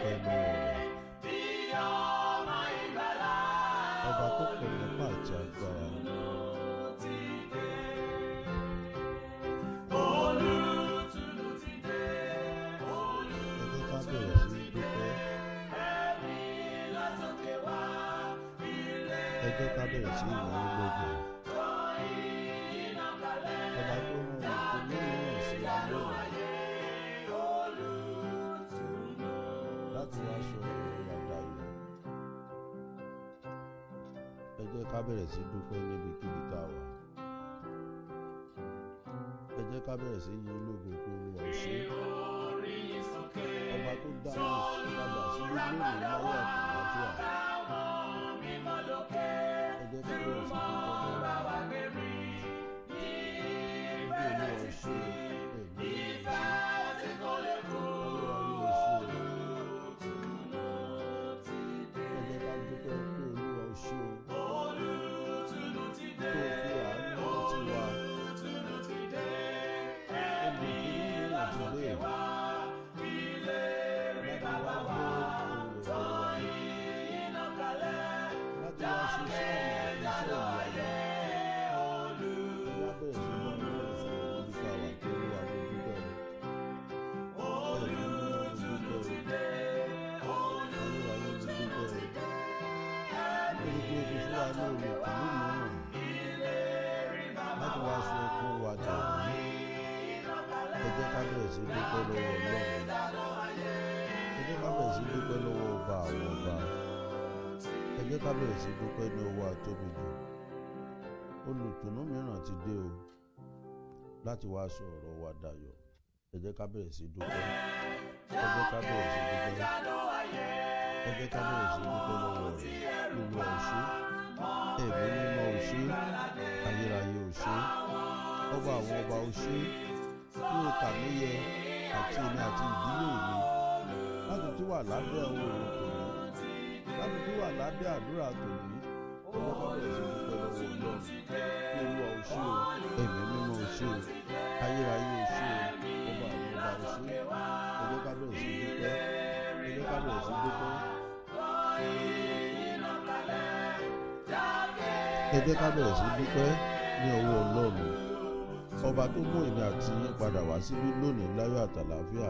dúpẹ́ lọ́wọ́ rẹ̀. Ọba tó pọ̀ nípa àti agbára. Olutunu ti dé. Ẹ jẹ́ ká bẹ̀rẹ̀ sí dúpẹ́. Ẹ jẹ́ ká bẹ̀rẹ̀ sí ìwọ̀n ológun. Ọba tó rán Olutunu mìíràn sí wa lónìí láti wá sọ ọ̀rọ̀ wa dayọ̀. Ẹ jẹ́ ká bẹ̀rẹ̀ sí dúpẹ́ níbikíbi tá a wà. Ẹ jẹ́ ká bẹ̀rẹ̀ sí yìn lógo pé Olúwa ò ṣe. Ọba tó dá mi padà sí lónìí láyé àtàlàáfíà. Ẹ jẹ́ ká bẹ̀rẹ̀ sí dúpẹ́ lọ́wọ́. Láti wá sọ ẹkún wa dànù. Ẹ jẹ́ ká bẹ̀rẹ̀ sí dúpẹ́ lọ́wọ́ Ọlọ́run. Ẹ jẹ́ ká bẹ̀rẹ̀ sí dúpẹ́ lọ́wọ́ ọba àwọn ọba. Ẹ jẹ́ ká bẹ̀rẹ̀ sí dúpẹ́ ní ọwọ́ àtóbi jù. Olùtùnú mìíràn ti dé o láti wá sọ ọ̀rọ̀ wa dayọ̀. Ẹ jẹ́ ká bẹ̀rẹ̀ sí dúpẹ́. Ẹ jẹ́ ká bẹ̀rẹ̀ sí dúpẹ́. Ẹ jẹ́ ká bẹ̀rẹ̀ sí dúpẹ́ lọ́wọ́ rẹ̀. Olúwa ò ṣe. Ẹ̀mí mímọ́ ò ṣe. Ayérayé ò ṣe. Ọba àwọn ọba ò ṣe. Bí o kà mí yẹ àti èmi àti ìdílé mi láti tún wà lábẹ́ ohun èlò tòní, láti tún wà lábẹ́ àdúrà tòní. Ẹ jẹ́ ká bẹ̀rẹ̀ sí dúpẹ́ lọ́wọ́ Ọlọ́run. Olúwa ò ṣe o. Ẹ̀mí mímọ́ ò ṣe o. Ayérayé ò ṣe o. Ọba àwọn ọba ò ṣe. Ẹ jẹ́ ká bẹ̀rẹ̀ sí dúpẹ́. Ẹ jẹ́ ká bẹ̀rẹ̀ sí dúpẹ́. Ẹ jẹ́ ká bẹ̀rẹ̀ sí dúpẹ́ ní ọwọ́ Ọlọ́run. Ọba tó mú èmi àti yín padà wá síbí lónìí láyọ̀ àtàlàáfíà.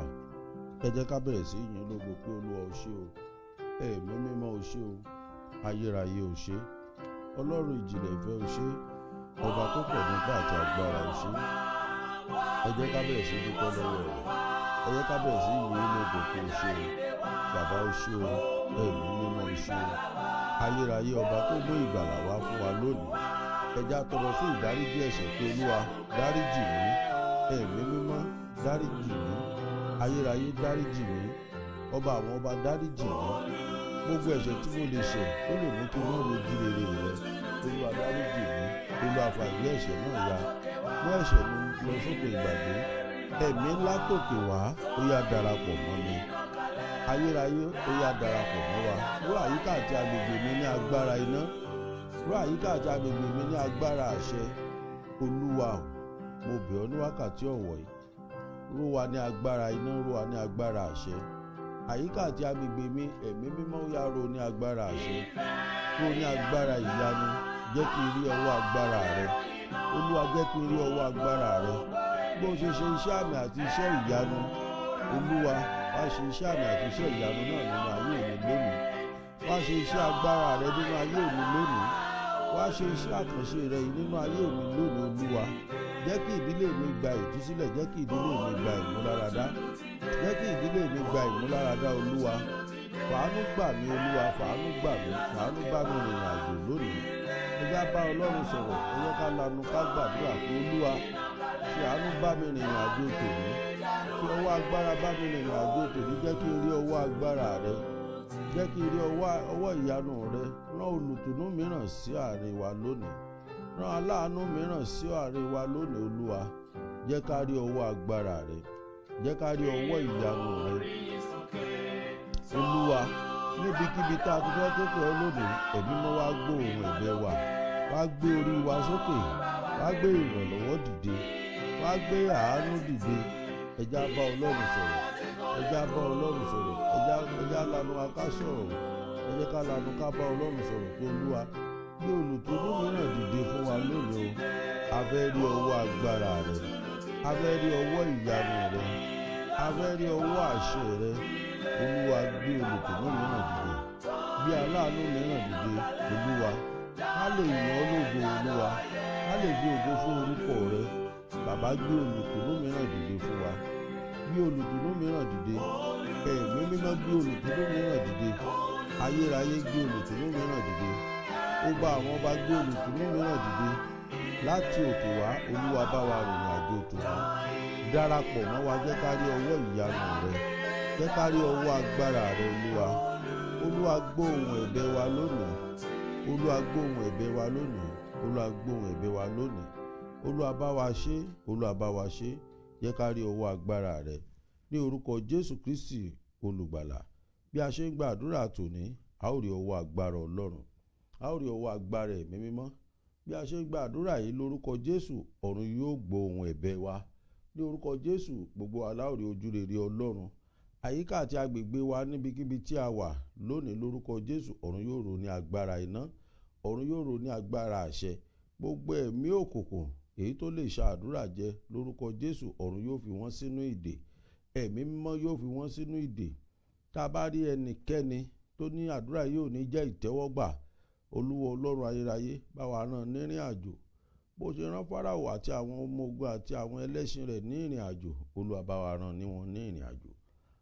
Ẹ jẹ́ ká bẹ̀rẹ̀ sí yìn lógo pé Olúwa ò ṣe o. Ẹ̀mí mímọ́ ò ṣe o. Ayérayé ò ṣe. Ọlọ́run ìjìnlẹ̀ ìfẹ́ ò ṣe. Ọba tó pọ̀ nípa àti agbára ò ṣe. Ẹ jẹ́ ká bẹ̀rẹ̀ sí dúpẹ́ lọ́wọ́ rẹ̀. Ẹ jẹ́ ká bẹ̀rẹ̀ sí yìn lógo pé ó ṣe o. Bàbá ò ṣe o. Ẹ̀mí mímọ́ ò ṣe o. Ayérayé ọba tó mú ìgbàlà wá fún wa lónìí. Ẹ jẹ́ á tọrọ fún ìdáríjì ẹ̀ṣẹ̀ pé Olúwa dáríjì mí. Ẹ̀mí mímọ́ dáríjì mí. Ayérayé dáríjì mí. Ọba àwọn ọba dáríjì mí. Gbogbo ẹ̀ṣẹ̀ tí mo lè ṣẹ̀ tó lè mú kí wọ́n rojú rere rẹ. Olúwa dáríjì mí. Olúwa fà ìwé ẹ̀ṣẹ̀ náà ya. Mú ẹ̀ṣẹ̀ mi lọ sókè ìgbàgbé. Ẹ̀mí ńlá tòkè wá ó yá darapọ̀ mọ́ mi. Ayérayé ó yá darapọ̀ mọ́ wa. Ró àyíká àti agbègbè mi ní agbára iná. Ró àyíká àti agbègbè mi ní agbára àṣẹ. Olúwa o, mo bẹ̀ ọ́ ní wákàtí ọ̀wọ̀ yìí. Ró wa ní agbára iná, ró wa ní agbára àṣẹ. Àyíká àti agbègbè mi, ẹ̀mí mímọ́ ó yá ró ní agbára àṣẹ. Ró ní agbára ìyanu. Jẹ́ kí n rí ọwọ́ agbára rẹ. Olúwa jẹ́ kí n rí ọwọ́ agbára rẹ. Bó ṣe ṣe iṣẹ́ àmì àti iṣẹ́ ìyanu. Olúwa wá ṣe iṣẹ́ àmì àti iṣẹ́ ìyanu náà nínú ayé mi lónìí. Wá ṣe iṣẹ́ agbára rẹ nínú ayé mi lónìí. Wá ṣe iṣẹ́ àkànṣe rẹ yìí nínú ayé mi lónìí Olúwa. Jẹ́ kí ìdílé mi gba ìtúsílẹ̀. Jẹ́ kí ìdílé mi gba ìmúláradá. Jẹ́ kí ìdílé mi gba ìmúláradá Olúwa. Fàánú gbà mí Olúwa, fàánú gbà mí, fàánú bá mi rìnrìn àjò lónìí. Ẹ jẹ́ á bá Ọlọ́run sọ̀rọ̀. Ẹ jẹ́ ká lanu ká gbàdúrà pé Olúwa fi àánú bá mi rìnrìn àjò tòní. Fi ọwọ́ agbára bá mi rìnrìn àjò tòní. Jẹ́ kí n rí ọwọ́ agbára rẹ. Jẹ́ kí n rí ọwọ́ ìyanu rẹ. Rán olùtùnú mìíràn sí àárín wa lónìí. Rán aláàánú mìíràn sí àárín wa lónìí Olúwa. Jẹ́ ká rí ọwọ́ agbára rẹ. Jẹ́ ká rí ọwọ́ ìyanu rẹ. Olúwa, níbikíbi tá a ti fẹ́ képe ọ lónìí, ẹ̀mí mọ́ wá gbóhùn ẹ̀bẹ̀ wa. Wá gbé orí wa sókè. Wá gbé ìrànlọ́wọ́ dìde. Wá gbé àánú dìde. Ẹ jẹ́ á bá Ọlọ́run sọ̀rọ̀. Ẹ jẹ́ á bá Ọlọ́run sọ̀rọ̀. Ẹ jẹ́ á lanu wa ká sọ̀rọ̀, ẹ jẹ́ ká lanu ká bá Ọlọ́run sọ̀rọ̀ pé Olúwa gbé olùtùnú mìíràn dìde fún wa lónìí o. A fẹ́ rí ọwọ́ agbára rẹ, a fẹ́ rí ọwọ́ ìyanu rẹ, a fẹ́ rí ọwọ́ àṣẹ rẹ. Olúwa gbé olùtùnú mìíràn dìde, gbé aláàánú mìíràn dìde. Olúwa ká lè yìn ọ́ lógo, Olúwa ká lè fi ògo fún orúkọ rẹ. Bàbá gbé olùtùnú mìíràn dìde fún wa, gbé olùtùnú mìíràn dìde. Ẹ̀mí mímọ́ gbé olùtùnú mìíràn dìde. Ayérayé gbé olùtùnú mìíràn dìde. Ọba àwọn ọba gbé olùtùnú mìíràn dìde. Láti òkè wá, Olúwa bá wa rìnrìn àjò tòun. Darapọ̀ mọ́ wa, jẹ́ ká rí ọwọ́ ìyanu rẹ, jẹ́ ká rí ọwọ́ agbára rẹ. Olúwa gbóhùn ẹ̀bẹ̀ wa lónìí. Olúwa gbóhùn ẹ̀bẹ̀ wa lónìí. Olúwa gbóhùn ẹ̀bẹ̀ wa lónìí. Olúwa bá wa ṣe, Olúwa bá wa ṣe, jẹ́ ká rí ọwọ́ agbára rẹ. Ní orúkọ Jésù Kristi olùgbàlà, bí a ṣe ń gba àdúrà tòní, a ó rí ọwọ́ agbára Ọlọ́run, a ó rí ọwọ́ agbára ẹ̀mí mímọ́. Bí a ṣe ń gba àdúrà yìí lórúkọ Jésù, ọ̀run yóò gbóhùn ẹ̀bẹ̀ wa. Ní orúkọ Jésù, gbogbo wa la ó rí ojú rere Ọlọ́run. Àyíká àti agbègbè wa níbikíbi tí a wà lónìí lórúkọ Jésù, ọ̀run yóò rọ̀ ní agbára iná, ọ̀run yóò rọ̀ ní agbára àṣẹ. Gbogbo ẹ̀mí òkùnkùn èyí tó lè ṣa àdúrà jẹ lórúkọ Jésù, ọ̀run yóò fi wọ́n sínú ìdè. Ẹ̀mí mímọ́ yóò fi wọ́n sínú ìdè. Tá a bá rí ẹnikẹ́ni tó ní àdúrà yóò ní jẹ́ ìtẹ́wọ́gbà, Olúwa Ọlọ́run ayérayé bá wa rán nírìn àjò. Bó ṣe rán Fáráò àti àwọn ọmọ ogun àti àwọn ẹlẹ́ṣin rẹ̀ ní ìrìn àjò, Olúwa bá wa rán ní wọn ní ìrìn àjò.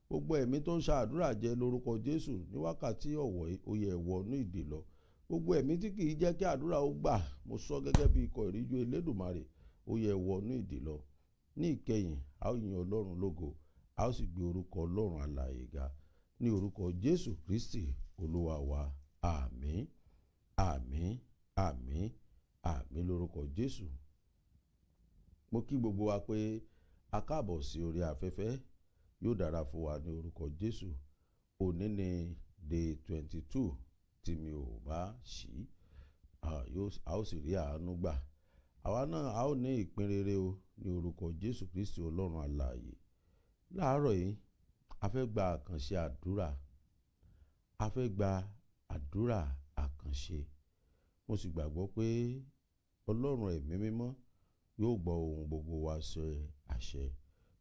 Gbogbo ẹ̀mí tó ń ṣa àdúrà jẹ lórúkọ Jésù ní wákàtí ọ̀wọ̀ ó yẹ wọnú ìdè lọ. Gbogbo ẹ̀mí tí kì í jẹ́ kí àdúrà ó gbà, mo sọ gẹ́gẹ́ bí ikọ̀ ìríjú Elédùmarè, ó yẹ wọnú ìdè lọ. Ní ìkẹyìn, a ó yin Ọlọ́run lógo, a ó sì gbé orúkọ Ọlọ́run alààyè ga. Ní orúkọ Jésù Kristi Olúwa wa, àmín, àmín, àmín, àmín lórúkọ Jésù. Mo kí gbogbo wa pé a káàbọ̀ sí orí afẹ́fẹ́. Yóò dára fún wa ní orúkọ Jésù. Òní ni day 22 tí mi ò bá ṣí, a ó sì rí àánú gbà. Àwa náà a ó ní ìpín rere o ní orúkọ Jésù Kristi Ọlọ́run alààyè. Láàárọ̀ yìí a fẹ́ gba àkànṣe àdúrà, a fẹ́ gba àdúrà àkànṣe. Mo sì gbàgbọ́ pé Ọlọ́run ẹ̀mí mímọ́ yóò gbọ́ ohun gbogbo wa sọ àṣẹ.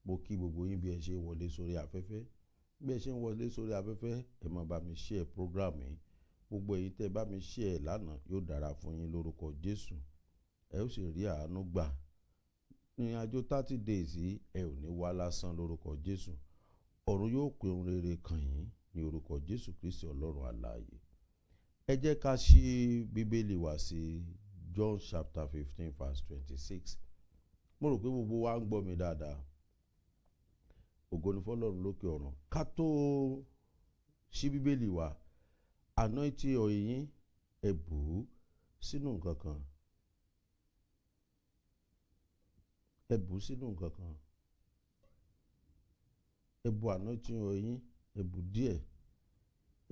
Mo kí gbogbo yín bí ẹ ṣe wọlé sórí afẹ́fẹ́. Bí ẹ ṣe ń wọlé sórí afẹ́fẹ́, ẹ máa bá mi share program yìí. Gbogbo èyí tẹ́ bá mi share lánàá yóò dára fún yín lórúkọ Jésù. Ẹ ó sì rí àánú gbà. Ní àjò 30 days yìí, ẹ ò ní wá lásán lórúkọ Jésù. Ọ̀run yóò pè ohun rere kàn yín ní orúkọ Jésù Kristi Ọlọ́run alààyè. Ẹ jẹ́ ká ṣí Bíbélì wá sí John chapter 15 verse 26. Mo rò pé gbogbo wa ń gbọ́ mi dáadáa. Ògo ni fọ́lọ́run lókè ọ̀run. Ká tó ṣí Bíbélì wá, anointing oil yín ẹ bù ú sínú nǹkan kan. Ẹ bù ú sínú nǹkan kan. Ẹ bù anointing oil yín, ẹ bù díẹ̀,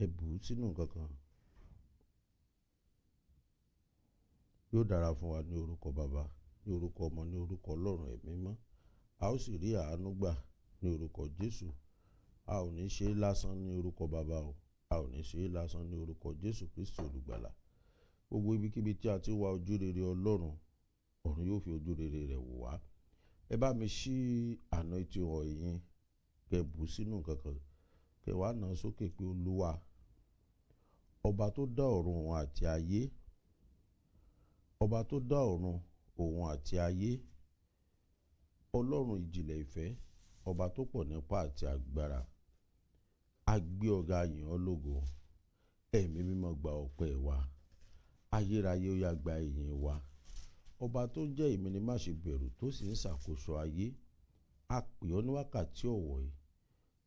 ẹ bù ú sínú nǹkan kan. Yóò dára fún wa ní orúkọ Bàbá, ní orúkọ Ọmọ, ní orúkọ Ọlọ́run ẹ̀mí mímọ́. A ó sì rí àánú gbà ní orúkọ Jésù. A ò ní ṣe é lásán ní orúkọ Bàbá o. A ò ní ṣe é lásán ní orúkọ Jésù Kristi olùgbàlà. Gbogbo ibikíbi tí a ti wá ojú rere Ọlọ́run, ọ̀run yóò fi ojú rere rẹ̀ wò wá. Ẹ bá mi ṣí anointing oil yín, kẹ́ bù sínú nǹkan kan, kẹ́ wá nà sókè pé Olúwa, ọba tó dá ọ̀run òun àti ayé, ọba tó dá ọ̀run òun àti ayé, Ọlọ́run ìjìnlẹ̀ ìfẹ́, ọba tó pọ̀ nípa àti agbára, a gbé ọ̀gá yìn ọ́ lógo. Ẹ̀mí mímọ́ gba ọpẹ́ wa, ayérayé ó yá gba ìyìn wa. Ọba tó ń jẹ́ ìmí ni má ṣe bẹ̀rù, tó sì ń ṣàkóso ayé, a pè ọ́ ní wákàtí ọ̀wọ̀ yìí.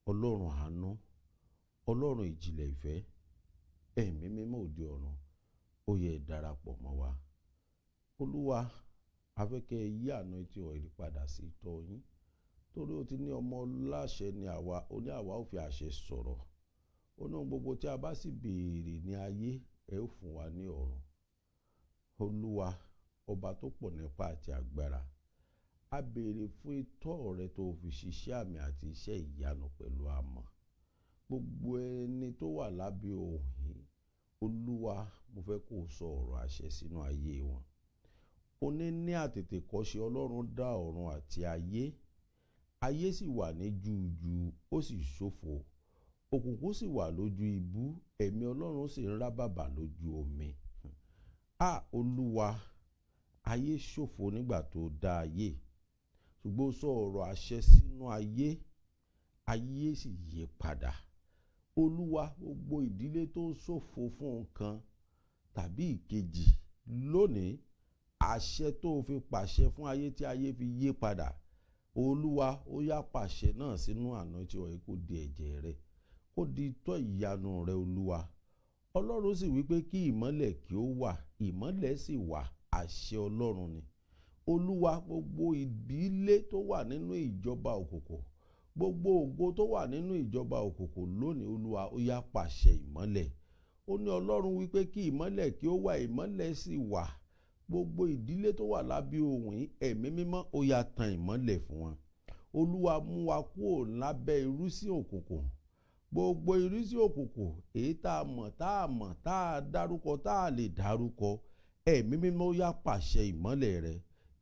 Ọlọ́run àánú, Ọlọ́run ìjìnlẹ̀ ìfẹ́, ẹ̀mí mímọ́ òde ọ̀run, ó yẹ darapọ̀ mọ́ wa. Olúwa, a fẹ́ kẹ́ ẹ yí anointing oil padà sí ìtọ́ yín, torí ó ti ní ọmọ láṣẹ ni àwa, ó ní àwa ó fi àṣẹ sọ̀rọ̀. Ó ní ohun gbogbo tí a bá sì béèrè ní ayé, ẹ ó fún wa ní ọ̀run. Olúwa, ọba tó pọ̀ nípa àti agbára, a béèrè fún ìtọ́ rẹ tó fi ṣiṣẹ́ àmì àti iṣẹ́ ìyanu pẹ̀lú àmọ́. gbogbo ẹni tó wà lábẹ́ ohùn yìí, Olúwa mo fẹ́ kó o sọ ọ̀rọ̀ àṣẹ sínú ayé wọn. Ó ní àtètèkọ́ṣe Ọlọ́run dá ọ̀run àti ayé, ayé sì wà ní júùjú, ó sì ṣófo, òkùnkùn sì wà lójú ibú, ẹ̀mí Ọlọ́run sì ń rábàbà lójú omi. Olúwa, ayé ṣòfò nígbà tó dá ayé, ṣùgbọ́n ó sọ ọ̀rọ̀ àṣẹ sínú ayé, ayé sì yí padà. Olúwa, gbogbo ìdílé tó ń ṣòfò fún nǹkan tàbí ìkejì lónìí, àṣẹ tó fi pàṣẹ fún ayé tí ayé fi yí padà, Olúwa ó yá pàṣẹ náà sínú anointing oil kó di ẹ̀jẹ̀ rẹ, kó di itọ́ ìyanu rẹ. Olúwa, Ọlọ́run sì wípé kí ìmọ́lẹ̀ kí ó wà, ìmọ́lẹ̀ sì wà, àṣẹ Ọlọ́run ni. Olúwa, gbogbo ìdílé tó wà nínú ìjọba òkùnkùn, gbogbo ògo tó wà nínú ìjọba òkùnkùn lónìí, Olúwa ó yá pàṣẹ ìmọ́lẹ̀. Ó ní Ọlọ́run wípé kí ìmọ́lẹ̀ kí ó wà, ìmọ́lẹ̀ sì wà. Gbogbo ìdílé tó wà lábẹ́ ohùn yìí, ẹ̀mí mímọ́ ó yá tan ìmọ́lẹ̀ fún wọn. Olúwa, mú wa kúrò lábẹ́ ìrúsí òkùnkùn, gbogbo ìrúsí òkùnkùn èyí tá a mọ̀ tá a dárúkọ tá a lè dárúkọ, ẹ̀mí mímọ́ ó yá pàṣẹ ìmọ́lẹ̀ rẹ,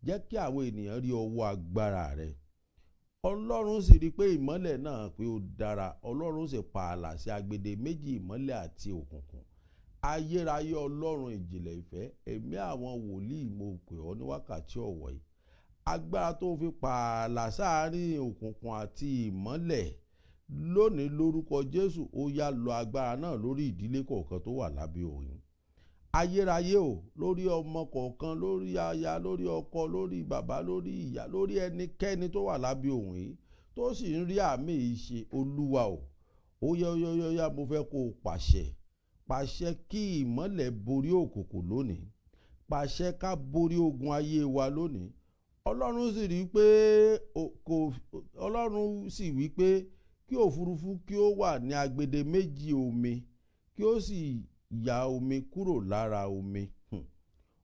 jẹ́ kí àwọn ènìyàn rí ọwọ́ agbára rẹ. Ọlọ́run sì rí pé ìmọ́lẹ̀ náà pé ó dára, Ọlọ́run sì pa ààlà sí agbede méjì ìmọ́lẹ̀ àti òkùnkùn. Ayérayé Ọlọ́run ìjìnlẹ̀ ìfẹ́, ẹ̀mí àwọn wòlíì mo pè ọ́ ní wákàtí ọ̀wọ̀ yìí. Agbára tó fi pa ààlà sáàárín òkùnkùn àti ìmọ́lẹ̀ lónìí lórúkọ Jésù, ó yá lọ agbára náà lórí ìdílé kọ̀ọ̀kan tó wà lábẹ́ ohùn. Ayérayé o, lórí ọmọ kọ̀ọ̀kan, lórí aya, lórí ọkọ, lórí bàbá, lórí ìyá, lórí ẹnikẹ́ni tó wà lábẹ́ ohùn yìí tó sì ń rí àmì ìṣe, Olúwa o, ó yá mo fẹ́ kó o pàṣẹ kí ìmọ́lẹ̀ borí òkùnkùn lónìí, pàṣẹ ká borí ogun ayé wa lónìí. Ọlọ́run sì wí pé kí òfurufú kí ó wà ní agbede méjì omi, kí ó sì ya omi kúrò lára omi.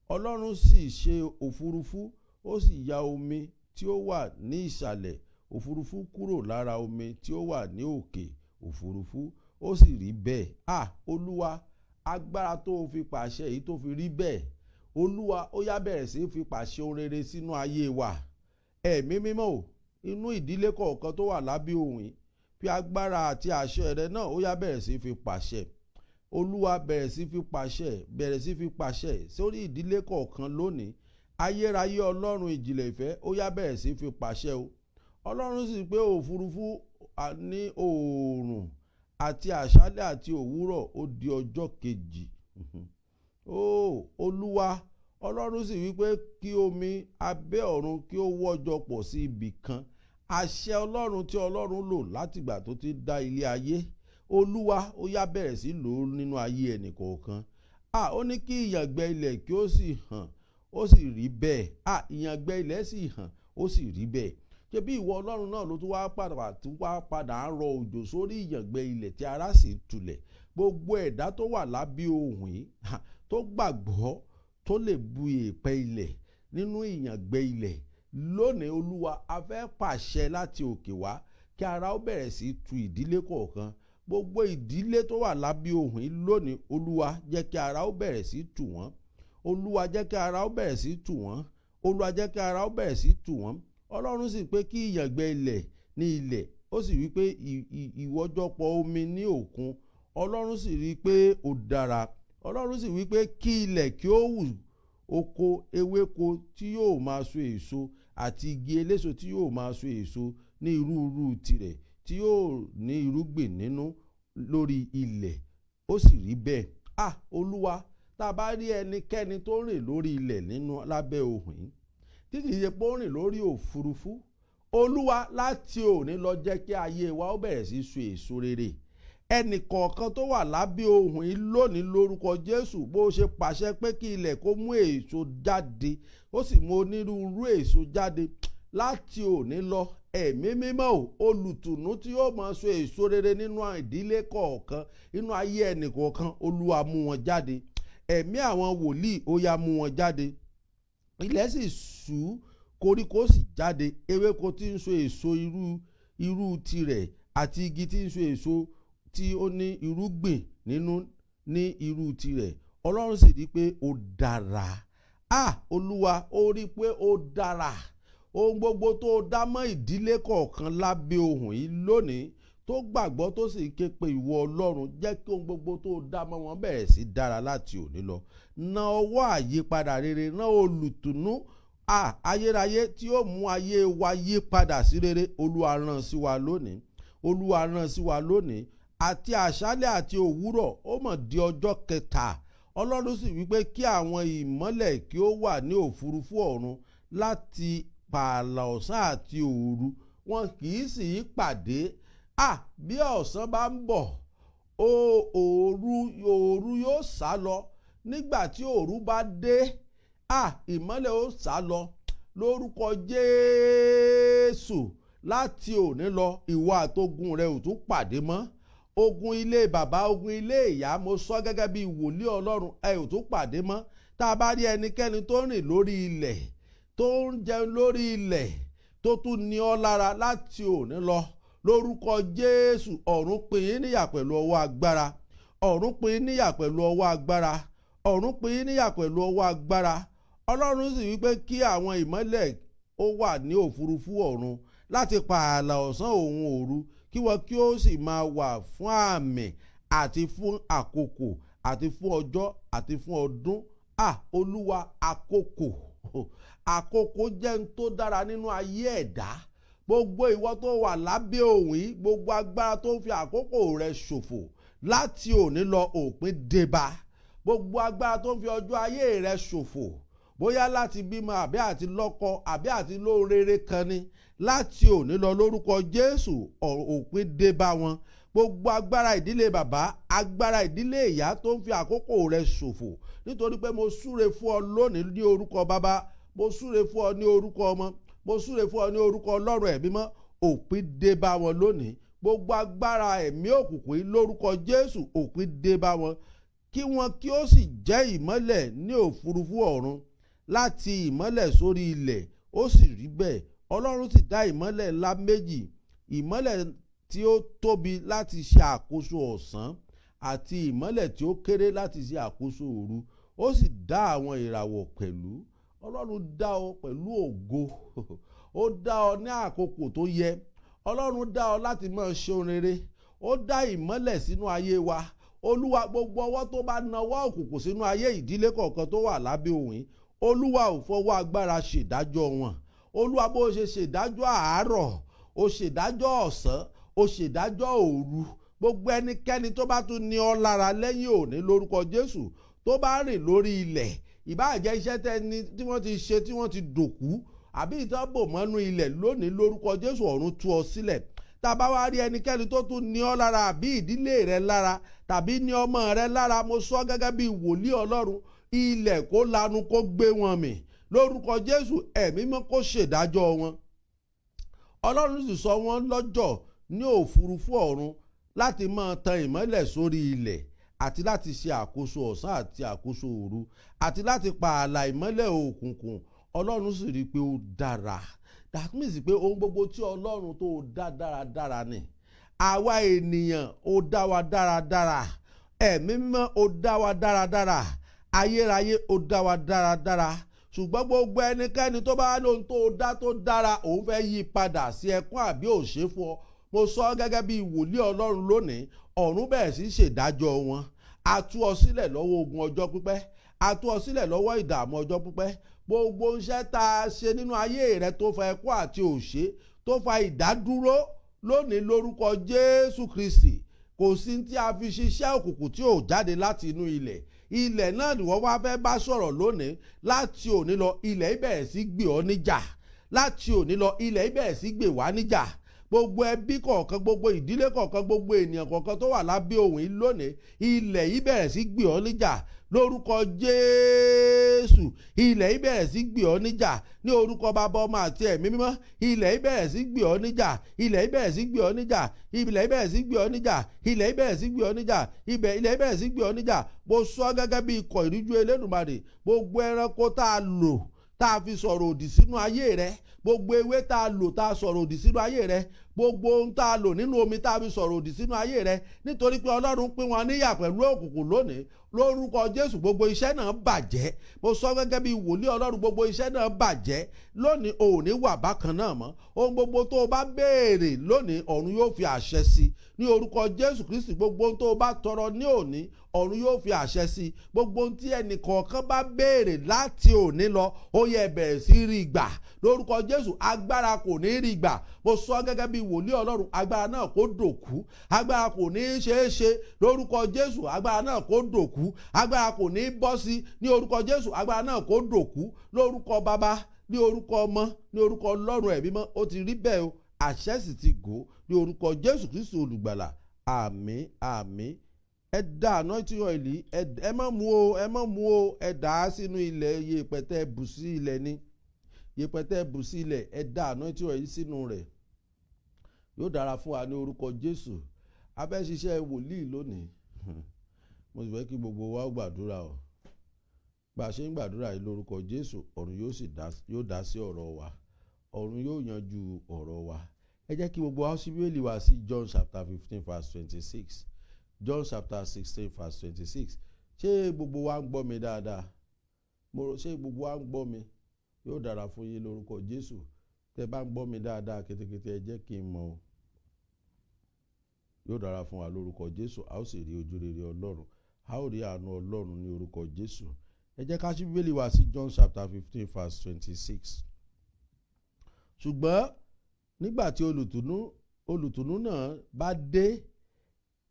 Ọlọ́run sì ṣe òfurufú, ó sì ya omi tí ó wà ní ìsàlẹ̀ òfurufú kúrò lára omi tí ó wà ní òkè òfurufú, ó sì rí bẹ́ẹ̀. Olúwa, agbára tó fi pàṣẹ èyí tó fi rí bẹ́ẹ̀, Olúwa ó yá bẹ̀rẹ̀ sí fi pàṣẹ ohun rere sínú ayé wa. Ẹ̀mí mímọ́ o, inú ìdílé kọ̀ọ̀kan tó wà lábẹ́ ohùn yìí, fi agbára àti àṣẹ rẹ náà ó yá bẹ̀rẹ̀ sí fi pàṣẹ. Olúwa, bẹ̀rẹ̀ sí fi pàṣẹ sórí ìdílé kọ̀ọ̀kan lónìí. Ayérayé Ọlọ́run ìjìnlẹ̀ ìfẹ́, ó yá bẹ̀rẹ̀ sí fi pàṣẹ o. Ọlọ́run sì pé òfurufú ní oòrùn àti àṣálẹ́ àti òwúrọ̀ ó di ọjọ́ kejì. Olúwa, Ọlọ́run sì wípé kí omi abẹ́ ọ̀run kí ó wọ́jọ pọ̀ sí ibì kan. Àṣẹ Ọlọ́run tí Ọlọ́run lò látìgbà tó ti dá ilé ayé, Olúwa ó yá bẹ̀rẹ̀ sí lò ó nínú ayé ẹnì kọ̀ọ̀kan. Ó ní kí ìyàngbẹ ilẹ̀ kí ó sì hàn, ó sì rí bẹ́ẹ̀. Ìyàngbẹ ilẹ̀ sì hàn, ó sì rí bẹ́ẹ̀. Ṣé bí ìwọ Ọlọ́run náà ló tún wá padà ń rọ òjò sórí ìyàngbẹ ilẹ̀ tí ara sì ń tulẹ̀. Gbogbo ẹ̀dá tó wà lábẹ́ ohùn yìí tó gbàgbọ́ tó lè bu èèpẹ̀ ilẹ̀ nínú ìyàngbẹ ilẹ̀ lónìí, Olúwa, a fẹ́ pàṣẹ láti òkè wá kí ara ó bẹ̀rẹ̀ sí tu ìdílé kọ̀ọ̀kan. Gbogbo ìdílé tó wà lábẹ́ ohùn yìí lónìí, Olúwa, jẹ́ kí ara ó bẹ̀rẹ̀ sí tù wọ́n. Olúwa, jẹ́ kí ara ó bẹ̀rẹ̀ sí tù wọ́n. Olúwa, jẹ́ kí ara ó bẹ̀rẹ̀ sí tù wọ́n. Ọlọ́run sì pé kí ìyàngbẹ ilẹ̀ ní ilẹ̀, ó sì wí pé ìwọ́jọpọ̀ omi ní òkun. Ọlọ́run sì rí pé ó dára. Ọlọ́run sì wí pé kí ilẹ̀ kí ó hù oko ewéko tí yóò máa so èso àti igi eléso tí yóò máa so èso ní irú tirẹ̀ tí yóò ní irúgbìn nínú lórí ilẹ̀, ó sì rí bẹ́ẹ̀. Olúwa, tá a bá rí ẹnikẹ́ni tó rìn lórí ilẹ̀ nínú lábẹ́ ohùn yìí, tí kì í ṣe pé ó rìn lórí òfurufú, Olúwa, láti òní lọ jẹ́ kí ayé wa ó bẹ̀rẹ̀ sí so èso rere. Ẹnì kọ̀ọ̀kan tó wà lábẹ́ ohùn yìí lónìí lórúkọ Jésù, bó ṣe pàṣẹ pé kí ilẹ̀ kó mú èso jáde, ó sì mú onírúurú èso jáde. Láti òní lọ, ẹ̀mí mímọ́ o, olùtùnú tí yóò máa so èso rere nínú ìdílé kọ̀ọ̀kan, nínú ayé ẹnì kọ̀ọ̀kan, Olúwa, mú wọn jáde. Ẹ̀mí àwọn wòlíì ó yá mú wọn jáde. Ilẹ̀ sì ṣú, koríko sì jáde, ewéko tí ń so èso irú tirẹ̀ àti igi tí ń so èso tí ó ní irúgbìn nínú ní irú tirẹ̀. Ọlọ́run sì rí pé ó dára. Olúwa ó rí pé ó dára. Ohun gbogbo tó dá mọ́ ìdílé kọ̀ọ̀kan lábẹ́ ohùn yìí lónìí tó gbàgbọ́ tó sì ké pe ìwọ Ọlọ́run, jẹ́ kí ohun gbogbo tó dá mọ́ wọn bẹ̀rẹ̀ sí dára láti òní lọ. Na ọwọ́ àyípadà rere, rán olùtùnú ayérayé tí ó mú ayé wa yí padà sí rere. Olúwa rán sí wa lónìí. Olúwa rán sí wa lónìí. Àti àṣálẹ́ àti òwúrọ̀ ó mọ̀ di ọjọ́ kẹta. Ọlọ́run sì wípé kí àwọn ìmọ́lẹ̀ kí ó wà ní òfurufú ọ̀run láti pààlà ọ̀sán àti òru, wọn kì í sì í pàdé. Bí ọ̀sán bá ń bọ̀, òru yóò sá lọ. Nígbà tí òru bá dé, ìmọ́lẹ̀ ó sá lọ. Lórúkọ Jésù, láti òní lọ ìwọ àtogun rẹ ò tún pàdé mọ́. Ogun ilé bàbá, ogun ilé ìyá, mo sọ gẹ́gẹ́ bí wòlíì Ọlọ́run, ẹ ò tún pàdé mọ́. Tá a bá rí ẹnikẹ́ni tó rìn lórí ilẹ̀, tó ń jẹun lórí ilẹ̀, tó tún ní ọ lára, láti òní lọ lórúkọ Jésù, ọ̀run pín yín níyà pẹ̀lú ọwọ́ agbára. Ọ̀run pín yín níyà pẹ̀lú ọwọ́ agbára. Ọ̀run pín yín níyà pẹ̀lú ọwọ́ agbára. Ọlọ́run sì wípé kí àwọn ìmọ́lẹ̀ ó wà ní òfurufú ọ̀run láti pààlà ọ̀sán òun òru, kí wọn kí ó sì máa wà fún àmì àti fún àkókò àti fún ọjọ́ àti fún ọdún. Olúwa, àkókò jẹ́ ń tó dára nínú ayé ẹ̀dá. Gbogbo ìwọ tó wà lábẹ́ òun yìí, gbogbo agbára tó ń fi àkókò rẹ ṣòfò, láti òní lọ òpin débá. Gbogbo agbára tó ń fi ọjọ́ ayé rẹ ṣòfò, bóyá láti bímọ àbí àti lọ́kọ àbí àti lóorere kan ni, láti òní lọ lórúkọ Jésù òpin débá wọn. Gbogbo agbára ìdílé bàbá, agbára ìdílé ìyá tó ń fi àkókò rẹ ṣòfò, nítorí pé mo súre fún ọ lónìí ní orúkọ bàbá, mo súre fún ọ ní orúkọ ọmọ, mo súre fún ọ ní orúkọ Ọlọ́run ẹ̀mí mọ́, òpin débá wọn lónìí. Gbogbo agbára ẹ̀mí òkùnkùn yìí lórúkọ Jésù òpin débá wọn. Kí wọn kí ó sì jẹ́ ìmọ́lẹ̀ ní òfurufú ọ̀run láti ìmọ́lẹ̀ sórí ilẹ̀. Ó sì rí bẹ́ẹ̀. Ọlọ́run sì dá ìmọ́lẹ̀ ńlá méjì, ìmọ́lẹ̀ tí ó tóbi láti ṣe àkóso ọ̀sán àti ìmọ́lẹ̀ tí ó kéré láti ṣe àkóso òru. Ó sì dá àwọn ìràwọ̀ pẹ̀lú. Ọlọ́run dá ọ pẹ̀lú ògo. Ó dá ọ ní àkókò tó yẹ. Ọlọ́run dá ọ láti máa ṣe ohun rere. Ó dá ìmọ́lẹ̀ sínú ayé wa. Olúwa, gbogbo ọwọ́ tó bá nawọ́ òkùnkùn sínú ayé ìdílé kọ̀ọ̀kan tó wà lábẹ́ òun yìí, Olúwa ò fọwọ́ agbára ṣèdájọ́ wọn. Olúwa, bó ṣe ṣèdájọ́ àárọ̀, ó ṣèdájọ́ ọ̀sán, ó ṣèdájọ́ òru. Gbogbo ẹnikẹ́ni tó bá tún ní ọ lára lẹ́yìn òní lórúkọ Jésù, tó bá rìn lórí ilẹ̀, ìbáàjẹ́ iṣẹ́ tẹni tí wọ́n ti ṣe tí wọ́n ti dòkú àbí ìtọ́bò mọ́nú ilẹ̀, lónìí lórúkọ Jésù ọ̀run tú ọ sílẹ̀. Tá a bá wá rí ẹnikẹ́ni tó tún ní ọ lára àbí ìdílé rẹ lára tàbí ní ọmọ rẹ lára, mo sọ gẹ́gẹ́ bí wòlíì Ọlọ́run, ilẹ̀ kó lanu kó gbé wọn mì lórúkọ Jésù. Ẹ̀mí mọ́ kó ṣèdájọ́ wọn. Ọlọ́run sì sọ wọ́n lọ́jọ́ ní òfurufú ọ̀run láti máa tan ìmọ́lẹ̀ sórí ilẹ̀ àti láti ṣe àkóso ọ̀sán àti àkóso òru àti láti pààlà ìmọ́lẹ̀ òkùnkùn. Ọlọ́run sì rí i pé ó dára. That means pé ohun gbogbo tí Ọlọ́run tó dá dáradára ni. Àwa ènìyàn ó dá wa dáradára. Ẹ̀mí mímọ́ ó dá wa dáradára. Ayérayé ó dá wa dáradára. Ṣùgbọ́n gbogbo ẹnikẹ́ni tó bá ní ohun tó dá tó dára, òun fẹ́ yí padà sí ẹkún àbí òṣè fún ọ. Mo sọ gẹ́gẹ́ bí wòlíì Ọlọ́run lónìí, ọ̀run bẹ̀rẹ̀ sí ṣèdájọ́ wọn. A tú ọ sílẹ̀ lọ́wọ́ ogun ọjọ́ pípẹ́. A tú ọ sílẹ̀ lọ́wọ́ ìdààmú ọjọ́ pípẹ́. Gbogbo iṣẹ́ tá a ṣe nínú ayé rẹ tó fa ẹkún àti òṣè, tó fa ìdádúró, lónìí lórúkọ Jésù Kristi, kò sí tí a fi ṣiṣẹ́ òkùnkùn tí ò jáde láti inú ilẹ̀. Ilẹ̀ náà ni wọ́n wá fẹ́ bá sọ̀rọ̀ lónìí. Láti òní lọ ilẹ̀ ìbẹ̀rẹ̀ sí gbè ọ́ níjà. Láti òní lọ ilẹ̀ ìbẹ̀rẹ̀ sí gbè wá níjà. Gbogbo ẹbí kọ̀ọ̀kan, gbogbo ìdílé kọ̀ọ̀kan, gbogbo ènìyàn kọ̀ọ̀kan tó wà lábẹ́ òun yìí lónìí, ilẹ̀ yìí bẹ̀rẹ̀ sí gbè ọ́ níjà lórúkọ Jésù. Ilẹ̀ yìí bẹ̀rẹ̀ sí gbè ọ́ níjà ní orúkọ Bàbá, Ọmọ àti Ẹ̀mí Mímọ́. Ilẹ̀ yìí bẹ̀rẹ̀ sí gbè ọ́ níjà. Ilẹ̀ yìí bẹ̀rẹ̀ sí gbè ọ́ níjà. Ilẹ̀ yìí bẹ̀rẹ̀ sí gbè ọ́ níjà. Ilẹ̀ yìí bẹ̀rẹ̀ sí gbè ọ́ níjà. Ilẹ̀ yìí bẹ̀rẹ̀ sí gbè ọ́ níjà. Mo sọ gẹ́gẹ́ bí ikọ̀ ìríjú Elédùmarè, gbogbo ẹranko tá a lò tá a fi sọ̀rọ̀ òdì sínú ayé rẹ, gbogbo ewé tá a lò tá a sọ̀rọ̀ òdì sínú ayé rẹ, gbogbo ohun tá a lò nínú omi tá a fi sọ̀rọ̀ òdì sínú ayé rẹ nítorí pé Ọlọ́run pín wọn níyà pẹ̀lú òkùnkùn lónìí lórúkọ Jésù gbogbo iṣẹ́ náà bàjẹ́. Mo sọ gẹ́gẹ́ bí wòlíì Ọlọ́run, gbogbo iṣẹ́ náà bàjẹ́ lónìí. O ò ní wà bákan náà mọ́. Ohun gbogbo tó o bá béèrè lónìí ọ̀run yóò fi àṣẹ sí ní orúkọ Jésù Kristi. Gbogbo ohun tó o bá tọrọ ní òní ọ̀run yóò fi àṣẹ sí. Gbogbo ohun tí ẹnì kọ̀ọ̀kan bá béèrè láti òní lọ ó yẹ bẹ̀rẹ̀ sí rí gbà lórúkọ Jésù. Agbára kò ní rí gbà. Mo sọ gẹ́gẹ́ bí wòlíì Ọlọ́run, agbára náà kó dòkú. Agbára kò ní ṣeé ṣe lórúkọ Jésù. Agbára náà kó dòkú. Agbára kò ní bọ́ sí ní orúkọ Jésù. Agbára náà kó dòkú lórúkọ Baba, ní orúkọ Ọmọ, ní orúkọ Ọlọ́run ẹ̀mí mọ́. Ó ti rí bẹ́ẹ̀ o, àṣẹ sì ti gò ní orúkọ Jésù Kristi olùgbàlà. Àmín àmín. Ẹ dà anointing oil, ẹ má mú o, ẹ dà á sínú ilẹ̀. Yèèpẹ̀ tẹ́ bù sí ilẹ̀ ni, yèèpẹ̀ tẹ́ bù sí ilẹ̀, ẹ dà anointing oil sínú rẹ̀. Yóò dára fún wa ní orúkọ Jésù. A fẹ́ ṣiṣẹ́ wòlíì lónìí. Mo sì fẹ́ kí gbogbo wa gbàdúrà o. Bá a ṣe ń gbàdúrà yìí lórúkọ Jésù, ọ̀run yóò dá sí ọ̀rọ̀ wa. Ọ̀run yóò yanjú ọ̀rọ̀ wa. Ẹ jẹ́ kí gbogbo wa ṣí Bíbélì wa sí John chapter 15 verse 26. John chapter 16 verse 26. Ṣé gbogbo wa ń gbọ́ mi dáadáa? Ṣé gbogbo wa ń gbọ́ mi? Yóò dára fún yín lórúkọ Jésù. Tẹ́ bá ń gbọ́ mi dáadáa kétékété ẹ jẹ́ kí n mọ̀ o. Yóò dára fún wa lórúkọ Jésù. A ó sì rí ojú rere Ọlọ́run. A ó rí àánú Ọlọ́run ní orúkọ Jésù. Ẹ jẹ́ ká ṣí Bíbélì wa sí John chapter 15 verse 26. Ṣùgbọ́n nígbà tí olùtùnú náà bá dé,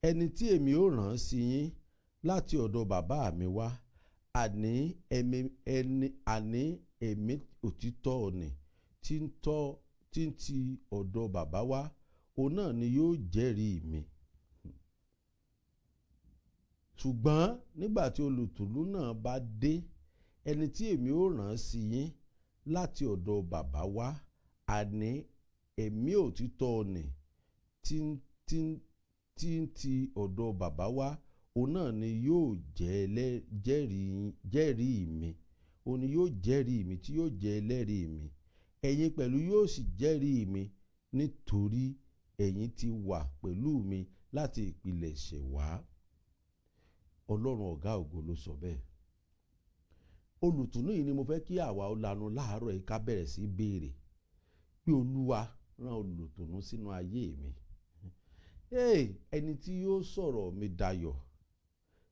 ẹni tí èmi ó rán sí yín láti ọ̀dọ̀ bàbá mi wá, àní ẹ̀mí òtítọ́ ni tí ń ti ọ̀dọ̀ bàbá wá, òun náà ni yóò jẹ́rìí mi. Ṣùgbọ́n nígbà tí olùtùnú náà bá dé, ẹni tí èmi ó rán sí yín láti ọ̀dọ̀ bàbá wá, àní ẹ̀mí òtítọ́ ni tí ń ti ọ̀dọ̀ bàbá wá, òun náà ni yóò jẹ́rìí mi. Òun ni yóò jẹ́rìí mi tí yóò jẹ́ ẹlẹ́rìí mi. Ẹ̀yin pẹ̀lú yóò sì jẹ́rìí mi nítorí ẹ̀yin ti wà pẹ̀lú mi láti ìpilẹ̀ṣẹ̀ wá. Ọlọ́run ọ̀gá ògo ló sọ bẹ́ẹ̀. Olùtùnú yìí ni mo fẹ́ kí àwa ó lanu láàárọ̀ yìí ká bẹ̀rẹ̀ sí béèrè pé Olúwa rán olùtùnú sínú ayé mi. Ẹni tí yóò sọ̀rọ̀ mi dayọ̀,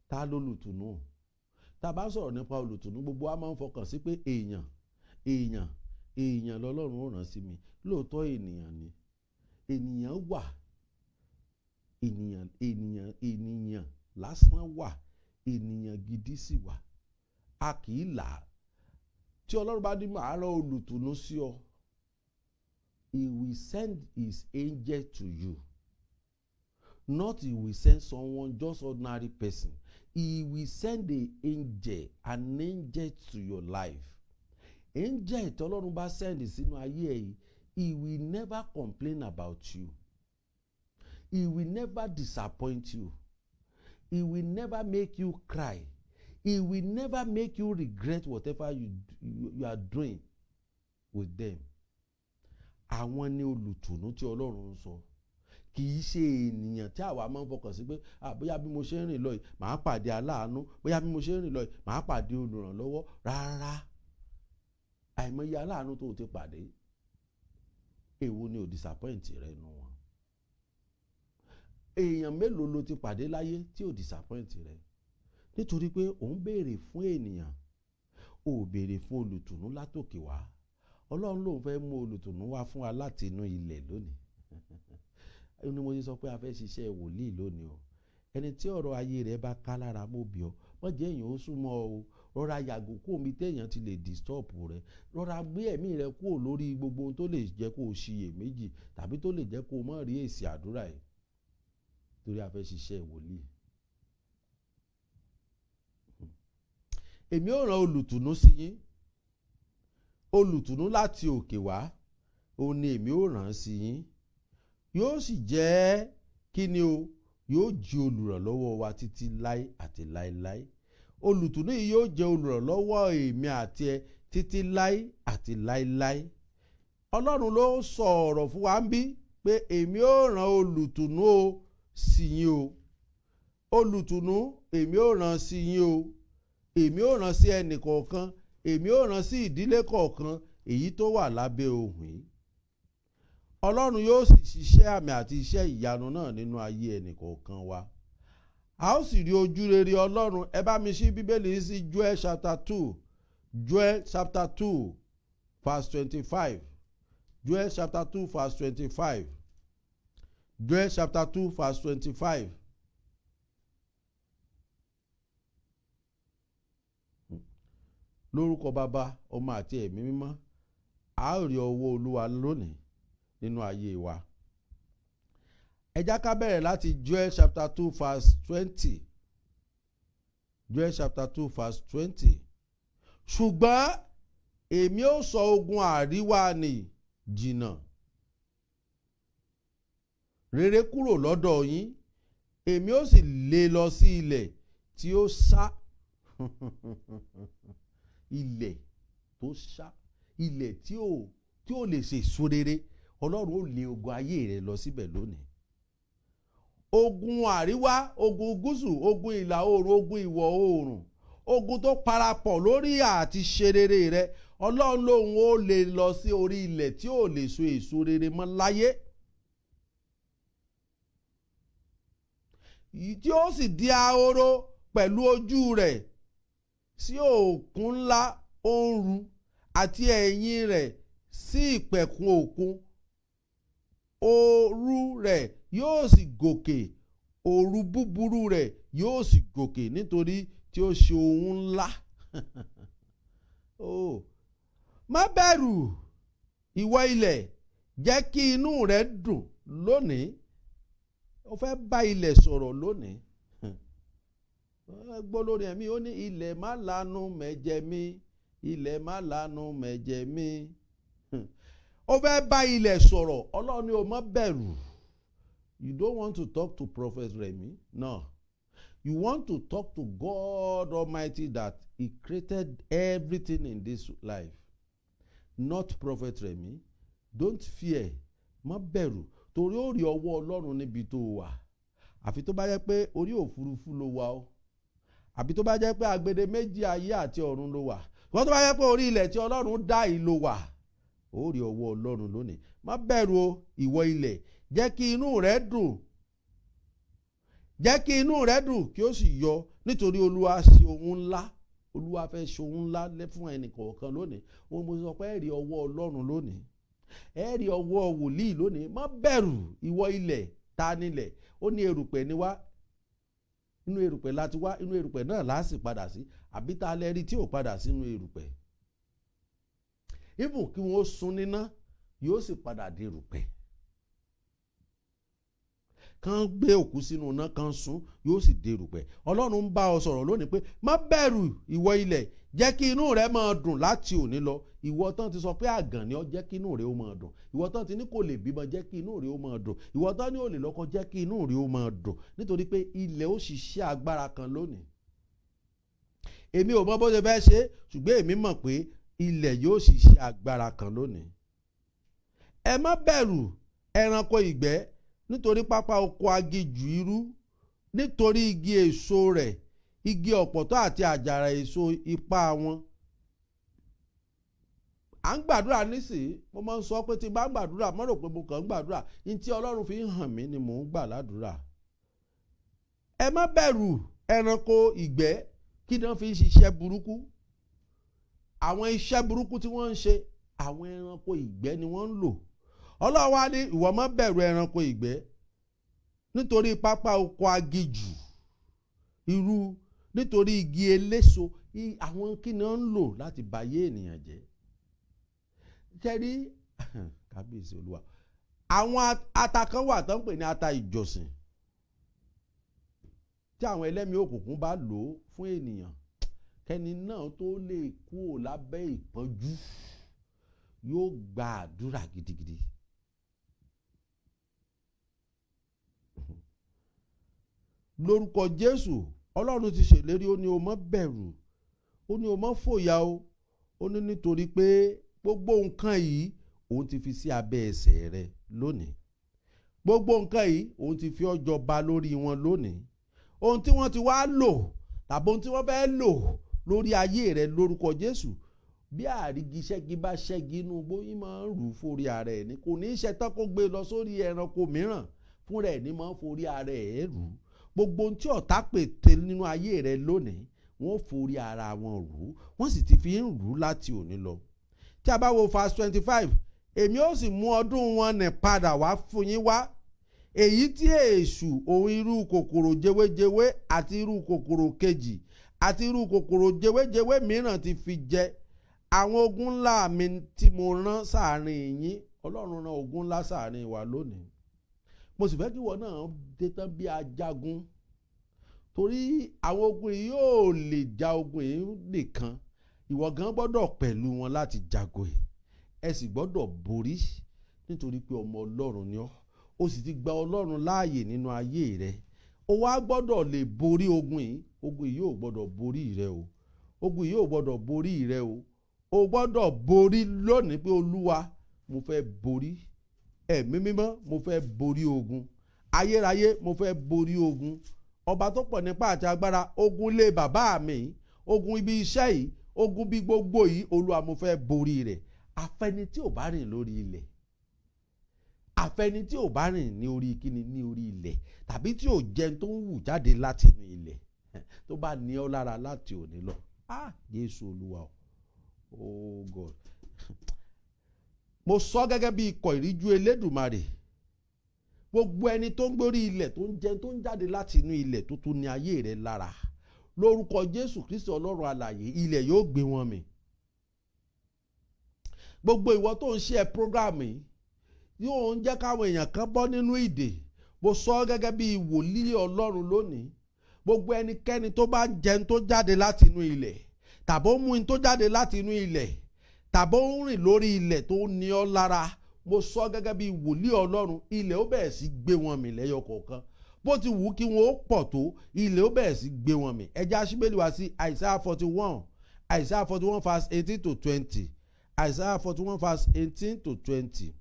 ta lolùtùnú? Tá bá sọ̀rọ̀ nípa olùtùnú, gbogbo wa máa ń fọkàn sí pé èèyàn lọ́lọ́run ó rán sí mi. Lóòótọ́ ènìyàn ni. Ènìyàn wà. Ènìyàn lásán wà. Ènìyàn gidi sì wà. A kì í là á. Tí Ọlọ́run bá ní màá rán olùtùnú sí ọ, He will send His angel to you. Not He will send someone, just ordinary person. He will send an angel to your life. Angel tí Ọlọ́run bá send sínú ayé ẹ̀, he will never complain about you. He will never disappoint you. He will never make you cry. He will never make you regret whatever you are doing with them. Àwọn ni olùtùnú tí Ọlọ́run ń sọ. Kì í ṣe ènìyàn tí àwa máa ń fọkàn sí pé bóyá bí mo ṣe ń rìn lọ yìí màá pàdé aláàánú, bóyá bí mo ṣe ń rìn lọ yìí màá pàdé olùrànlọ́wọ́. Rárá, àìmọye aláàánú tó o ti pàdé, èwo ni ò disappoint rẹ nù wọn? Èèyàn mélòó ló ti pàdé láyé tí ò disappoint rẹ? Nítorí pé òun béèrè fún ènìyàn, ò béèrè fún olùtùnú látòkè wá. Ọlọ́run lòun fẹ́ mú olùtùnú wá fún wa láti inú ilẹ̀ lónìí. Ni mo ṣe sọ pé a fẹ́ ṣiṣẹ́ wòlíì lónìí o. Ẹni tí ọ̀rọ̀ ayé rẹ̀ bá ká lára mọ́ bí ọ, wọ́n jẹ́ èèyàn ó súnmọ́ o. Rọra yàgò kó omi téèyàn ti lè disturb rẹ̀. Rọra gbé ẹ̀mí rẹ̀ kúrò lórí gbogbo ohun tó lè jẹ́ kó o ṣiyèméjì tàbí tó lè jẹ́ kó o má rí èsì àdúrà yìí. Torí a fẹ́ ṣiṣẹ́ wòlíì. Èmi ó rán olùtùnú sí yín. Olùtùnú láti òkè wá, òun ni èmi ó rán sí yín. Yóò sì jẹ́ kí ni o? Yóò jí olùrànlọ́wọ́ wa títí láé àti láéláé. Olùtùnú yìí yóò jẹ́ olùrànlọ́wọ́ èmi àti ẹ títí láé àti láéláé. Ọlọ́run ló sọ ọ̀rọ̀ fún wa ń bí pé èmi ó rán olùtùnú o sí yín o. Olùtùnú èmi ó rán sí yín o. Èmi ó rán sí ẹnì kọ̀ọ̀kan, èmi ó rán sí ìdílé kọ̀ọ̀kan èyí tó wà lábẹ́ ohùn yìí. Ọlọ́run yóò sì ṣiṣẹ́ àmì àti iṣẹ́ ìyanu náà nínú ayé ẹnì kọ̀ọ̀kan wa. A ó sì rí ojú rere Ọlọ́run. Ẹ bá mi ṣí Bíbélì sí Joel chapter 2. Joel chapter 2 verse 25. Joel chapter 2 verse 25. Joel chapter 2 verse 25. Lórúkọ Baba, Ọmọ àti Ẹ̀mí Mímọ́, a ó rí ọwọ́ Olúwa lónìí nínú ayé wa. Ẹ jẹ́ ká bẹ̀rẹ̀ láti Joel chapter 2 verse 20. Joel chapter 2 verse 20. Ṣùgbọ́n èmi ó sọ ogun àríwá nì jìnnà rere kúrò lọ́dọ̀ yín, èmi ó sì lé lọ sí ilẹ̀ tí ó sá ilẹ̀ tó sá, ilẹ̀ tí ò lè ṣe èso rere. Ọlọ́run ó lé ogun ayé rẹ lọ síbẹ̀ lónìí. Ogun àríwá, ogun gúúsù, ogun ìlà oòrùn, ogun ìwọ̀ oòrùn, ogun tó parapọ̀ lórí àti ṣe rere rẹ, Ọlọ́run lòun ó lè lọ sí orí ilẹ̀ tí ò lè so èso rere mọ́ láyé, tí ó sì di ahoro pẹ̀lú ojú rẹ̀ sí òkun ńlá òru àti ẹ̀yìn rẹ̀ sí ìpẹ̀kun òkun. Òru rẹ̀ yóò sì gòkè, òru búburú rẹ̀ yóò sì gòkè nítorí tí ó ṣe ohun ńlá. Oh, má bẹ̀rù ìwọ ilẹ̀, jẹ́ kí inú rẹ dùn lónìí. Ó fẹ́ bá ilẹ̀ sọ̀rọ̀ lónìí. Gbọ́ lórí ẹ̀mí, ó ní ilẹ̀ má lanu mẹ̀jẹ̀ mi, ilẹ̀ má lanu mẹ̀jẹ̀ mi. Ó fẹ́ bá ilẹ̀ sọ̀rọ̀. Ọlọ́run ni o má bẹ̀rù. You don't want to talk to Prophet Remi. No. You want to talk to God Almighty that He created everything in this life. Not Prophet Remi. Don't fear. Má bẹ̀rù. Torí ó rí ọwọ́ Ọlọ́run níbi tó wà. Àfi tó bá jẹ́ pé orí òfurufú ló wà o. Àbí tó bá jẹ́ pé agbede méjì ayé àti ọ̀run ló wà. Wọ́n tó bá jẹ́ pé orí ilẹ̀ tí Ọlọ́run dá yìí ló wà. Ó rí ọwọ́ Ọlọ́run lónìí. Má bẹ̀rù o, ìwọ ilẹ̀. Jẹ́ kí inú rẹ dùn. Jẹ́ kí inú rẹ dùn kí ó sì yọ, nítorí Olúwa ṣe ohun ńlá. Olúwa fẹ́ ṣe ohun ńlá fún ẹnì kọ̀ọ̀kan lónìí. Mo sọ pé ẹ rí ọwọ́ Ọlọ́run lónìí. Ẹ rí ọwọ́ wòlíì lónìí. Má bẹ̀rù ìwọ ilẹ̀. Ta nílẹ̀? Ó ní erùpẹ̀ ni wá. Inú erùpẹ̀ láti wá, inú erùpẹ̀ náà la sì padà sí. Àbí ta lẹ rí tí ò padà sínú erùpẹ̀? Even kí wọ́n sun níná, yóò sì padà di erùpẹ̀. Kán gbé òkú sínú iná, kán sun, yóò sì di erùpẹ̀. Ọlọ́run ń bá ọ sọ̀rọ̀ lónìí pé má bẹ̀rù ìwọ ilẹ̀. Jẹ́ kí inú rẹ máa dùn láti òní lọ. Ìwọ tán ti sọ pé àgàn ni ọ, jẹ́ kí inú rẹ ó máa dùn. Ìwọ tán ti ní kò lè bímọ, jẹ́ kí inú rẹ ó máa dùn. Ìwọ tán ní ò lè lọ́kọ, jẹ́ kí inú rẹ ó máa dùn. Nítorí pé ilẹ̀ ó ṣiṣẹ́ agbára kan lónìí. Èmi ò mọ bó ṣe fẹ́ ṣe, ṣùgbọ́n èmi mọ̀ pé ilẹ̀ yóò ṣiṣẹ́ agbára kan lónìí. Ẹ má bẹ̀rù ẹranko ìgbẹ́, nítorí pápá oko aginjù irú, nítorí igi èso rẹ̀, igi ọ̀pọ̀tọ́ àti àjàrà èso ipá wọn. À ń gbàdúrà nísìnyí, mo máa ń sọ pé tí n bá ń gbàdúrà, mo rò pé mo kàn ń gbàdúrà, ní tí Ọlọ́run fi ń hàn mí ni mò ń gbà ládùúrà. Ẹ má bẹ̀rù ẹranko ìgbẹ́, kí ni wọ́n fi ń ṣiṣẹ́ burúkú. Àwọn iṣẹ́ burúkú tí wọ́n ń ṣe, àwọn ẹranko ìgbẹ́ ni wọ́n ń lò. Ọlọ́run wá ní ìwọ má bẹ̀rù ẹranko ìgbẹ́, nítorí pápá oko aginjù irú, nítorí igi eléso. Àwọn kí ni wọ́n ń lò láti bayé ènìyàn jẹ́? Jẹ́rí kábíyèsí Olúwa. Àwọn ata kan wà tó ń pè ní ata ìjọsìn. Tí àwọn ẹlẹ́mìí òkùnkùn bá lò ó fún ènìyàn, kẹ́ni náà tó lè kúrò lábẹ́ ìpọ́njú, yóò gba àdúrà gidigidi. Lórúkọ Jésù, Ọlọ́run ti ṣèlérí, ó ní o má bẹ̀rù, ó ní o má fòyà o, ó ní nítorí pé gbogbo nǹkan yìí òun ti fi sí abẹ́ ẹsẹ̀ rẹ lónìí. gbogbo nǹkan yìí òun ti fi ọ́ jọba lórí wọn lónìí. Ohun tí wọ́n ti wá lò tàbí ohun tí wọ́n fẹ́ lò lórí ayé rẹ lórúkọ Jésù, bí àrígi ṣẹ́gi bá ṣẹ́gi inú bóyí máa ń rù forí ara ẹ̀ ní, kò ní í ṣe tán kó gbé lọ sórí ẹranko mìíràn, fúnra ẹ̀ ní máa ń forí ara ẹ̀ rù. Gbogbo ohun tí ọ̀tá pète nínú ayé rẹ lónìí, wọ́n forí ara wọn rù, wọ́n sì ti fi ń rù láti òní lọ. Tí a bá wo verse 25, èmi ó sì mú ọdún wọn nì padà wá fún yín wá, èyí tí èṣù òun irú kòkòrò jewéjewé àti irú kòkòrò kejì àti irú kòkòrò jewéjewé mìíràn ti fi jẹ àwọn ogun ńlá mi tí mo rán sáàrin yín. Ọlọ́run rán ogun ńlá sáàrin wa lónìí. Mo sì fẹ́ kí ìwọ náà dé tán bí ajagun, torí àwọn ogun yìí yóò lè ja ogun yìí nìkan, ìwọ gan gbọ́dọ̀ pẹ̀lú wọn láti jagun yìí. Ẹ sì gbọ́dọ̀ borí, nítorí pé ọmọ Ọlọ́run ni ọ́, o sì ti gba Ọlọ́run láàyè nínú ayé rẹ. O wá gbọ́dọ̀ lè borí ogun yìí. Ogun yìí yóò gbọ́dọ̀ borí rẹ o. Ogun yìí yóò gbọ́dọ̀ borí rẹ o. O gbọ́dọ̀ borí lónìí pé Olúwa, mo fẹ́ borí. Ẹ̀mí mímọ́, mo fẹ́ borí ogun. Ayérayé, mo fẹ́ borí ogun. Ọba tó pọ̀ nípa àti agbára, ogun ilé bàbá mi, ogun ibi iṣẹ́ yìí, ogun bí gbogbo yìí, Olúwa mo fẹ́ borí rẹ̀. Afẹ́ni tí ò bá rìn lórí ilẹ̀, afẹ́ni tí ò bá rìn ní orí kíni, ní orí ilẹ̀, tàbí tí ò jẹun tó ń wù jáde láti inú ilẹ̀, tó bá ní ọ lára láti òní lọ. Jésù Olúwa, oh God. Mo sọ gẹ́gẹ́ bí ikọ̀ ìríjú Elédùmarè, gbogbo ẹni tó ń gbórí ilẹ̀, tó ń jẹun tó ń jáde láti inú ilẹ̀, tó tún ní ayé rẹ̀ lára, lórúkọ Jésù Kristi Ọlọ́run alààyè, ilẹ̀ yóò gbé wọn mì. Gbogbo ìwọ tó ń ṣe program yìí, yóò ń jẹ́ káwọn èèyàn kan bọ́ nínú ìdè. Mo sọ gẹ́gẹ́ bí wòlíì Ọlọ́run lónìí, gbogbo ẹnikẹ́ni tó bá jẹun tó jáde láti inú ilẹ̀, tàbí ó mú in tó jáde láti inú ilẹ̀, tàbí ó ń rìn lórí ilẹ̀ tó ní ọ lára, mo sọ gẹ́gẹ́ bí wòlíì Ọlọ́run, ilẹ̀ ó bẹ̀rẹ̀ sí gbé wọn mì lẹ́yọ kọ̀ọ̀kan. Bó ti wù kí wọn ó pọ̀ tó, ilẹ̀ ó bẹ̀rẹ̀ sí gbé wọn mì. Ẹ já Bíbélì wá sí Isaiah 41, Isaiah 41 verse 18 to 20. Isaiah 41 verse 18 to 20.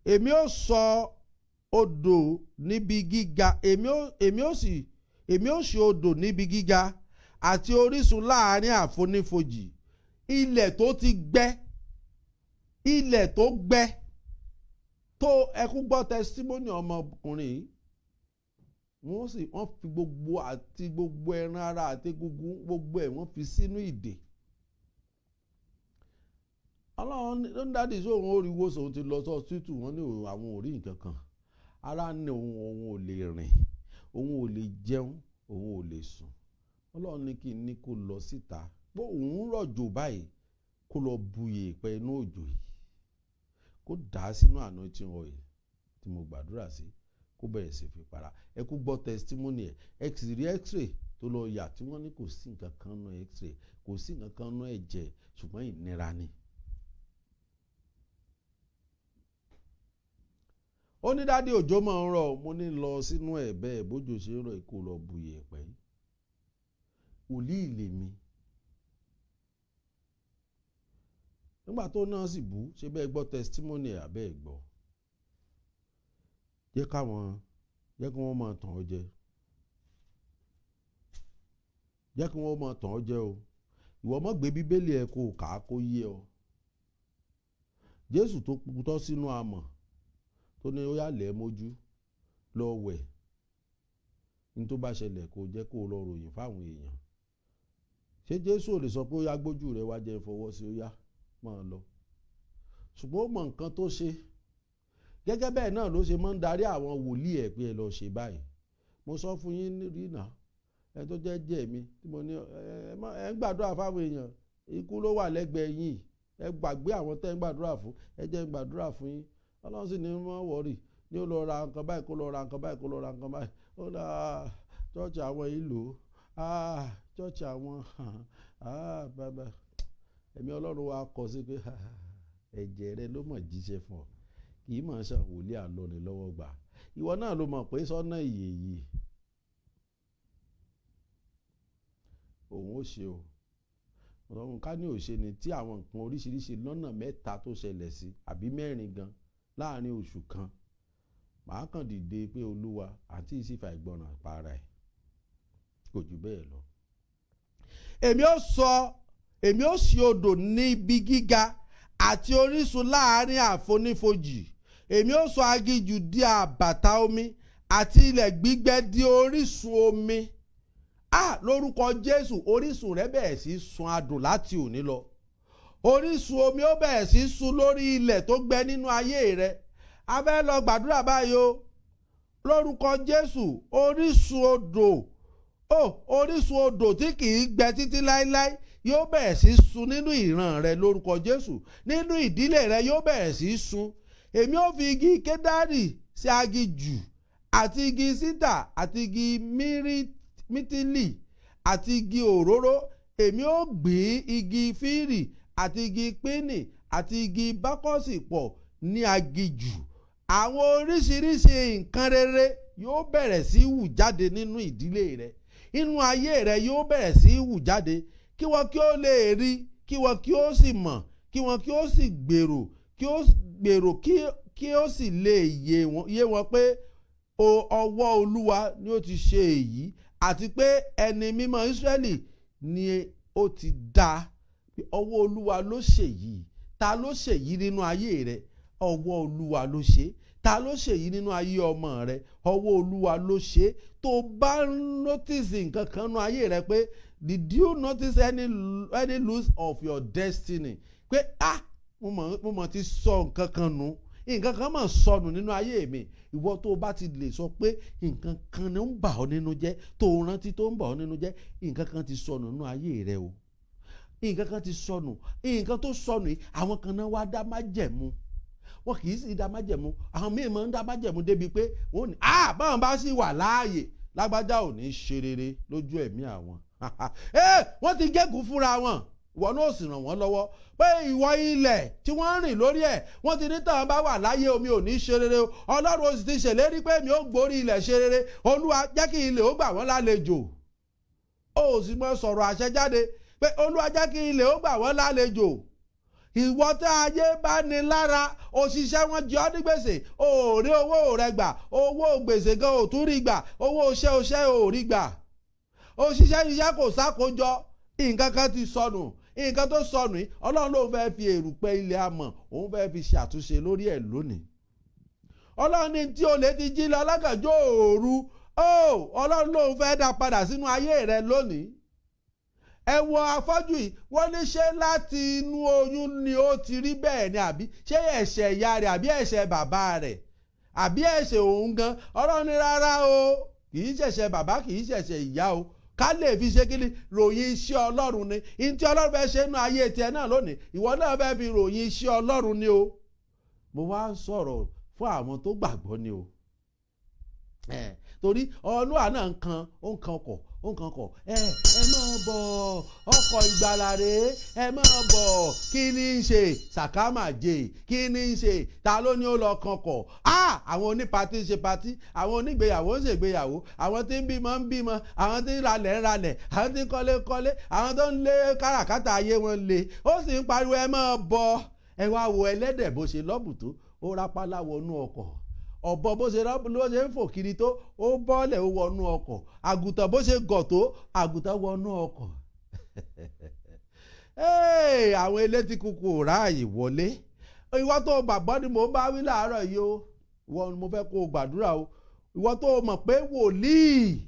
Èmi ó sọ odò níbi gíga, èmi ó ṣe odò níbi gíga àti orísun láàrin àfonífojì. Ilẹ̀ tó ti gbẹ, ilẹ̀ tó gbẹ, tó ẹkú gbọ́ testimony ọmọkùnrin yìí, wọ́n fi gbogbo àti gbogbo ẹran ara àti gbogbo ẹ̀ wọ́n fi sínú ìdè. Ọlọ́run ló ń dádì sí òun oríwo sòun ti lọ sọ tútù, wọ́n ní àwọn ò rí nǹkan kan. Ara ní òun ò lè rìn, òun ò lè jẹun, òun ò lè sùn. Ọlọ́run ní kí n ní kó lọ síta, pé òun rọ̀jò báyìí, kó lọ bu yèèpẹ̀ inú òjò yìí, kó dà á sínú anointing oil tí mo gbàdúrà sí, kó bẹ̀rẹ̀ sí fi para. Ẹ kú gbọ́ testimony ẹ̀, x-ray tó lọ yà tí wọ́n ní kò sí nǹkan kan nú x-ray, kò sí nǹkan kan nú ẹ̀jẹ̀, ṣùgbọ́n ìnira ni. Ó ní dádì òjò máa ń rọ̀, mo ní lọ sínú ẹ̀ bẹ́ẹ̀ bójò ṣe ń rọ̀, kó lọ bu yèèpẹ̀ yìí. Wòlíì lèmi. Nígbà tó náà sì bú, ṣe bẹ́ẹ̀ gbọ́ testimony ẹ̀ àbẹ́ ẹ̀ gbọ́. Jẹ́ kí wọ́n máa tàn ọ́ jẹ. Jẹ́ kí wọ́n máa tàn ọ́ jẹ o. Ìwọ má gbé Bíbélì ẹ kó kà á kó yé ọ. Jésù tó kutọ́ sínú amọ̀, tó ní ó yà lẹ̀ mójú lọ wẹ̀, ní tó bá ṣẹlẹ̀ kó jẹ́ kó lọ ròyìn fáwọn èèyàn. Ṣé Jésù ò lè sọ pé ó yá gbójú rẹ wá jẹ́ fọwọ́ sí, ó yá máa lọ? Ṣùgbọ́n ó mọ nǹkan tó ṣe. Gẹ́gẹ́ bẹ́ẹ̀ náà ló ṣe máa ń darí àwọn wòlíì ẹ̀ pé ẹ lọ ṣe báyìí. Mo sọ fún yín rí náà, ẹ tó jẹ́ mi tí mo ní ẹ ń gbàdúrà fáwọn èèyàn, ikú ló wà lẹ́gbẹ̀ẹ́ yín, ẹ gbàgbé àwọn tẹ́ ń gbàdúrà fún, ẹ jẹ́ ń gbàdúrà fún yín. Ọlọ́run sì ní mọ́ wọ́rì, ní ó lọ ra nǹkan báyìí, kó lọ ra nǹkan báyìí, kó lọ ra nǹkan báyìí. Ó lọ chọ́ọ̀chì àwọn ìlú, chọ́ọ̀chì àwọn bàbá. Ẹ̀mí Ọlọ́run wa kọ sí pé ẹ̀jẹ̀ rẹ ló mọ̀ jíṣẹ́ fún ọ, kì í mọ̀ ṣàn wòlíì àlọ́ni lọ́wọ́ gbà. Ìwọ náà ló mọ̀ pé sọ́nà ìyè yìí òun ó ṣe o. Ọlọ́run ká ní òṣè ni tí àwọn nǹkan oríṣiríṣi lọ́nà mẹ́ta tó ṣẹlẹ̀ sí àbí mẹ́rin gan láàrin oṣù kan, màá kàn dìde pé olúwa àti ìsìfà ìgbọràn para ẹ̀, kò jù bẹ́ẹ̀ lọ. èmi ó sì odò ní ibi gíga àti orísun láàrin àfonífojì. Èmi ó sọ aginjù di àbàtà omi àti ilẹ̀ gbígbẹ di orísun omi. Lórúkọ Jésù, orísun rẹ bẹ̀rẹ̀ sí sun adùn láti òní lọ. Orísun omi ó bẹ̀rẹ̀ sí sun lórí ilẹ̀ tó gbẹ nínú ayé rẹ. A fẹ́ lọ gbàdúrà báyìí o. Lórúkọ Jésù, orísun odò tí kìí gbẹ títí láíláí yóò bẹ̀rẹ̀ sí sun nínú ìran rẹ lórúkọ Jésù. Nínú ìdílé rẹ yóò bẹ̀rẹ̀ sí sun. Èmi ó fi igi kédárì sí aginjù àti igi sídà àti igi mítìlì àti igi òróró. Èmi ó gbìn igi fírì àti igi pínì àti igi bákọ́sì pọ̀ ní aginjù. Àwọn oríṣiríṣi nǹkan rere yóò bẹ̀rẹ̀ sí hù jáde nínú ìdílé rẹ. Inú ayé rẹ yóò bẹ̀rẹ̀ sí hù jáde. Kí wọn kí ó lè rí, kí wọn kí ó sì mọ̀, kí wọn kí ó sì gbèrò, kí ó sì lè yé wọn pé ọwọ́ Olúwa ni ó ti ṣe èyí, àti pé ẹni mímọ́ Ísírẹ́lì ni ó ti dá. Ọwọ́ Olúwa ló ṣèyí. Ta ló ṣèyí nínú ayé rẹ? Ọwọ́ Olúwa ló ṣe. Ta ló ṣèyí nínú ayé ọmọ rẹ? Ọwọ́ Olúwa ló ṣe. Tó bá notice nǹkan kan nínú ayé rẹ pé, did you notice any loss of your destiny? Pé mo mọ̀ ti sọ nǹkan kan nù, nǹkan kan mọ̀ sọnù nínú ayé mi. Ìwọ tó bá ti lè sọ pé nǹkan kan ní ń bà ọ́ nínú jẹ́, tó rántí tó ń bà ọ́ nínú jẹ́, nǹkan kan ti sọnù nínú ayé rẹ o. Nǹkan kan ti sọnù. Nǹkan tó sọnù yìí, àwọn kan náà wá dá májẹ̀mú. Wọn kì í sì dá májẹ̀mú. Àwọn míì máa ń dá májẹ̀mú débi pé wọ́n ní báwọn bá sì wà láàyè, lágbájá ò ní ṣe rere lójú ẹ̀mí àwọn. Wọ́n ti gégùn fúnra wọn. Ìwọ náà sì ràn wọ́n lọ́wọ́ pé ìwọ ilẹ̀ tí wọ́n rìn lórí ẹ̀, wọ́n ti ní tàn bá wà láyé omi ò ní ṣe rere o. Ọlọ́run ó sì ti ṣèlérí pé mi ó gborí ilẹ̀ ṣe rere. Olúwa jẹ́ kí ilẹ̀ ó gbà wọ́n lálejò. Ó sì mọ sọ̀rọ̀ àṣẹ jáde pé Olúwa jẹ́ kí ilẹ̀ ó gbà wọ́n lálejò. Ìwọ tí ayé bá ní lára, òṣìṣẹ́ wọn jẹ ọ́ ní gbèsè, ò rí owó rẹ gbà, owó gbèsè gan ò tún rí gbà, owó oṣẹ́ ò rí gbà. Òṣìṣẹ́ kò sákòjọ, nǹkan kan ti sọnù. Nǹkan tó sọnù yìí, Ọlọ́run ló fẹ́ fi èrùpẹ̀ ilẹ̀ amọ̀, òun fẹ́ fi ṣàtúnṣe lórí ẹ̀ lónìí. Ọlọ́run ní tí olè ti jí lọ lágànjọ́ òru, Ọlọ́run ló fẹ́ dá padà sínú ayé rẹ lónìí. Ẹ wo afọ́jú yìí, wọ́n ní ṣé láti inú oyún ni ó ti rí bẹ́ẹ̀ ni, àbí ṣé ẹ̀ṣẹ̀ ìyá rẹ̀, àbí ẹ̀ṣẹ̀ bàbá rẹ̀, àbí ẹ̀ṣẹ̀ òun gan? Ọlọ́run ní rárá o, kì í ṣẹ̀ṣẹ̀ bàbá, kì í ṣẹ̀ṣẹ̀ ìyá o. Ká lè fi ṣe kí ni? Ròyìn iṣẹ́ Ọlọ́run ni. Ìyẹn tí Ọlọ́run fẹ́ ṣe nínú ayé tiẹ̀ náà lónìí, ìwọ náà fẹ́ fi ròyìn iṣẹ́ Ọlọ́run ni o. Mo wá ń sọ̀rọ̀ fún àwọn tó gbàgbọ́ ni o. Torí Olúwa náà ń kan ọkọ̀, ẹ máa bọ̀, ọkọ̀ ìgbàlà rèé, ẹ máa bọ̀. Kí ni ń ṣe? Sàkámàjè. Kí ni ń ṣe? Ta ló ní ó lọ kankọ̀? Àwọn onípatí ń ṣe patí, àwọn onígbéyàwó ń ṣègbéyàwó, àwọn tí ń bímọ ń bímọ, àwọn tí ń ralẹ̀, àwọn tí ń kọ́lé, àwọn tó ń lé káràkátà ayé wọn lé. Ó sì ń pariwo ẹ máa bọ̀. Ẹ wá wo ẹlẹ́dẹ̀ bó ṣe lọ́bù tó, ó rápálá wọnú ọkọ̀. Ọ̀bọ bó ṣe ń fò kiri tó, ó bọ́lẹ̀ ó wọnú ọkọ̀. Àgùntàn bó ṣe gọ̀ tó, àgùntàn wọnú ọkọ̀. Àwọn elétí kúkú ò ráàyè wọlé. Ìwọ tó gbàgbọ́ ni mò ń bá wí láàárọ̀ yìí o. Ìwọ ni mo fẹ́ kó o gbàdúrà o. Ìwọ tó mọ̀ pé wòlíì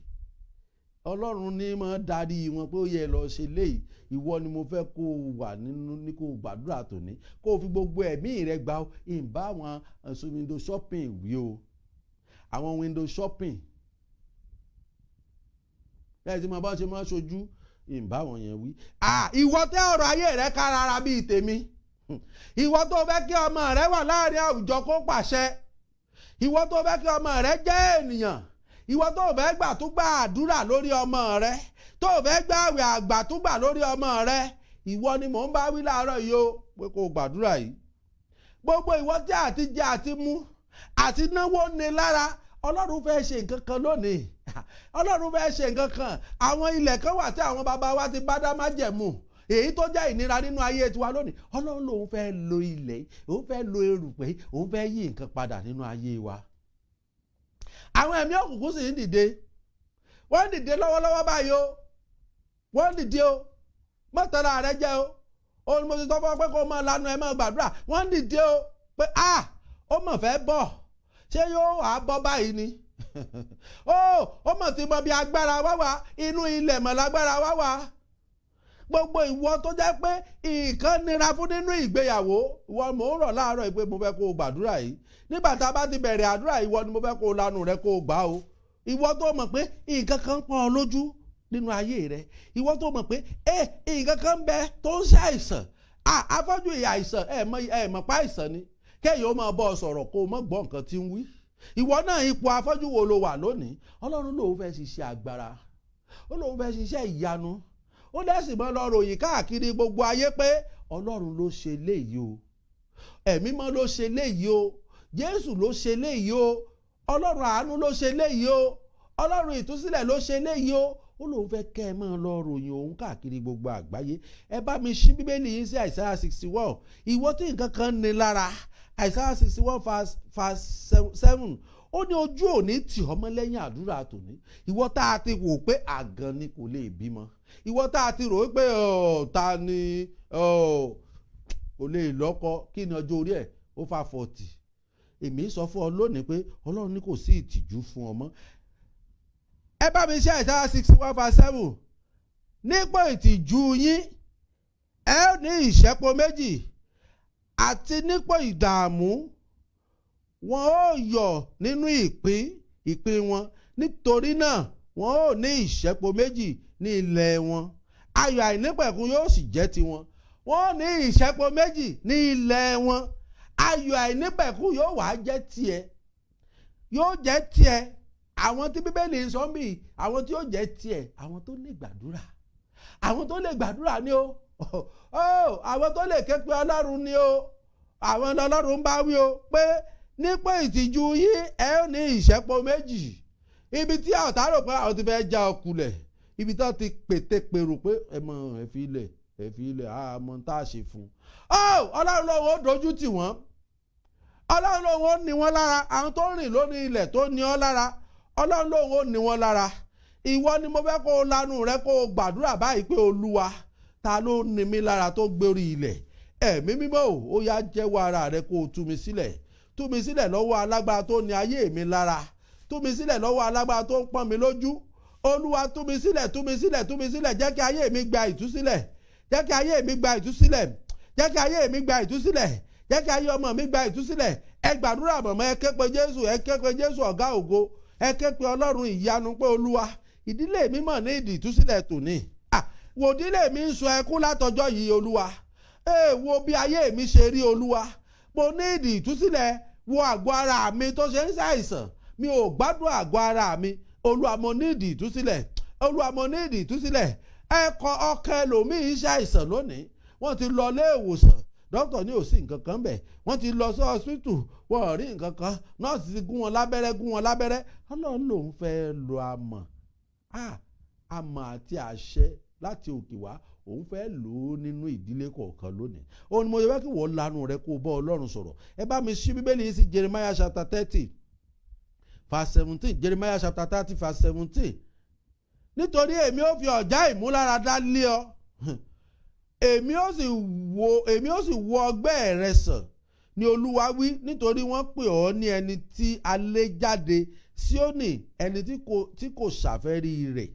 Ọlọ́run ní máa darí wọn pé ó yẹ lọ ṣe léyìí. Ìwọ ni mo fẹ́ kó o wà nínú ní kó o gbàdúrà tòní, kó o fi gbogbo ẹ̀mí rẹ gbà ó. Ìbá àwọn window shopping wí o. Àwọn window shopping. Bẹ́ẹ̀ tí mo bá ṣe máa ṣojú, ìbá wọn yẹn wí. Ìwọ tẹ́ ọ̀rọ̀ ayé rẹ ká rárá bíi tèmi. Ìwọ tó fẹ́ kí ọmọ rẹ wà láàrin àwùjọ kó pàṣẹ. Ìwọ tó fẹ́ kí ọmọ rẹ jẹ́ ènìyàn. Ìwọ tó fẹ́ gbàtúgbà àdúrà lórí ọmọ rẹ, tó fẹ́ gbààwẹ̀ àgbàtúgbà lórí ọmọ rẹ, ìwọ ni mò ń bá wí láàárọ̀ yìí o pé kó o gbàdúrà yìí. Gbogbo ìwọ tí àti jẹ àti mú àti náwó ní lára, Ọlọ́run fẹ́ ṣe nǹkan kan lónìí. Ọlọ́run fẹ́ ṣe nǹkan kan. Àwọn ilẹ̀ kan wà tí àwọn bàbá wa ti bá dá májẹ̀mú, èyí tó jẹ́ ìnira nínú ayé tiwa lónìí. Ọlọ́run lòun fẹ́ lo ilẹ̀, òun fẹ́ lo erùpẹ̀, òun fẹ́ yí nǹkan padà nínú ayé wa. àwọn ẹ̀mí òkùnkùn sì ń dìde, wọ́n ń dìde lọ́wọ́lọ́wọ́ báyìí o, wọ́n ń dìde o, mọ́tàlá rẹ jẹ́ o, òun mo ti sọ fún ọ pé kó máa lanu ẹ máa gbàdúrà, wọ́n ń dìde o pé ó mọ̀ fẹ́ bọ̀, ṣé yóò wá bọ́ báyìí ni? ó mọ̀ tí mo bí agbára wá wá, inú ilẹ̀ mọ̀ lágbára wá wá. Gbogbo ìwọ tó jẹ́ pé nǹkan nira fún nínú ìgbéyàwó, ìwọ mò ń rọ̀ láàárọ̀ pé mo fẹ́ kó o gbàdúrà yìí. Nígbà tá a bá ti bẹ̀rẹ̀ àdúrà, ìwọ ni mo fẹ́ kó o lanu rẹ kó o gbà o. Ìwọ tó mọ̀ pé nǹkan kan pọ́n ọ lójú nínú ayé rẹ, ìwọ tó mọ̀ pé nǹkan kan ń bẹ tó ń ṣàìsàn, afọ́jú àìsàn ẹ̀ mọ̀ pa àìsàn ni, kẹ́yìn ó máa bọ́ ọ sọ̀rọ̀ kó o mọ̀ gbọ́ nǹkan tí ń wí. Ìwọ náà ipò afọ́jú wo lo wà lónìí? Ọlọ́run lòun fẹ́ ṣiṣẹ́ agbára, ó lòun fẹ́ ṣiṣẹ́ ìyanu, ó lẹ́sìn mọ́ lọ ròyìn káàkiri gbogbo ayé pé Ọlọ́run ló ṣe léyìí o, ẹ̀mí mọ́ ló ṣe léyìí o, Jésù ló ṣe léyìí o, Ọlọ́run àánú ló ṣe léyìí o, Ọlọ́run ìtúsílẹ̀ ló ṣe léyìí o. Ó lóun fẹ́ kẹ́ ẹ máa lọ ròyìn òun káàkiri gbogbo àgbáyé. Ẹ bá mi ṣí bíbélì yìí sí Àìsáyà 61. Ìwọ tí nǹkan kan ní lára, Àìsáyà 61 verse 7. Ó ní ojú òní tì ọmọ lẹ́yìn àdúrà tòní. Ìwọ tá a ti wò pé àgàn ni kò lè bímọ. Ìwọ tá a ti rò pé ta ni kò lè lọ́kọ, kí ni ọjọ́ orí ẹ̀ ó fa 40. Èmi sọ fún ọ lónìí pé Ọlọ́run ní kò sí ìtìjú fún ọmọ. Ẹ bá mi ṣe Àìsáyà 61 verse 7. Nípò ìtìjú yín ẹ ó ní ìṣẹ́po méjì, àti nípò ìdààmú wọn ó yọ̀ nínú ìpín wọn. Nítorí náà wọn ó ní ìṣẹ́po méjì ní ilẹ̀ wọn, ayọ̀ àìnípẹ̀kun yóò sì jẹ́ tiwọn. Wọn ó ní ìṣẹ́po méjì ní ilẹ̀ wọn, ayọ̀ àìnípẹ̀kun yóò wá jẹ́ tiẹ̀, yóò jẹ́ tiẹ̀. Àwọn tí Bíbélì ń sọ bí àwọn tí yóò jẹ́ tiẹ̀, àwọn tó lè gbàdúrà, àwọn tó lè gbàdúrà ni o, àwọn tó lè ké pe Ọlọ́run ni o, àwọn Ọlọ́run bá wí o pé nípò ìtìjú yín ẹ ó ní ìṣẹ́po méjì. Ibi tí ọ̀tá rò pé àwọn ti fẹ́ já ọkùlẹ̀, ibi tí wọ́n ti pèrò pé ẹ fi ilẹ̀ àmọ́ tá a ṣe fún. Ọlọ́run lòun ó dojú tì wọ́n, Ọlọ́run lòun ó ní wọ́n lára. Àwọn tó rìn lórí ilẹ̀ tó ní ọ lára, Ọlọ́run lòun ó ní wọ́n lára. Ìwọ ni mo fẹ́ kó o lanu rẹ kó o gbàdúrà báyìí pé Olúwa, ta ló ní mi lára tó gbórí ilẹ̀? Ẹ̀mí mímọ́ ó yá jẹ́wọ́ ara rẹ kó o tú mi sílẹ̀. Tú mi sílẹ̀ lọ́wọ́ alágbára tó ní ayé mi lára. Tú mi sílẹ̀ lọ́wọ́ alágbára tó ń pọ́n mi lójú. Olúwa tú mi sílẹ̀, tú mi sílẹ̀, tú mi sílẹ̀. Jẹ́ kí ayé mi gba ìtúsílẹ̀. Jẹ́ kí ayé mi gba ìtúsílẹ̀. Jẹ́ kí ayé mi gba ìtúsílẹ̀. Jẹ́ kí ayé ọmọ mi gba ìtúsílẹ̀. Ẹ gbàdúrà mọ̀mọ́, ẹ ké pe Jésù, ẹ ké pe Jésù ọ̀gá ògo. Ẹ ké pe Ọlọ́run ìyanu pé Olúwa, ìdílé mi mọ̀ ní ìdí ìtúsílẹ̀ tòní. Wò ìdílé mi ń sọ ẹkún látọjọ́ yìí Olúwa. Wo bí ayé mi ṣe rí Olúwa. Mo ní ìdí ìtúsílẹ̀. Wo àgọ́ ara mi tó ṣe ń ṣàìsàn, mi ò gbádùn àgọ́ ara mi. Olúwa mo ní ìdí ìtúsílẹ̀. Olúwa mo ní ìdí ìtúsílẹ̀. Ọkàn ẹlòmíì ṣàìsàn lónìí, wọ́n ti lọ ilé ìwòsàn, dókítà ní ò sí nǹkan kan bẹ̀, wọ́n ti lọ sí hospital, wọ́n ò rí nǹkan kan, nọ́ọ̀sì ti gún wọn lábẹ́rẹ́. Ọlọ́run lòun fẹ́ lo àmọ̀ àti àṣẹ láti òkè wá, òun fẹ́ lò ó nínú ìdílé kọ̀ọ̀kan lónìí. Òun ni mo yẹ kí wọ́n lanu rẹ kó o bá Ọlọ́run sọ̀rọ̀. Ẹ bá mi ṣí Bíbélì yìí sí Jeremiah chapter 30 verse 17. Jeremiah chapter 30 verse 17. Nítorí èmi ó fi ọ̀já ìmúláradá lé ọ, èmi ó sì wo ọgbẹ́ rẹ sàn, ni Olúwa wí. Nítorí wọ́n pè ọ́ ní ẹni tí a lé jáde, Síónì ẹni tí kò ṣàfẹ́rí rẹ̀.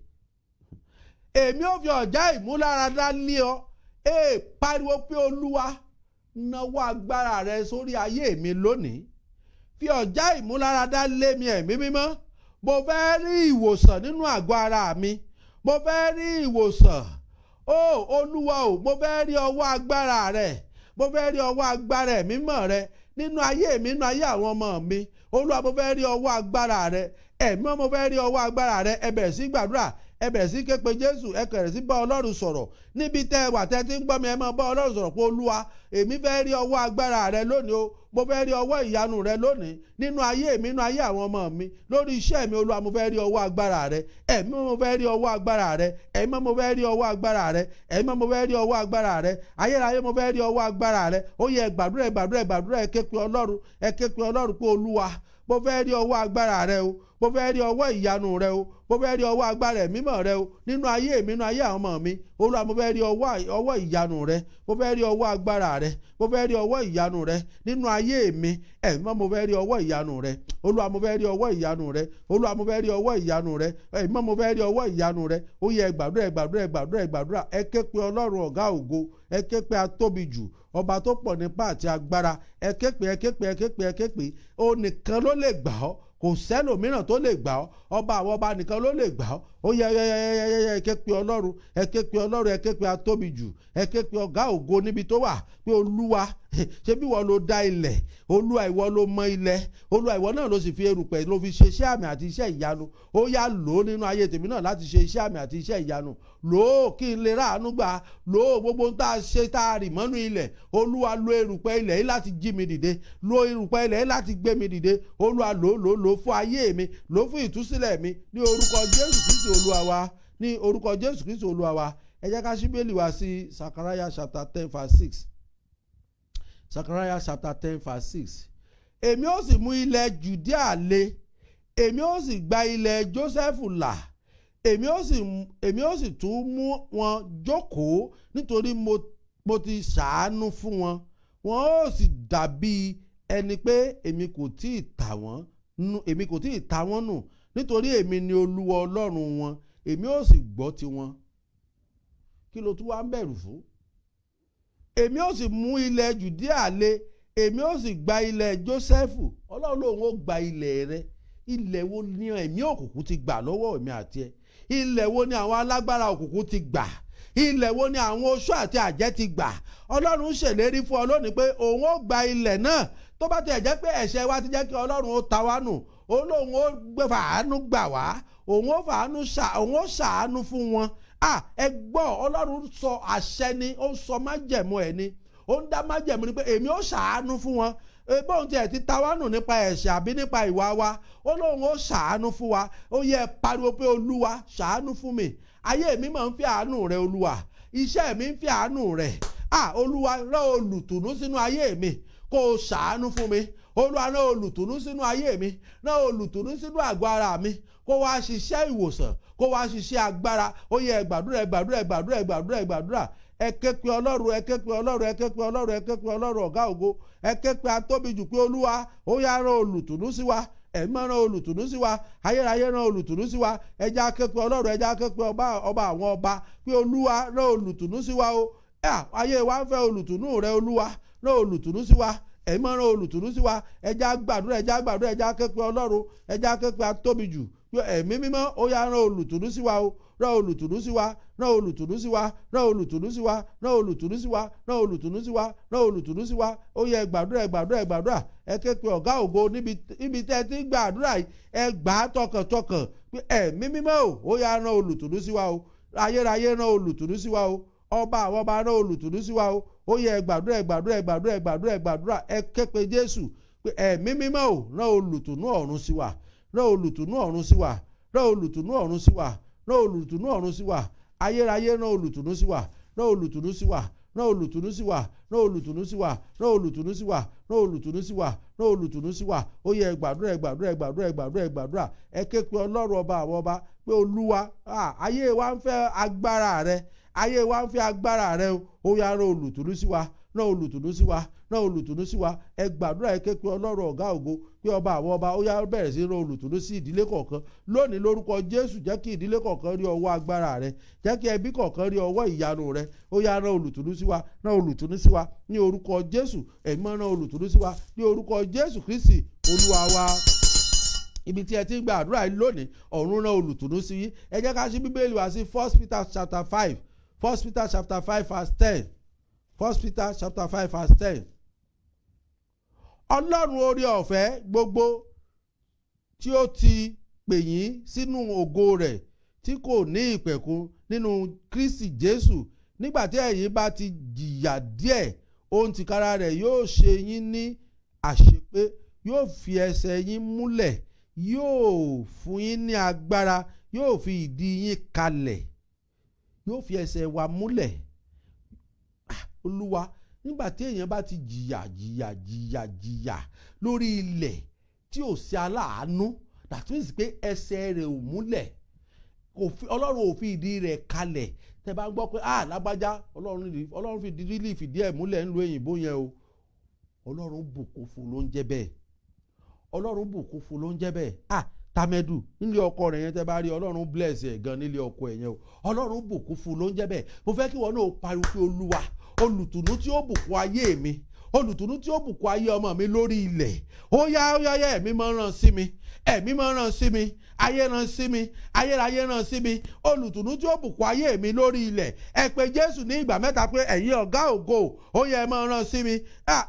Èmi ó fi ọ̀já ìmúláradá lé ọ. Pariwo pé Olúwa, nawọ́ agbára rẹ sórí ayé mi lónìí. Fi ọ̀já ìmúláradá lé mi, ẹ̀mí mímọ́. Mo fẹ́ rí ìwòsàn nínú àgọ́ ara mi. Mo fẹ́ rí ìwòsàn. Olúwa o, mo fẹ́ rí ọwọ́ agbára rẹ. Mo fẹ́ rí ọwọ́ agbára ẹ̀mí mímọ́ rẹ nínú ayé mi, nínú ayé àwọn ọmọ mi. Olúwa, mo fẹ́ rí ọwọ́ agbára rẹ. Ẹ̀mí mo fẹ́ rí ọwọ́ agbára rẹ. Ẹ bẹ̀rẹ̀ sí gbàdúrà, ẹ bẹ̀rẹ̀ sí ké pe Jésù, ẹ bẹ̀rẹ̀ sí bá Ọlọ́run sọ̀rọ̀. Níbi tẹ́ ẹ wà tẹ́ ti ń gbọ́ mi, ẹ máa bá Ọlọ́run sọ̀rọ̀ pé Olúwa, èmi fẹ́ rí ọwọ́ agbára rẹ lónìí o. Mo fẹ́ rí ọwọ́ ìyanu rẹ lónìí nínú ayé mi, nínú ayé àwọn ọmọ mi, lórí iṣẹ́ mi. Olúwa, mo fẹ́ rí ọwọ́ agbára rẹ. Ẹ̀mí mo fẹ́ rí ọwọ́ agbára rẹ. Ẹ̀mí mo fẹ́ rí ọwọ́ agbára rẹ. Ẹ̀mí mo fẹ́ rí ọwọ́ agbára rẹ. Ayérayé, mo fẹ́ rí ọwọ́ agbára rẹ. Ó yẹ gbàdúrà, ẹ ké pe Ọlọ́run, ẹ ké pe Ọlọ́run pé Olúwa, mo fẹ́ rí ọwọ́ agbára rẹ o. mo fẹ́ rí ọwọ́ ìyanu rẹ o, mo fẹ́ rí ọwọ́ agbára ẹ̀mí mímọ́ rẹ o nínú ayé mi, nínú ayé àwọn ọmọ mi. Olúwa mo fẹ́ rí ọwọ́ ìyanu rẹ, mo fẹ́ rí ọwọ́ agbára rẹ, mo fẹ́ rí ọwọ́ ìyanu rẹ nínú ayé mi. Ẹ̀mí mímọ́ mo fẹ́ rí ọwọ́ ìyanu rẹ. Olúwa mo fẹ́ rí ọwọ́ ìyanu rẹ. Olúwa mo fẹ́ rí ọwọ́ ìyanu rẹ. Ẹ̀mí mímọ́ mo fẹ́ rí ọwọ́ ìyanu rẹ. Ó yẹ gbàdúrà. Ẹ ké pe Ọlọ́run ọ̀gá ògo, ẹ ké pe atóbi jù, ọba tó pọ̀ nípa àti agbára. Ẹ ké pe ó nìkan ló lè gbà ọ́, kò sẹ́lòmíràn tó lè gbà ọ́, ọba àwọn ọba nìkan ló lè gbà ọ́. Ó yẹ ẹ ké pe Ọlọ́run, ẹ ké pe Ọlọ́run, ẹ ké pe atóbi jù, ẹ ké pe ọ̀gá ògo níbi tó wà pé Olúwa ṣé bí ìwọ ló dá ilẹ̀, Olúwa ìwọ ló mọ ilẹ̀, Olúwa ìwọ náà ló sì fi erùpẹ̀ ló fi ṣe iṣẹ́ àmì àti iṣẹ́ ìyanu. Ó yá lò ó nínú ayé tèmi náà láti ṣe iṣẹ́ àmì àti iṣẹ́ ìyanu. Lò ó kí n lè ráàánú gbà, lò ó gbogbo tá a ṣe tá a rì mọ́nú ilẹ̀. Olúwa lo erùpẹ̀ ilẹ̀ yìí láti jí mi dìde, lo erùpẹ̀ ilẹ̀ yìí láti gbé mi dìde. Olúwa lò ó fún ayé mi, lò ó fún ìtúsílẹ̀ mi ní orúkọ Jésù Kristi Olúwa wa, ní orúkọ Jésù Kristi Olúwa wa. Ẹ jẹ́ ká ṣí Bíbélì wa sí Sakaraya chapter 10 verse 6. Sakaraya chapter 10 verse 6. Èmi ó sì mú ilẹ̀ Jùdíà le, èmi ó sì gba ilẹ̀ Jósẹ́fù là, èmi ó sì tún mú wọn jókòó nítorí mo ti ṣàánú fún wọn. Wọn ó sì dàbí ẹni pé èmi kò tí ì ta wọ́n nù, nítorí èmi ni Olúwa Ọlọ́run wọn, èmi ó sì gbọ́ tiwọn. Kí ló tún wá ń bẹ̀rù fún? Èmi ó sì mú ilẹ̀ Jùdíà le, èmi ó sì gba ilẹ̀ Jósẹ́fù. Ọlọ́run lòun ó gba ilẹ̀ rẹ. Ilẹ̀ wo ni ẹ̀mí òkùnkùn ti gbà lọ́wọ́ èmi àti ẹ? Ilẹ̀ wo ni àwọn alágbára òkùnkùn ti gbà? Ilẹ̀ wo ni àwọn oṣó àti àjẹ́ ti gbà? Ọlọ́run ṣèlérí fún ọ lónìí pé òun ó gba ilẹ̀ náà. Tó bá tiẹ̀ jẹ́ pé ẹ̀ṣẹ̀ wa ti jẹ́ kí Ọlọ́run ó ta wá nù, òun lòun ó gbé fàánú gbà wá, òun ó ṣàánú fún wọn. Ẹ gbọ́, Ọlọ́run sọ àṣẹ ni, ó sọ májẹ̀mú ẹ̀ ni, ó ń dá májẹ̀mú ni pé èmi ó ṣàánú fún wọn. Bóun tiẹ̀ ti ta wá nù nípa ẹ̀ṣẹ̀ àbí nípa ìwà wa, ó lóun ó ṣàánú fún wa. Ó yẹ pariwo pé Olúwa ṣàánú fún mi. Ayé mi máa ń fi àánú rẹ Olúwa, iṣẹ́ mi ń fi àánú rẹ. Olúwa rán olùtùnú sínú ayé mi, kó o ṣàánú fún mi. Olúwa rán olùtùnú sínú ayé mi, rán olùtùnú sínú àgọ́ ara mi, kó wá ṣiṣẹ́ ìwòsàn, kó wá ṣiṣẹ́ agbára. Ó yẹ gbàdúrà. Ẹ ké pe Ọlọ́run, ẹ ké pe Ọlọ́run, ẹ ké pe Ọlọ́run, ẹ ké pe Ọlọ́run ọ̀gá ògo, ẹ ké pe atóbijù pé Olúwa ó yá rán olùtùnú sí wa. Ẹ̀mí rán olùtùnú sí wa, ayérayé rán olùtùnú sí wa. Ẹ jẹ́ á ké pe Ọlọ́run, ẹ jẹ́ á ké pe ọba àwọn ọba pé Olúwa rán olùtùnú sí wa o. Ayé wa ń fẹ́ olùtùnú rẹ Olúwa, rán olùtùnú sí wa. Ẹ̀mí rán olùtùnú sí wa. Ẹ jẹ́ á gbàdúrà, ẹ jẹ́ á ké pe Ọlọ́run, ẹ jẹ́ á ké pe atóbijù pé ẹ̀mí mímọ́ ó yá rán olùtùnú sí wa o. Rán olùtùnú sí wa, rán olùtùnú sí wa, rán olùtùnú sí wa, rán olùtùnú sí wa, rán olùtùnú sí wa, rán olùtùnú sí wa. Ó yẹ gbàdúrà. Ẹ ké pe ọ̀gá ògo níbi tẹ́ ẹ ti gbàdúrà yìí. Ẹ gbà á tọkàntọkàn pé ẹ̀mí mímọ́ ó yá rán olùtùnú sí wa o. Ayérayé rán olùtùnú sí wa o. Ọba àwọn ọba rán olùtùnú sí wa o. Ó yẹ gbàdúrà. Ẹ ké pe Jésù pé ẹ̀mí mímọ́ rán olùtùnú ọ̀run sí wa, rán olùtùnú ọ̀run sí wa, rán olùtùnú ọ̀run sí wa, rán olùtùnú ọ̀run sí wa. Ayérayé rán olùtùnú sí wa, rán olùtùnú sí wa, rán olùtùnú sí wa, rán olùtùnú sí wa, rán olùtùnú sí wa, rán olùtùnú sí wa, rán olùtùnú sí wa. Ó yẹ gbàdúrà. Ẹ ké pe Ọlọ́run ọba àwọn ọba pé Olúwa, ayé wa ń fẹ́ agbára rẹ, ayé wa ń fẹ́ agbára rẹ o. Ó yá rán olùtùnú sí wa, rán olùtùnú sí wa, rán olùtùnú sí wa. Ẹ gbàdúrà, ẹ ké pe Ọlọ́run ọ̀gá ògo pé ọba àwọn ọba ó yá bẹ̀rẹ̀ sí rán olùtùnú sí ìdílé kọ̀ọ̀kan lónìí lórúkọ Jésù. Jẹ́ kí ìdílé kọ̀ọ̀kan rí ọwọ́ agbára rẹ, jẹ́ kí ẹbí kọ̀ọ̀kan rí ọwọ́ ìyanu rẹ. Ó yá rán olùtùnú sí wa, rán olùtùnú sí wa ní orúkọ Jésù. Ẹ̀mí rán olùtùnú sí wa ní orúkọ Jésù Kristi Olúwa wa. Ibi tí ẹ ti ń gba àdúrà yìí lónìí, ọ̀run rán olùtùnú sí yín. Ẹ jẹ́ ká ṣí Bíbélì wá sí 1 Peter chapter 5 verse 10. 1 Peter chapter 5 verse 10. Ọlọ́run oore ọ̀fẹ́ gbogbo tí ó ti pè yín sínú ògo rẹ̀ tí kò ní ìpẹ̀kun nínú Kristi Jésù, nígbà tí ẹ̀yin bá ti jìyà díẹ̀, ohun tìkára rẹ̀ yóò ṣe yín ní àṣepé, yóò fi ẹsẹ̀ yín múlẹ̀, yóò fún yín ní agbára, yóò fi ìdí yín kalẹ̀, yóò fi ẹsẹ̀ wa múlẹ̀. Olúwa, nígbà tí èèyàn bá ti jìyà lórí ilẹ̀ tí ò sí aláàánú, that means pé ẹsẹ̀ rẹ̀ ò múlẹ̀, ọlọ́run ò fi ìdí rẹ̀ kalẹ̀. Tẹ́ bá gbọ́ pé lágbájá ọlọ́run fi ìdí ẹ̀ múlẹ̀ ńlú òyìnbó yẹn o, ọlọ́run bùkún fún ló ń jẹ́ bẹ́ẹ̀, ọlọ́run bùkún fún ló ń jẹ́ bẹ́ẹ̀. Tàmẹ́dù nílé ọkọ rẹ̀ yẹn tẹ́ bá rí ọlọ́run bless ẹ̀ gan nílé ọkọ ẹ̀ yẹn o, ọlọ́run bùkún fún ló ń jẹ́ bẹ́ẹ̀. Mo fẹ́ kí wọn náà pariwo pé olúwa olùtùnú tí ó bùkún ayé mi, olùtùnú tí ó bùkún ayé ọmọ mi lórí ilẹ̀, ó yá ẹ̀mí máa ràn sí mi, ẹ̀mí máa ràn sí mi, ayé ràn sí mi, ayérayé ràn sí mi, olùtùnú tí ó bùkún ayé mi lórí ilẹ̀. Ẹ pé Jésù ní ìgbà mẹ́ta pé ẹ̀yin ọ̀gá ògo, ó yẹ ẹ máa ràn sí mi.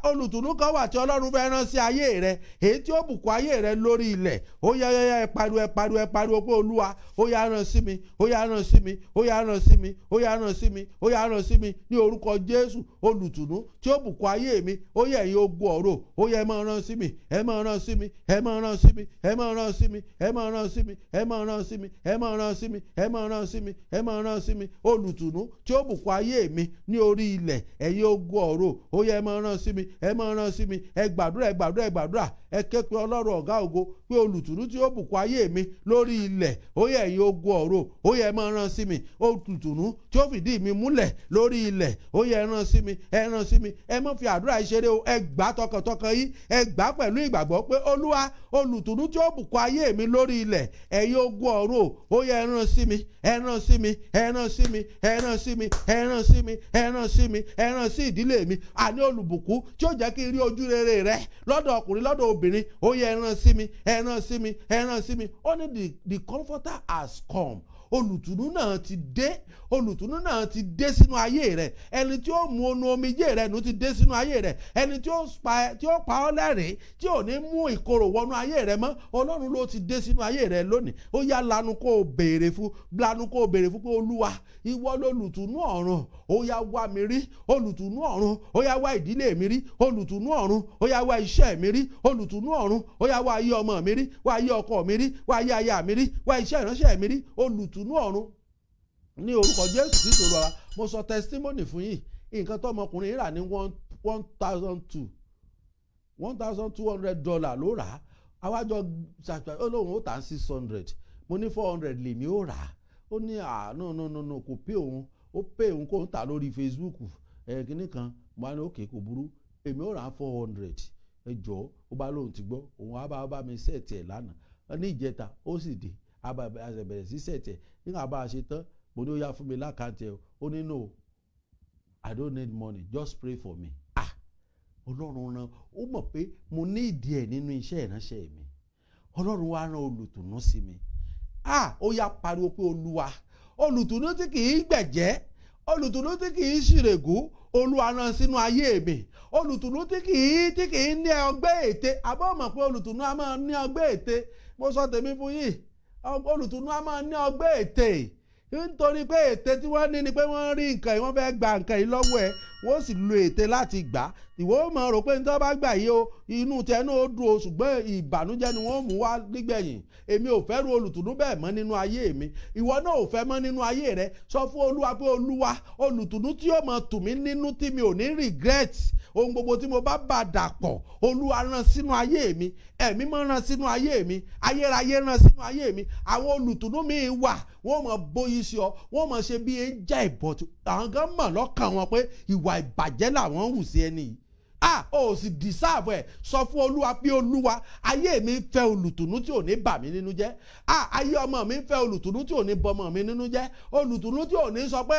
Olùtùnú kan wà tí ọlọ́run fẹ́ ràn sí ayé rẹ, èyí tí ó bùkún ayé rẹ lórí ilẹ̀. Ó yá ẹ pariwo pé olúwa ó yá ràn sí mi, ó yá ràn sí mi, ó yá ràn sí mi, ó yá ràn sí mi, ó yá ràn sí mi ní orúkọ Jésù. Olùtùnú tí ó bùkún ayé mi, ó yẹ ẹ̀yin ogun ọ̀rọ̀, ó yẹ ẹ máa ràn sí mi, ẹ máa ràn sí mi, ẹ máa ràn sí mi, ẹ máa ràn sí mi, ẹ máa ràn sí mi, ẹ máa ràn sí mi, ẹ máa ràn sí mi, ẹ máa ràn sí mi, ẹ máa ràn sí mi. Olùtùnú tí ó bùkún ayé mi ní orí ilẹ̀, ẹ̀yin ogun ọ̀rọ̀, ó yẹ ẹ máa ràn sí mi, ẹ máa ràn sí mi. Ẹ gbàdúrà, ẹ ké pe ọlọ́run ọ̀gá ògo pé olùtùnú tí ó bùkún ayé mi lórí ilẹ̀, ó yẹ ẹ̀yin ogun ọ̀rọ̀, ó yẹ ẹ máa ràn sí mi. Olùtùnú tí ó fìdí mi múlẹ̀ lórí ilẹ̀, ó yẹ ẹ ràn sí mi, ẹ ràn sí mi. Ẹ má fi àdúrà ìṣeré o, ẹ gbà tọkàntọkàn yìí, ẹ gbà pẹ̀lú ìgbàgbọ́ pé olúwa olùtùnú tí ó bùkún ayé mi lórí ilẹ̀, ẹ̀yin ogun ọ̀rọ̀, ó yẹ ẹ ràn sí mi, ẹ ràn sí mi, ẹ ràn sí mi, ẹ ràn sí mi, ẹ ràn sí mi, ẹ ràn sí mi, ẹ ràn sí ìdílé mi. Àní olùbùkún tí ó jẹ́ kí n rí ojú rere rẹ lọ́dọ̀ ọkùnrin lọ́dọ̀ obìnrin, ó yẹ ẹ ràn sí mi, ẹ ràn sí mi, ẹ ràn sí mi. Ó ní the comforter has come. Olùtùnú náà ti dé, olùtùnú náà ti dé sínú ayé rẹ. Ẹni tí ó mú onu omijé rẹ nù ti dé sínú ayé rẹ. Ẹni tí ó pa ọ́ lẹ́rìn, tí ò ní mú ìkorò wọnú ayé rẹ mọ́, ọlọ́run ló ti dé sínú ayé rẹ lónìí. Ó yá lanu kó o béèrè fún pé olúwa ìwọ lolùtùnú ọ̀run, ó yá wá mi rí. Olùtùnú ọ̀run, ó yá wá ìdílé mi rí. Olùtùnú ọ̀run, ó yá wá iṣẹ́ mi rí. Olùtùnú ọ̀run, ó yá wá ayé ọmọ mi rí, wá ayé ọkọ mi rí, wá ayé aya mi rí, wá iṣẹ́ ìránṣẹ́ mi rí. Olùtùnú ọ̀run ní orúkọ Jésù Kristo Olúwa. Mo sọ testimony fún yín, nǹkan tó ọmọkùnrin rà ní $1,200 ló rà á. Àwájọ ṣàṣà olóhùn ó tà $600, mo ní $400 lèmi ó rà á. Ó ní no kò pé òun, ó pé òun kò ń tà lórí Facebook kíní kan. Mo ní òkè kò burú, èmi ó rà á $400. Ẹ jọ̀ọ́, ó bá lóhùn ti gbọ́, òun á bá mi sẹ́ẹ̀tì ẹ̀ lánàá ní ìjẹta, ó sì dé bẹ̀rẹ̀ sí sẹ́ẹ̀tì ẹ̀. Nígbà bá a ṣe tán, mo ní ó yá fún mi lákàntì ẹ̀. Ó ní no, I don't need money, just pray for me. Ọlọ́run rán, ó mọ̀ pé mo ní ìdí ẹ̀ nínú iṣẹ́ ìránṣẹ́ mi. Ọlọ́run wá rán olùtùnú sí mi. Ó yá pariwo pé olúwa olùtùnú tí kì í gbẹ̀jẹ́, olùtùnú tí kì í ṣìrègùn, olúwa rán sínú ayé mi. Olùtùnú tí kì í ní ọgbẹ́ ète. Àbọ̀ mọ̀ pé olùtùnú á máa ní ọgbẹ́ ète. Mo sọ tèmi fún yín, olùtùnú á máa ní ọgbẹ́ ète. Nítorí pé ète tí wọ́n ní ni pé wọ́n rí nǹkan yìí, wọ́n fẹ́ gba nǹkan yìí lọ́wọ́ ẹ̀, wọ́n sì lo ète láti gbà. Ìwọ ó máa rò pé nítorí bá gbà yìí o, inú tẹ náà ó dùn o, ṣùgbọ́n ìbànújẹ́ ni wọ́n mú wá nígbẹ̀yìn. Èmi ò fẹ́ ru olùtùnú bẹ́ẹ̀ mọ́ nínú ayé mi. Ìwọ náà ò fẹ́ mọ́ nínú ayé rẹ. Sọ fún olúwa pé olúwa olùtùnú tí yóò máa tù mí nínú, tí mi ò ní regret ohun gbogbo tí mo bá bà dàpọ̀, olúwa rán sínú ayé mi. Ẹ̀mí máa rán sínú ayé mi, ayérayé rán sínú ayé mi. Àwọn olùtùnú mi wà, wọ́n máa bóyí sí ọ, wọ́n máa ṣe bí ẹja ìbọ̀tù. Àwọn gan mọ̀ lọ́kàn wọn pé ìwà ìbàjẹ́ làwọn ń hù sí ẹni yìí. Ó sì deserve ẹ̀. Sọ fún olúwa pé olúwa ayé mi fẹ́ olùtùnú tí ò ní bà mí nínú jẹ́. Ayé ọmọ mi fẹ́ olùtùnú tí ò ní bọmọ mi nínú jẹ́. Olùtùnú tí ò ní sọ pé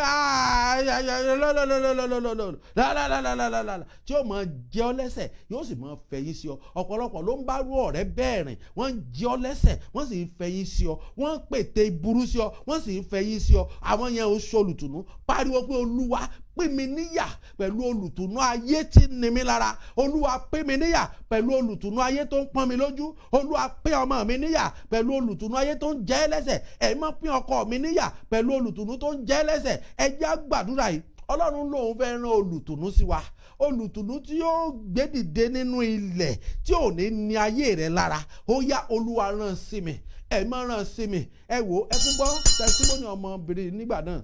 tí ó máa jẹ ọ́ lẹ́sẹ̀, yóò sì máa fẹ̀yìn sí ọ. Ọ̀pọ̀lọpọ̀ ló ń bá rú ọ̀rẹ́ bẹ́ẹ̀ rìn, wọ́n ń jẹ ọ́ lẹ́sẹ̀, wọ́n sì ń fẹ̀yìn sí ọ, wọ́n ń pète burú sí ọ, wọ́n sì ń fẹ̀yìn sí ọ. Àwọn yẹn ò ṣe olùtùnú. Pariwo pé olúwa pín mi níyà pẹ̀lú olùtùnú ayé tí ń ni mí lára. Olúwa pín mi níyà pẹ̀lú olùtùnú ayé tó ń pọ́n mi lójú. Olúwa pín ọmọ mi níyà pẹ̀lú olùtùnú ayé tó ń jẹ lẹ́sẹ̀. Ẹ má pín ọkọ mi níyà pẹ̀lú olùtùnú tó ń jẹ lẹ́sẹ̀. Ẹ jẹ́ á gbàdúrà yìí. Ọlọ́run lòun fẹ́ rán olùtùnú sí wa. Olùtùnú tí yóò gbé dìde nínú ilẹ̀, tí ò ní ayé rẹ̀ lára. Ó yá olúwa rán sí mi. Ẹ má rán sí mi. Ẹ wò, ẹ tún gbọ́ testimony ọmọbìnrin nígbà náà.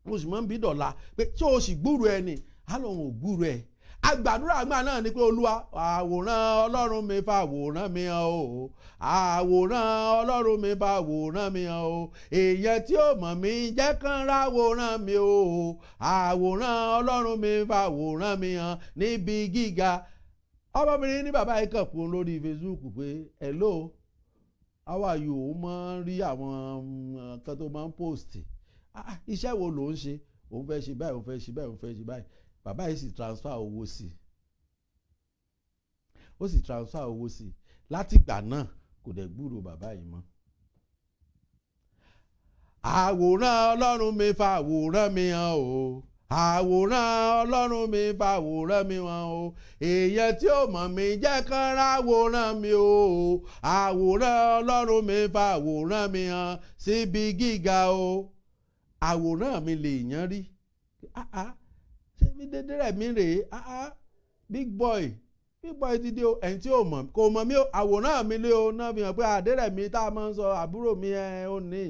Mo sì máa ń bí dọ̀la pé tí o sì gbúrò ẹ ni, á lóun ò gbúrò ẹ. àgbàdúrà àgbà náà ni pé olúwa àwòrán ọlọ́run mi fàwòrán mi hàn o, àwòrán ọlọ́run mi fàwòrán mi hàn o, èèyàn tí ó mọ̀ mí jẹ́ kán ráwòrán mi o, àwòrán ọlọ́run mi fàwòrán mi hàn níbi gíga. ọmọbìnrin ní bàbá yìí kàn kún lórí Facebook pé hello how are you, ó máa ń rí àwọn kan tó máa ń post iṣẹ́ wo ló ń ṣe, òun fẹ́ ṣe báyìí òun fẹ́ ṣe báyìí òun fẹ́ ṣe báyìí. Bàbá yìí sì transfer owó sí i, ó sì transfer owó sí i. Látìgbà náà kò dẹ̀ gbúrò bàbá yìí mọ́. àwòrán ọlọ́run mi fàwòrán mi hàn o, àwòrán ọlọ́run mi fàwòrán mi hàn o, èèyàn tí ó mọ̀ mí jẹ́ kán ráwòrán mi o, àwòrán ọlọ́run mi fàwòrán mi hàn síbi gíga o. àwòrán mi lè yàn rí, ṣé mi dédé rẹ̀ mi rèé, big boy ti dé o, ẹ̀yìn tí ò mọ̀ kò mọ̀ mí o, àwòrán mi lé o náà fi hàn pé àdérẹ̀ mi tá a máa ń sọ àbúrò mi ò ní.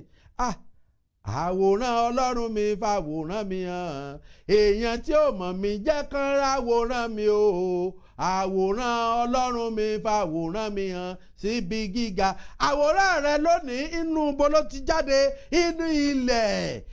àwòrán ọlọ́run mi fàwòrán mi hàn, èèyàn tí ò mọ̀ mí jẹ́ kán ráwòrán mi o, àwòrán ọlọ́run mi fàwòrán mi hàn síbi gíga. àwòrán rẹ lónìí inú ibo ló ti jáde? inú ilẹ̀.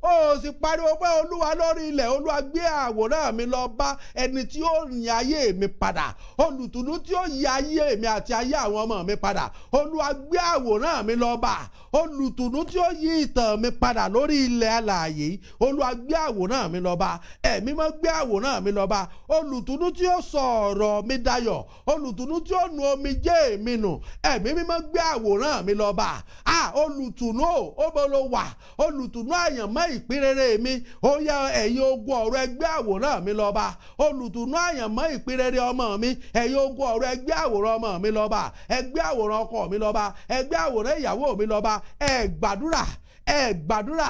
ó sì pariwo pé olúwa lórí ilẹ̀, olúwa gbé àwòrán mi lọ bá ẹni tí ó yí ayé mi padà, olùtùnú tí ó yí ayé mi àti ayé àwọn ọmọ mi padà. olúwa gbé àwòrán mi lọ bá olùtùnú tí ó yí ìtàn mi padà lórí ilẹ̀ alààyè. olúwa gbé àwòrán mi lọ bá, ẹ̀mí mọ́ gbé àwòrán mi lọ bá olùtùnú tí ó sọ ọ̀rọ̀ mi dayọ̀, olùtùnú tí ó nu omijé mi nù. ẹ̀mí mímọ́ gbé àwòrán mi lọ bá. olùtùnú ó bọ́ ló wà, olùtùnú àyànmọ́ ìpínrere mi, ó yá ẹ̀yin ogun ọ̀rọ̀ ẹgbẹ́ àwòrán mi lọ bá. olùtùnú àyànmọ́ ìpínrere ọmọ mi, ẹ̀yin ogun ọ̀rọ̀ ẹgbẹ́ àwòrán ọmọ mi lọ bá, ẹgbẹ́ àwòrán ọkọ mi lọ bá, ẹgbẹ́ àwòrán ìyàwó mi lọ bá. ẹ gbàdúrà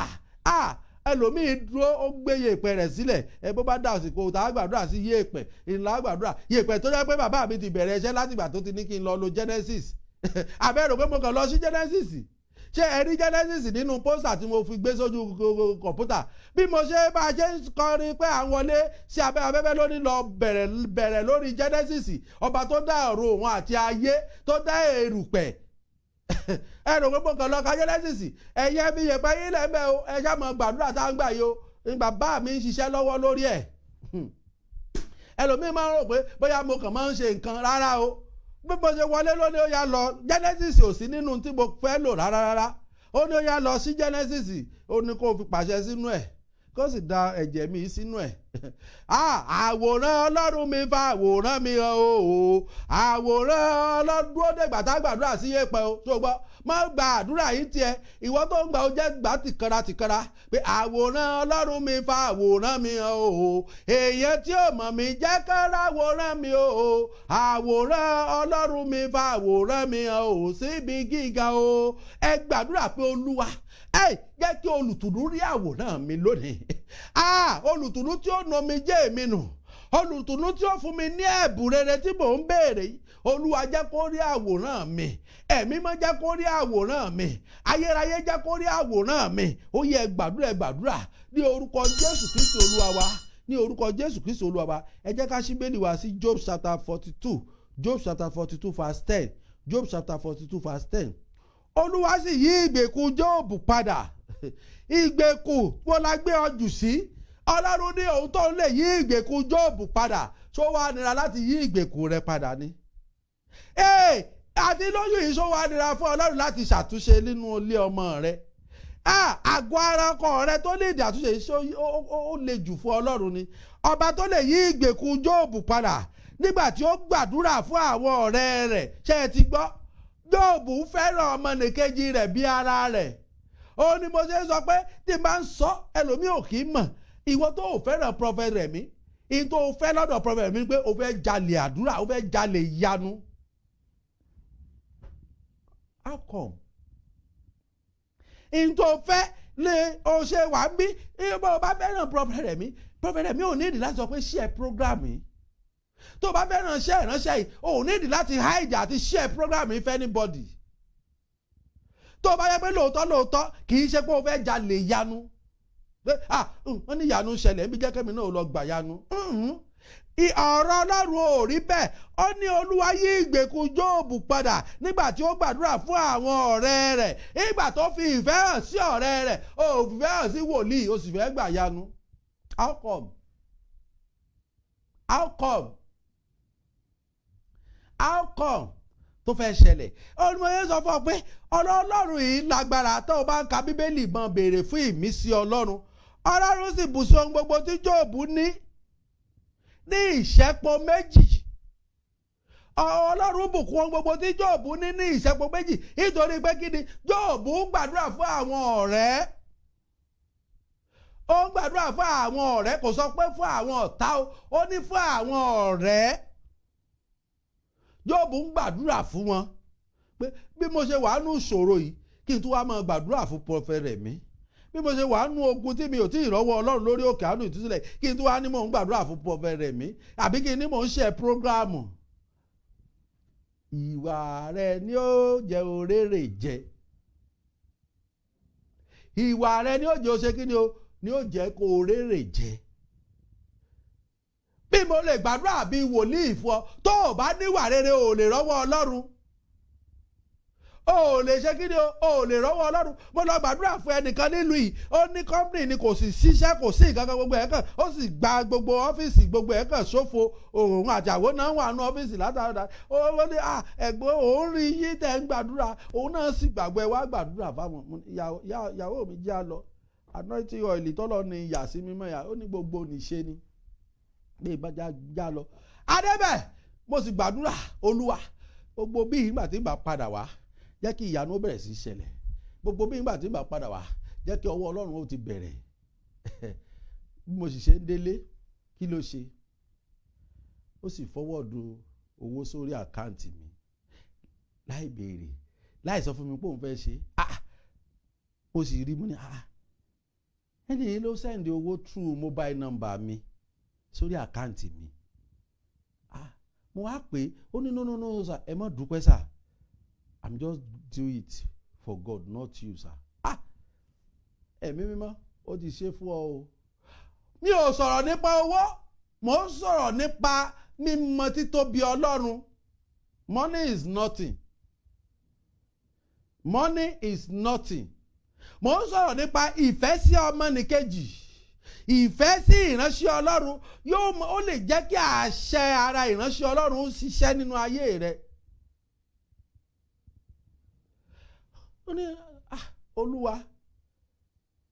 ẹlòmíín dúró ó gbé yèèpẹ̀ rẹ̀ sílẹ̀, bó bá dà òsìkò tá a gbàdúrà sí yèèpẹ̀ ìlà gbàdúrà yèèpẹ̀ tó jẹ́ pé bàbá mi ti bẹ̀rẹ̀ iṣẹ́ látìgbà tó ti ní kí n lọ lo Genesis. àbẹ̀rò pé mo kàn lọ sí Genesis, ṣé ẹ rí Genesis nínú pósítà tí mo fi gbé sójú kọ̀ǹpútà? bí mo ṣe bá a ṣe ń kọrin pé à ń wọlé sí abẹ́ afẹ́fẹ́ lónìí lọ bẹ̀rẹ̀ lórí Genesis, ọba tó dá ọ̀run òun àti ayé, tó dá erùpẹ̀. ẹ rò pé mo kàn lọ ka Genesis, ẹ̀yẹ fi yẹ̀pẹ̀ yín lẹ́mẹ̀ o, ẹ ṣá mọ gbàdúrà tá à ń gbà yìí o, bàbá mi ń ṣiṣẹ́ lọ́wọ́ lórí ẹ̀. ẹlòmíín máa ń rò pé bóyá mo kàn máa ń ṣe nǹkan rárá o, bí mo ṣe wọlé lónìí ó yá lọ Genesis ò sí nínú tí mo fẹ́ lò rárá. ó ní ó yá lọ sí Genesis, ó ní kó fi pàṣẹ sínú ẹ̀ kó sì da ẹ̀jẹ̀ mi sínú ẹ̀. àwòrán ọlọ́run mi fa àwòrán mi hàn o, àwòrán ọlọ́run dúró dègbà tá a gbàdúrà sí yẹ̀pẹ̀ o, tó gbọ́ má gba àdúrà yìí tiẹ̀, ìwọ tó ń gbà ó jẹ́ gbà tìkanra pé àwòrán ọlọ́run mi fa àwòrán mi hàn o, èèyàn tí ò mọ̀ mí jẹ́ kán ráwòrán mi o, àwòrán ọlọ́run mi fa àwòrán mi hàn o síbi gíga o. ẹ gbàdúrà pé olúwa jẹ́ kí olùtùnú rí àwòrán mi lónìí. olùtùnú tí ó nu omijé mi nù, olùtùnú tí ó fún mi ní ẹ̀bùn rere tí mò ń béèrè yìí, olúwa jẹ́ kó rí àwòrán mi, ẹ̀mí mọ́ jẹ́ kó rí àwòrán mi, ayérayé jẹ́ kó rí àwòrán mi. ó yẹ gbàdúrà ní orúkọ Jésù Kristi olúwa wa, ní orúkọ Jésù Kristi olúwa wa. ẹ jẹ́ ká ṣí Bíbélì wa sí Job chapter 42, Job chapter 42 verse 10, Job chapter 42 verse 10. olúwa sì yí ìgbèkùn Jóòbù padà. ìgbèkùn wo la gbé ọ jù sí? ọlọ́run ní òun tó ń lè yí ìgbèkùn Jóòbù padà, ṣó wá nira láti yí ìgbèkùn rẹ padà ni? àti lóyún yìí ṣó wá nira fún ọlọ́run láti ṣàtúnṣe nínú ilé ọmọ rẹ? àgọ́ ara ọkọ rẹ tó lè dì àtúnṣe ṣó ó le jù fún ọlọ́run ni? ọba tó lè yí ìgbèkùn Jóòbù padà nígbà tí ó gbàdúrà fún àwọn ọ̀rẹ́ rẹ̀, ṣé ẹ ti gbọ́? Jóòbù fẹ́ràn ọmọnìkejì rẹ̀ bí ara rẹ̀. ó ní mo ṣe sọ pé tí n bá ń sọ ẹlòmíì ò kì í mọ̀, ìwọ tó ò fẹ́ràn Prophet Rẹ̀mí, ìyẹn tó o fẹ́ lọ́dọ̀ Prophet Rẹ̀mí pé o fẹ́ jalè àdúrà, o fẹ́ jalè ìyanu. How come? ìyẹn tó o fẹ́ lè o ṣe wà ń bí, ìyẹn bó o bá fẹ́ràn Prophet Rẹ̀mí ò ní ìdí láti sọ pé share program yìí. tó o bá fẹ́ràn share ìránṣẹ́ yìí, o ò ní ìdí láti hide àti share program yìí for anybody. tó bá yẹ pé lóòótọ́ kì í ṣe pé o fẹ́ jalè yanu, wọ́n ní yanu ṣẹlẹ̀ níbi jẹ́ kẹ́mi náà lọ gbà yanu. ọ̀rọ̀ Ọlọ́run ò rí bẹ́ẹ̀. Ó ní Olúwa yí ìgbèkùn Jóòbù padà nígbà tí ó gbàdúrà fún àwọn ọ̀rẹ́ rẹ̀. Nígbà tó fi ìfẹ́ hàn sí ọ̀rẹ́ rẹ̀, ó fi ìfẹ́ hàn sí wòlíì, ó sì fẹ́ gbà yanu. How come? How come? How come? Tó fẹ́ ṣẹlẹ̀. Olùmọ̀ye sọ fún ọ pé ọ̀rọ̀ Ọlọ́run yìí lágbára. Tó o bá ń ka Bíbélì mọ́ béèrè fún ìmísí Ọlọ́run. Ọlọ́run sì bù sí ohun gbogbo tí Jóòbù ní ìṣẹ́po méjì. Ọlọ́run bùkún ohun gbogbo tí Jóòbù ní ìṣẹ́po méjì nítorí pé kí ni Jóòbù ń gbàdúrà fún àwọn ọ̀rẹ́. Ó ń gbàdúrà fún àwọn ọ̀rẹ́, kò sọ pé fún àwọn ọ̀tá o, ó ní fún àwọn ọ̀rẹ́. Jóòbù ń gbàdúrà fún wọn pé bí mo ṣe wà nù ìṣòro yìí kí n tún wá máa gbàdúrà fún Prọfẹ̀t Rẹ̀mí. Bí mo ṣe wà nù ogun tí mi ò tí ì rọ́wọ́ Ọlọ́run lórí òkè àánú ìtúsílẹ̀ kí n tún wá ní mò ń gbàdúrà fún Prọfẹ̀t Rẹ̀mí àbí kí n ní mò ń ṣe prógráàmù. Ìwà rẹ ni ó jẹ́ òrèrè jẹ. Ìwà rẹ ni ó jẹ́ òṣè kí ni ó jẹ́ kó òrèrè jẹ. Bí mo lè gbàdúrà bí wòlíì fún ọ tó o bá níwà rere o lè rọ́wọ́ Ọlọ́run. O lè ṣe kí ni o lè rọ́wọ́ Ọlọ́run. Mo lọ gbàdúrà fún ẹnìkan nílùú yìí, ó ní kọ́mpìnì ni kò sì ṣiṣẹ́, kò sí nǹkan kan, gbogbo ẹ̀ kàn ó sì gba gbogbo ọ́fíìsì, gbogbo ẹ̀ kàn ṣòfò. Òun àjàwó náà wà ní ọ́fíìsì látàrí ó ní ẹ̀gbọ́n òun rí yín tẹ̀ ń gbàdúrà, òun náà sì gbàgbọ́ ẹ wá gbàdúrà fáwọn. Ìyàwó mi já lọ anointing oil tọ́lọ́ ni ìyà sí mímọ́ yà, ó ní gbogbo nìṣe ni bí ìbájá já lọ. Adébẹ̀ mo sì gbàdúrà Olúwa gbogbo bí ìgbà tí ìgbà padà wá jẹ́ kí ìyanu bẹ̀rẹ̀ sí ṣẹlẹ̀. Gbogbo bí ìgbà tí ìgbà padà wá jẹ́ kí ọwọ́ Ọlọ́run ó ti bẹ̀rẹ̀. Bí mo sì ṣe ń délé, kí ló ṣe? Ó sì fọwọ́dù owó sórí àkáǹtì mi láì béèrè, láì sọ fún mi pé òun fẹ́ ṣe. Mo sì rí mú ní ẹni yìí ló sẹ́ndì owó through mobile number mi sórí àkáǹtì mi. Mo wá pé ó ní no sir, ẹ má dúpẹ́ sir, I'm just do it for God, not you sir. Ẹ̀mí mímọ́ ó ti ṣe fún ọ o. Mi ò sọ̀rọ̀ nípa owó, mo ń sọ̀rọ̀ nípa mímọ̀ títóbi Ọlọ́run. Money is nothing. Money is nothing. Mo ń sọ̀rọ̀ nípa ìfẹ́ sí ọmọnìkejì, ìfẹ́ sí ìránṣẹ́ Ọlọ́run. Ó lè jẹ́ kí àṣẹ ara ìránṣẹ́ Ọlọ́run ṣiṣẹ́ nínú ayé rẹ. Ó ní Olúwa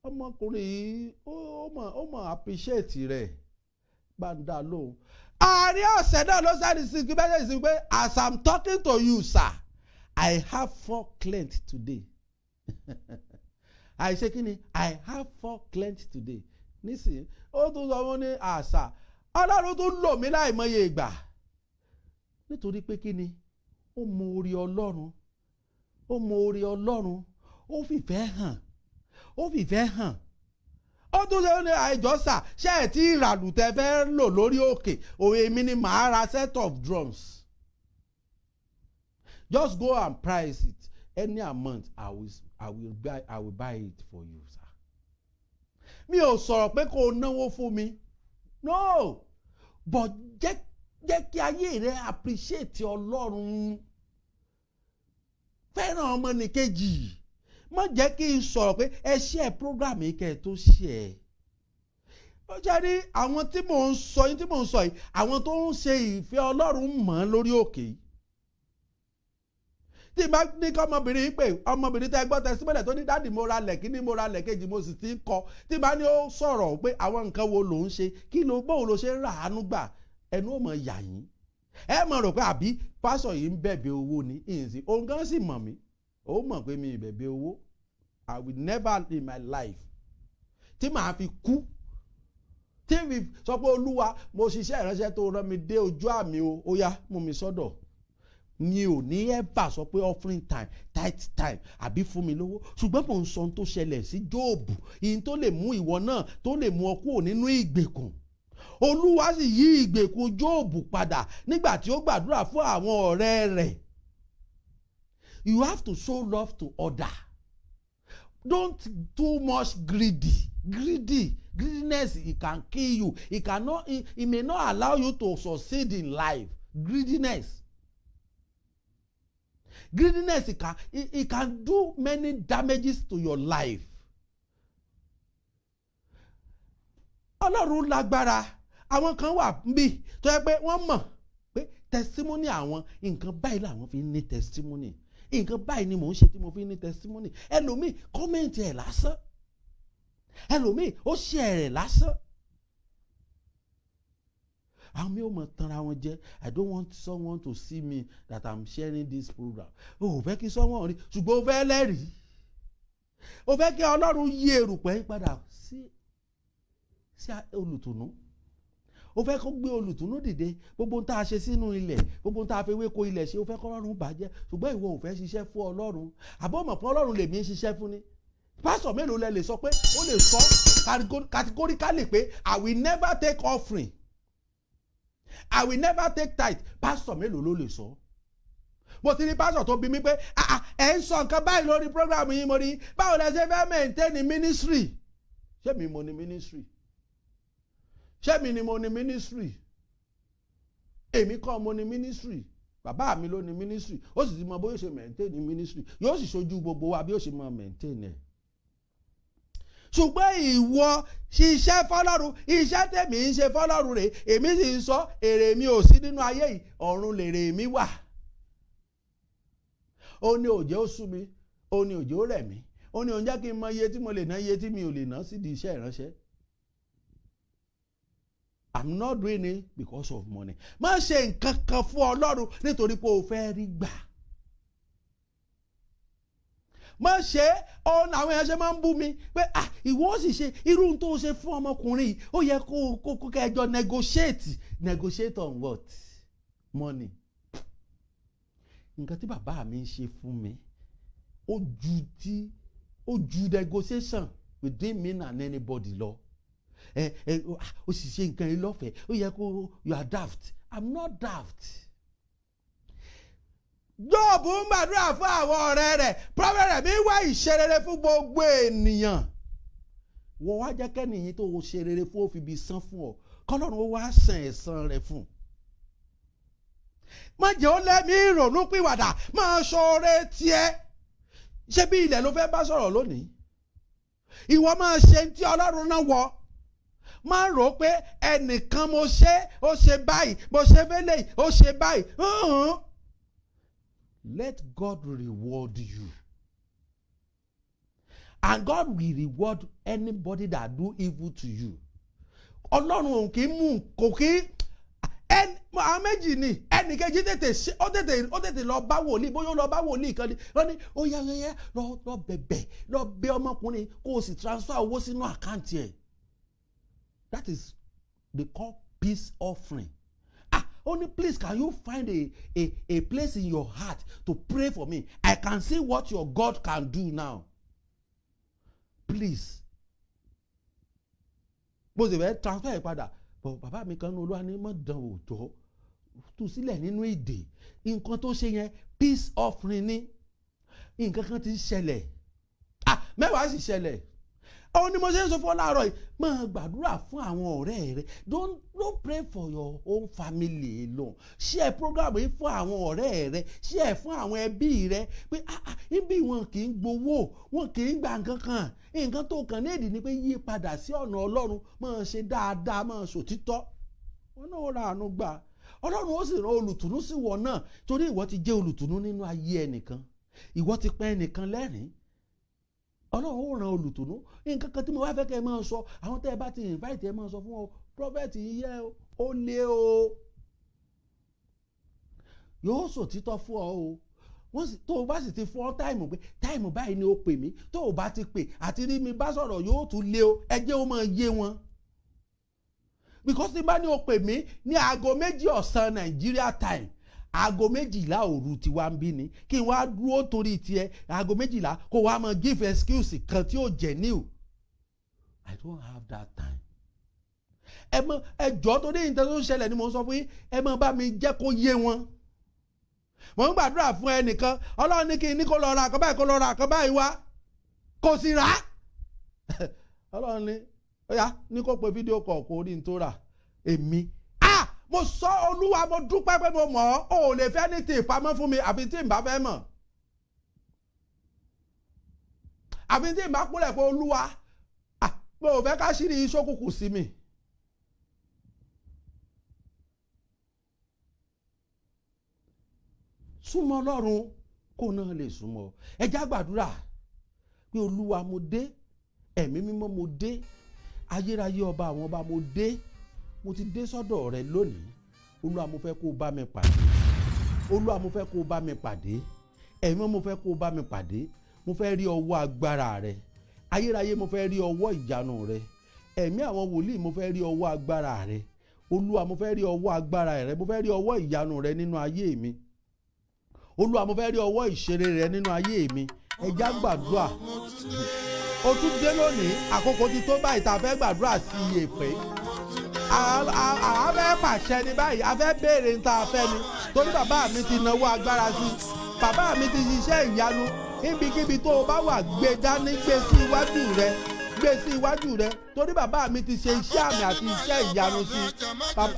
ọmọkùnrin yìí ó mọ̀ appreciate rẹ̀ gbàǹdà lóhùn. Àárín ọ̀sẹ̀ náà ló sáré sí kí bẹ́ẹ̀ sì pé as I'm talking to you sir, I have 4 clients today. àìṣe kí ni I have 4 clients today. Nísìnyí ó tún sọ wọ́n ní àṣà Ọlọ́run tún lò mí láìmọye ìgbà nítorí pé kí ni ó mọ orí Ọlọ́run, ó mọ orí Ọlọ́run, ó fìfẹ́ hàn, ó fìfẹ́ hàn. Ó tún ṣe ní àìjọ́sà ṣe ẹ̀ tí ìràlù tẹ fẹ́ lò lórí òkè òye mi ni màá ra set of drums. Just go and price it any amount, I will buy it for you sir. Mi ò sọ̀rọ̀ pé kó o náwó fún mi, no, but jẹ́ kí ayé rẹ appreciate Ọlọ́run, fẹ́ràn ọmọnìkejì. Má jẹ́ kí n sọ̀rọ̀ pé ẹ share program yìí kẹ́ ẹ tó share. Ó jẹ́ rí àwọn tí mò ń sọ yìí àwọn tó ń ṣe ìfẹ́ Ọlọ́run mọ̀ lórí òkè yìí. Tí n bá ní kí ọmọbìnrin pé ọmọbìnrin tẹ́ gbọ́ tẹsímọ́lẹ̀ tó ní dáàdì mo ra lẹ̀ kíní mo ra lẹ̀ kejì mo sì ti ń kọ. Tí n bá ní ó sọ̀rọ̀ pé àwọn nǹkan wo ló ń ṣe, kí ló bóun ló ṣe ń rà ánú gbà, ẹnu ò mọ̀ yà yín. Ẹ mọ̀ rò pé àbí pásọ̀ yìí ń bẹ̀bẹ̀ owó ni ìyìnsí òun gan sì mọ̀ mí, ó mọ̀ pé mi ìbẹ̀bẹ̀ owó. I will never in my life tí màá fi kú tí mi sọ pé Olúwa mo ṣiṣẹ́ ìránṣẹ́ tó rán mi dé ojú àmì o, ó yá mú mi sọ́dọ̀. Mi ò ní ẹ́bà sọ pé offering time, tithe time àbí fún mi lówó. Ṣùgbọ́n mò ń sọ ohun tó ṣẹlẹ̀ sí Jóòbù, ìyìn tó lè mú ìwọ náà, tó lè mú ọ kúrò nínú ìgbèkùn. Olúwa sì yí ìgbèkùn Jóòbù padà nígbà tí ó gbàdúrà fún àwọn ọ̀rẹ́ rẹ̀. You have to show love to others. Don't too much greedy. Greediness, it can kill you. It may not allow you to succeed in life. Greediness, it can do many damages to your life. Ọlọ́run lágbára. Àwọn kan wà níbí tó yẹ pé wọ́n mọ̀ pé testimony àwọn nǹkan báyìí làwọn fi ní testimony. Nǹkan báyìí ni mò ń ṣe tí mo fi ní testimony. Ẹlòmíì kọ́mẹ̀ntì ẹ̀ lásán. Ẹlòmíì ó ṣe ẹ̀rẹ̀ lásán. Àwọn mi ò mọ̀ tanra wọn jẹ́. I don't want someone to see me that I'm sharing this program. O ò fẹ́ kí someone rí ṣùgbọ́n o fẹ́ lẹ́rìí. O fẹ́ kí Ọlọ́run yí erùpẹ̀ yín padà sí Olùtùnú. O fẹ́ kó gbé Olùtùnú dìde. Gbogbo tá a ṣe sínú ilẹ̀, gbogbo tá a fi ewéko ilẹ̀ ṣe, o fẹ́ kó Ọlọ́run bàjẹ́. Ṣùgbọ́n ìwọ ò fẹ́ ṣiṣẹ́ fún Ọlọ́run. Àbọ̀ mọ̀ pé Ọlọ́run lèmi ń ṣiṣẹ́ fún ni. Pásọ̀ mélòó lẹ lè sọ pé ó lè sọ categorically pé I will never take offering. I will never take tithe. Pásọ̀ mélòó ló lè sọ? Mo ti rí pásọ̀ tó bi mí pé ẹ̀ ń sọ nǹkan báyìí lórí program yín, mo rí báwo lẹ ṣe fẹ́ maintain ministry. Ṣé mi mo ní ministry? Ṣé mi ni mo ní ministry? Èmi kọ́ mo ní ministry. Bàbá mi ló ní ministry. Ó sì ti mọ bóyá ṣe maintain ministry. Yóò sì ṣojú gbogbo wa bí ó ṣe máa maintain ẹ̀. Ṣùgbọ́n ìwọ ṣiṣẹ́ fọ́lọ́run, iṣẹ́ tèmi ń ṣe fọ́lọ́run rẹ̀, èmi sì ń sọ èrè mi ò sí nínú ayé yìí, ọ̀run lèrè mi wà. Ó ní òjé ó sú mi, ó ní òjé ó rẹ̀ mí, ó ní òun jẹ́ kí n mọ iye tí mo lè ná, iye tí mi ò lè ná sídìí iṣẹ́ ìránṣẹ́. I'm not doing it because of money. Má ṣe nǹkan kan fún Ọlọ́run nítorí pé o fẹ́ rí gbà. Má ṣe àwọn èèyàn ṣe máa ń bú mi pé ìwọ ó sì ṣe irú ohun tó ṣe fún ọmọkùnrin yìí, ó yẹ kó kẹjọ negotiate on what? Money. Nǹkan tí bàbá mi ń ṣe fún mi ó ju negotiation between me and anybody lọ. Ó sì ṣe nǹkan yìí lọ́fẹ̀ẹ́, ó yẹ kó you are daft. I'm not daft. Jóòbù ń gbàdúrà fún àwọn ọ̀rẹ́ rẹ̀, prophet rẹ̀ mi wá ìṣerere fún gbogbo ènìyàn. Wọ́n wá jẹ́ kẹ́nìyàn tó o ṣe rere fún ó fi bí san fún ọ, kọ́lọ́run ó wá san ẹ̀san rẹ̀ fún. Má jẹ́ ó lẹ́mí ìrònú pìwàdà, máa ṣoore tiẹ̀. Ṣé bí ilẹ̀ ló fẹ́ bá sọ̀rọ̀ lónìí? Ìwọ máa ṣe tí Ọlọ́run náà wọ̀. Má rò pé ẹnìkan mo ṣe, ó ṣe báyìí, mo ṣe fẹ́lẹ̀, ó ṣe báyìí. Let God reward you. And God will reward anybody that do evil to you. Ọlọ́run ò kì í mú kò kí àwọn méjì ni ẹnìkejì tètè lọ bá wòlíì, bóyá ó lọ bá wòlíì kan ni wọ́n ní ó yá lọ bẹ̀bẹ̀ lọ bẹ̀ ọmọkùnrin kó o sì transfer owó sínú àkáǹtì ẹ̀. That is they call peace offering. Only please can you find a place in your heart to pray for me? I can see what your God can do now. Please. Bó ṣe fẹ́ transfer ẹ̀ padà. Bàbá mi kan ní Olúwa ní mọ̀ dán òjò tú sílẹ̀ nínú ìdè. Nǹkan tó ṣe yẹn peace offering ni. Nǹkan kan ti ṣẹlẹ̀. Mẹ́wàá sì ṣẹlẹ̀. Ó ní mo ṣe ń sọ fún ọ láàárọ̀ yìí, máa gbàdúrà fún àwọn ọ̀rẹ́ rẹ. Don't pray for your own family alone. Share program yìí fún àwọn ọ̀rẹ́ rẹ, share fún àwọn ẹbí rẹ pé ibi wọn kì í gbowó, wọn kì í gba nǹkan kan. Nǹkan tó kàn ní èdè ni pé yí padà sí ọ̀nà Ọlọ́run, máa ṣe dáadáa, máa ṣòtítọ́. Wọn náà ra àánú gbà. Ọlọ́run ó sì rán olùtùnú sí wọn náà torí ìwọ ti jẹ́ olùtùnú nínú ayé ẹnìkan. Ìwọ ti pẹ́ ẹnìkan lẹ́rìn-ín. Ọlọ́run ó ràn olùtùnú. Nǹkan kan tí mo wá fẹ́ kẹ́ ẹ máa sọ, àwọn tẹ́ ẹ bá ti invite ẹ máa sọ fún ọ, prophet yẹ ó lé o. Yóò sòtítọ́ fún ọ o. Tó o bá sì ti fún ọ táìmù pé táìmù báyìí ni o pè mí, tó o bá ti pè àti rí mi bá sọ̀rọ̀ yóò tún lé o, ẹ jẹ́ ó máa yé wọn. Because tí bá ní o pè mí ní aago 2 ọ̀sán Nigeria time, aago 12 òru tí wá ń bí ni kí n wá dúró torí tiẹ̀ aago 12 kó wá máa give excuse kan tí ó jẹ́ new. I don't have that time. Ẹjọ́ tó ní ìtàn tó ń ṣẹlẹ̀ ni mo ń sọ fún yín, ẹ máa bá mi jẹ́ kó yé wọn. Mo ń gbàdúrà fún ẹnìkan, Ọlọ́run ní kí n ní kó lọ ra àkàn báyìí, kó lọ ra àkàn báyìí wá, kò sì rà á. Ọlọ́run ní ó yá ní kó pe fídíò kọ̀ kó rí n tó rà èmi mo sọ Olúwa mo dúpẹ́ pé mo mọ̀ ọ́ ò lè fẹ́ ní ti ìpamọ́ fún mi àfi tí n bá fẹ́ mọ̀ àfi tí n bá kúnlẹ̀ pé Olúwa mo ò fẹ́ ká ṣírí ìṣókùnkùn sí mi. Súnmọ́ Ọlọ́run kó náà lè súnmọ́ ẹ já gbàdúrà pé Olúwa mo dé ẹ̀mí mímọ́ mo dé ayérayé ọba àwọn ọba mo dé mo ti dé sọ́dọ̀ rẹ lónìí. Olúwa mo fẹ́ kó o bá mi pàdé. Olúwa mo fẹ́ kó o bá mi pàdé. Ẹ̀mí mo fẹ́ kó o bá mi pàdé. Mo fẹ́ rí ọwọ́ agbára rẹ. Ayérayé mo fẹ́ rí ọwọ́ ìyanu rẹ. Ẹ̀mí àwọn wòlíì mo fẹ́ rí ọwọ́ agbára rẹ. Olúwa mo fẹ́ rí ọwọ́ agbára rẹ. Mo fẹ́ rí ọwọ́ ìyanu rẹ nínú ayé mi. Olúwa mo fẹ́ rí ọwọ́ ìṣeré rẹ nínú ayé mi. Ẹ já gbàdúrà. Ó tún dé lónìí àkókò ti tó báyìí tá a fẹ́ gbàdúrà sí iye pé a fẹ́ pàṣẹ ní báyìí a fẹ́ béèrè ní tá a fẹ́ ni torí bàbá mi ti náwó agbára sí bàbá mi ti ṣiṣẹ́ ìyanu níbikíbi tó o bá wà gbé dání gbé sí iwájú rẹ gbé sí iwájú rẹ torí bàbá mi ti ṣe iṣẹ́ àmì àti iṣẹ́ ìyanu sí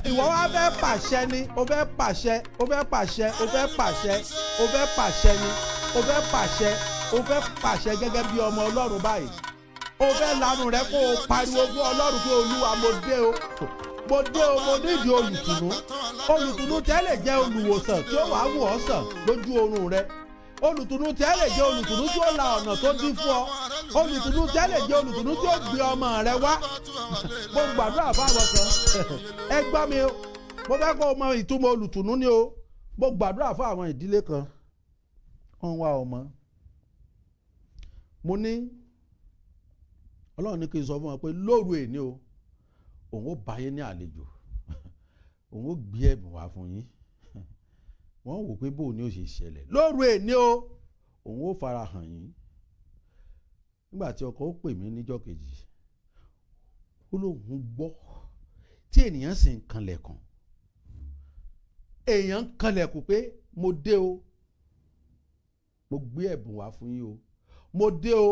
ìwọ wá fẹ́ pàṣẹ ni o fẹ́ pàṣẹ o fẹ́ pàṣẹ o fẹ́ pàṣẹ o fẹ́ pàṣẹ ni o fẹ́ pàṣẹ o fẹ́ pàṣẹ gẹ́gẹ́ bí ọmọ Ọlọ́run báyìí o fẹ́ lanu rẹ kó o pariwo fún Ọlọ́run pé Olúwa mo dé o mo dé o mo nídìí olùtùnú tẹ́lẹ̀ jẹ́ olùwòsàn tí ó wàá wò ọ́ sàn lójú oorun rẹ olùtùnú tẹ́lẹ̀ jẹ́ olùtùnú tí ó la ọ̀nà tó dín fún ọ olùtùnú tẹ́lẹ̀ jẹ́ olùtùnú tí ó gbé ọmọ rẹ wá mo gbàdúrà fáwọn kan ẹ gbọ́ mi o mo fẹ́ kó o mọ ìtumọ̀ olùtùnú ni o mo gbàdúrà fún àwọn ìdílé kan wọ́n wá ọmọ mo ní Ọlọ́run ní kí n sọ fún wọn pé lóru èní o òun ó bá yín ní àlejò òun ó gbé ẹ̀bùn wá fún yín wọ́n wò pé bóun ni ó ṣe ṣẹlẹ̀ lóru èní o òun ó fara hàn yín nígbà tí ọkọ ó pè mí níjọ́ kejì ó lóun gbọ́ tí ènìyàn sì ń kanlẹ̀kùn èèyàn ń kanlẹ̀kùn pé mo dé o mo gbé ẹ̀bùn wá fún yín o mo dé o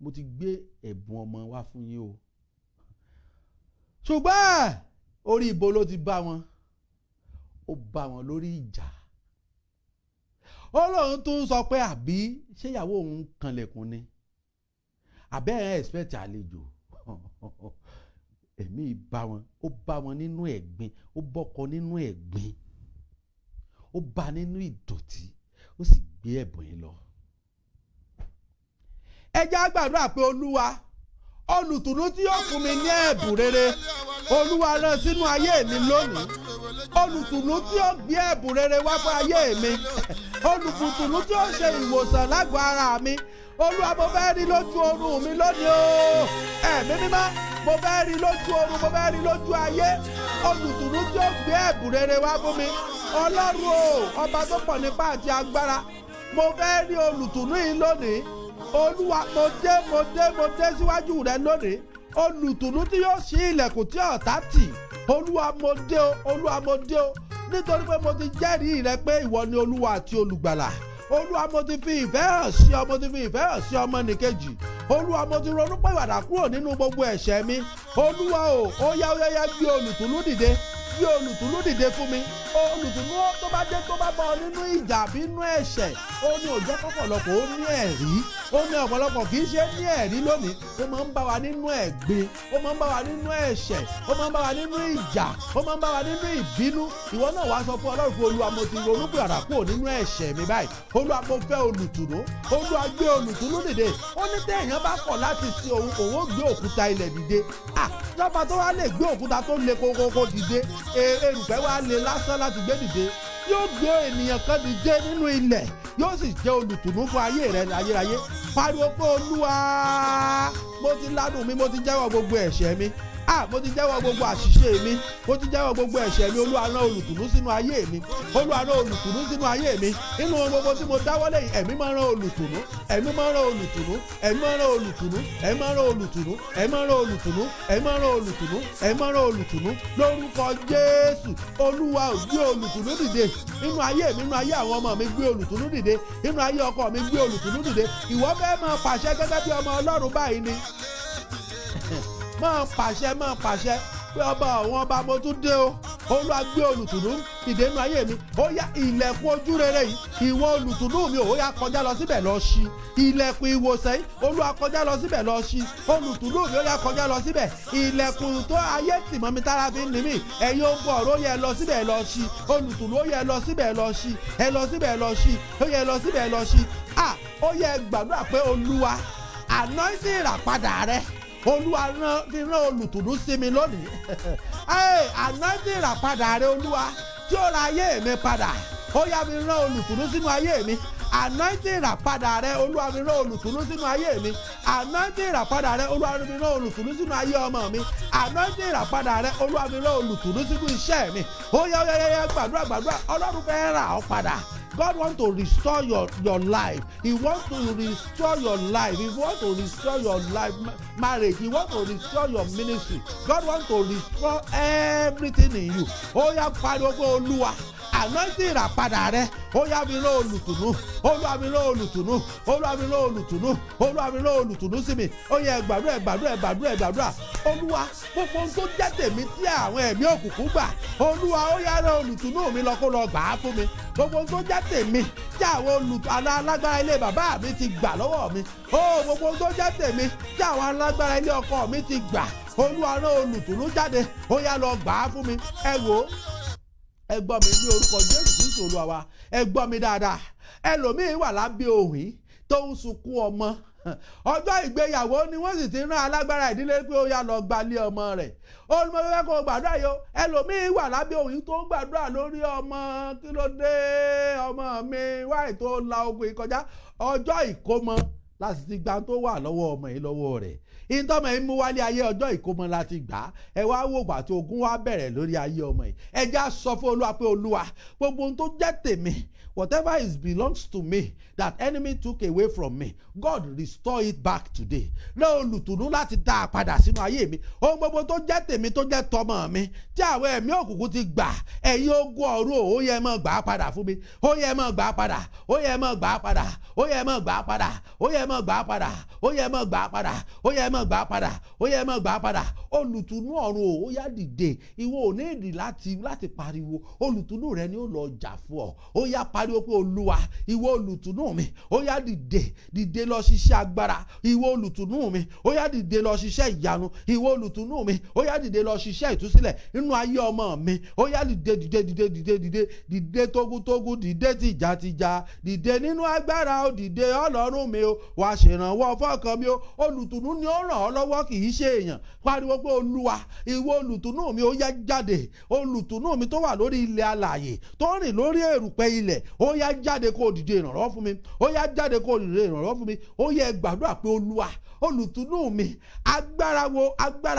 mo ti gbé ẹ̀bùn ọmọ wá fún yín o ṣùgbọ́n orí ibo ló ti bá wọn ó bá wọn lórí ìjà ó lóun tún sọ pé àbí ṣé ìyàwó òun kanlẹ̀kùn ni àbẹ́ ẹ̀ expect àlejò ẹ̀mí bá wọn ó bá wọn nínú ẹ̀gbin ó bọ́kọ nínú ẹ̀gbin ó bá nínú ìdọ̀tí ó sì gbé ẹ̀bùn yìí lọ. Ẹ jẹ́ á gbàdúrà pé Olúwa olùtùnú tí yóò fún mi ní ẹ̀bùn rere Olúwa rán sínú ayé mi lónìí olùtùnú tí yóò gbé ẹ̀bùn rere wá fún ayé mi olùtùnú tí yóò ṣe ìwòsàn lágọ̀ọ́ ara mi Olúwa mo fẹ́ rí lójú oorun mi lónìí o ẹ̀mí mímọ́ mo fẹ́ rí lójú oorun mo fẹ́ rí lójú ayé olùtùnú tí yóò gbé ẹ̀bùn rere wá fún mi Ọlọ́run o ọba tó pọ̀ nípa àti agbára mo fẹ́ rí olùtùnú yìí lónìí Olúwa mo dé síwájú rẹ lónìí olùtùnú tí yóò ṣí ilẹ̀kùn tí ọ̀tá tì Olúwa mo dé o nítorí pé mo ti jẹ́rìí rẹ pé ìwọ ni Olúwa àti olùgbàlà Olúwa mo ti fi ìfẹ́ hàn sí ọmọnìkejì Olúwa mo ti ronú pìwàdà kúrò nínú gbogbo ẹ̀ṣẹ̀ mi Olúwa o ó yá gbé olùtùnú dìde fún mi olùtùnú tó bá dé tó bá bá ọ nínú ìjà bí inú ẹ̀ṣẹ̀ ó ní òjẹ́ kọ́pọ̀lọpọ̀ ó ní ẹ̀rí ó ní ọ̀pọ̀lọpọ̀ kì í ṣe ní ẹ̀rí lónìí ó máa ń bá wa nínú ẹ̀gbin ó máa ń bá wa nínú ẹ̀ṣẹ̀ ó máa ń bá wa nínú ìjà ó máa ń bá wa nínú ìbínú ìwọ náà wá sọ fún Ọlọ́run fún Olúwa mo ti ronú pìwàdà kúrò nínú ẹ̀ṣẹ̀ mi báyìí Olúwa mo fẹ́ olùtùnú Olúwa gbé olùtùnú dìde ó ní téèyàn bá kọ̀ láti sin òun ó gbé òkúta ilẹ̀ dìde lọ́ba tó wá lè gbé òkúta tó le kókókó dìde erùpẹ̀ wá le lásán láti gbé dìde yóò gbé ènìyàn kan dìde nínú ilẹ̀ yóò sì jẹ́ olùtùnú fún ayé rẹ ayérayé pariwo pé Olúwa mo ti ládùn mi mo ti jẹ́wọ́ gbogbo ẹ̀ṣẹ̀ mi mo ti jẹ́wọ́ gbogbo àṣìṣe mi mo ti jẹ́wọ́ gbogbo ẹ̀ṣẹ̀ mi Olúwa rán olùtùnú sínú ayé mi Olúwa rán olùtùnú sínú ayé mi nínú ohun gbogbo tí mo dáwọ́lé yìí ẹ̀mí máa rán olùtùnú ẹ̀mí máa rán olùtùnú ẹ̀mí máa rán olùtùnú ẹ̀mí máa rán olùtùnú ẹ̀mí máa rán olùtùnú ẹ̀mí máa rán olùtùnú ẹ̀mí máa rán olùtùnú lórúkọ Jésù Olúwa ò gbé olùtùnú dìde nínú ayé mi nínú ayé àwọn ọmọ mi gbé olùtùnú dìde nínú ayé ọkọ mi gbé olùtùnú dìde ìwọ fẹ́ máa pàṣẹ gẹ́gẹ́ bí ọmọ Ọlọ́run báyìí ni máa pàṣẹ pé ọba àwọn ọba mo tún dé o. Olúwa gbé olùtùnú dìde nínú ayé mi. Ó yá ilẹ̀kùn ojú rere yìí, ìwọ olùtùnú mi ó yá kọjá lọ síbẹ̀ lọ ṣí. Ilẹ̀kùn ìwòsàn yìí, Olúwa kọjá lọ síbẹ̀ lọ ṣí. Olùtùnú mi ó yá kọjá lọ síbẹ̀. Ilẹ̀kùn tó ayé tì mọ́ mi tára fi ń ní mi, ẹ̀yin ó gbọ́ ọ̀rọ̀ yẹ lọ síbẹ̀ lọ ṣí. Olùtùnú ó yẹ lọ síbẹ̀ lọ ṣí. Ẹ lọ síbẹ̀ lọ ṣí. Ó yẹ lọ síbẹ̀ lọ ṣí. Ó yẹ gbàdúrà pé Olúwa anointing ìràpadà rẹ, Olúwa fi rán olùtùnú sí mi lónìí. Anointing ìràpadà rẹ Olúwa tí ó ra ayé mi padà, ó yá mi rán olùtùnú sínú ayé mi. Anointing ìràpadà rẹ Olúwa mi rán olùtùnú sínú ayé mi. Anointing ìràpadà rẹ Olúwa mi rán olùtùnú sínú ayé ọmọ mi. Anointing ìràpadà rẹ Olúwa mi rán olùtùnú sínú iṣẹ́ mi. Ó yá gbàdúrà Ọlọ́run fẹ́ rà ọ́ padà. God wants to restore your life. He wants to restore your life. He wants to restore your life, marriage. He wants to restore your ministry. God wants to restore everything in you. Ó yá pariwo pé Olúwa anointing ìràpadà rẹ, ó yá mi rán olùtùnú, Olúwa mi rán olùtùnú, Olúwa mi rán olùtùnú, Olúwa mi rán olùtùnú sí mi. Ó yá gbàdúrà Olúwa gbogbo ohun tó jẹ́ tèmi tí àwọn ẹ̀mí òkùnkùn gbà, Olúwa ó yá rán olùtùnú mi lọ kó lọ gbà á fún mi. Gbogbo ohun tó jẹ́ tèmi tí àwọn alágbára ilé bàbá mi ti gbà lọ́wọ́ mi, gbogbo ohun tó jẹ́ tèmi tí àwọn alágbára ilé ọkọ mi ti gbà, Olúwa rán olùtùnú jáde, ó yá lọ gbà á fún mi. Ẹ wò ó, ẹ gbọ́ mi ní orúkọ Jésù Kristi Olúwa wa, ẹ gbọ́ mi dáadáa. Ẹlòmíín wà lábẹ́ òhìn tó ń sunkún ọmọ. Ọjọ́ ìgbéyàwó ni wọ́n sì ti rán alágbára ìdílé pé ó yá lọ gbalé ọmọ rẹ̀. Olùmọ̀fẹ́ kò gbàdúrà yìí o. Ẹlòmíín wà lábẹ́ òhìn tó ń gbàdúrà lórí ọmọ. Kí ló dé ọmọ mi wáì tó la ogun ìkọjá? Ọjọ́ ìkómọ láti ti gba tó wà lọ́wọ́ ọmọ yìí lọ́wọ́ rẹ̀. Ìtọ́mọ̀ yìí mú wálé ayé ọjọ́ ìkómọ láti gbà á. Ẹ wá wò gbà tó ogun wá bẹ̀rẹ̀ lórí ayé ọmọ yìí. Ẹ já sọ fún Olúwa pé Olúwa gbogbo ohun tó jẹ́ tèmi, whatever is belongs to me that enemy took away from me, God restore it back today. Rán olùtùnú láti dá a padà sínú ayé mi. Ohun gbogbo tó jẹ́ tèmi tó jẹ́ tọmọ mi tí àwọn ẹ̀mí òkùnkùn ti gbà, ẹ̀yin ogun ọ̀run ó yẹ mọ́ gbà á padà fún mi. Ó yẹ mọ́ gbà á padà, ó yẹ mọ́ gbà á padà, ó yẹ mọ́ gbà á padà, ó yẹ mọ́ gbà á padà, ó yẹ mọ́ gbà á padà, ó yẹ mọ́ gbà á padà, ó yẹ mọ́ gbà á padà. Olùtùnú ọ̀run ó yá dìde. Ìwọ ò ní ìdí láti pariwo. Olùtùnú rẹ ni ó lọ jà fún ọ. Ó yá pariwo pé Olúwa ìwọ olùtùnú mi, ó yá dìde lọ ṣiṣẹ́ agbára. Ìwọ olùtùnú mi, ó yá dìde lọ ṣiṣẹ́ ìyanu. Ìwọ olùtùnú mi, ó yá dìde lọ ṣiṣẹ́ ìtúsílẹ̀ nínú ayé ọmọ mi. Ó yá dìde tógúntógún, dìde tìjàtìjà, dìde nínú agbára, ó dìde Ọlọ́run mi o, wá ṣèrànwọ́ fọ́kàn mi o. Olùtùnú ni ó ràn ọ́ lọ́wọ́ kì í ṣe èèyàn. Pariwo pé Olúwa ìwọ olùtùnú mi, ó yá jáde. Olùtùnú mi tó wà lórí ilẹ̀ alààyè, tó rìn lórí èrùpẹ̀ ilẹ̀, ó yá jáde kó dìde ìrànlọ́wọ́ fún mi. Ó yá jáde kó dìde ìrànlọ́wọ́ fún mi. Ó yẹ gbàdúrà pé Olúwa olùtùnú mi, agbára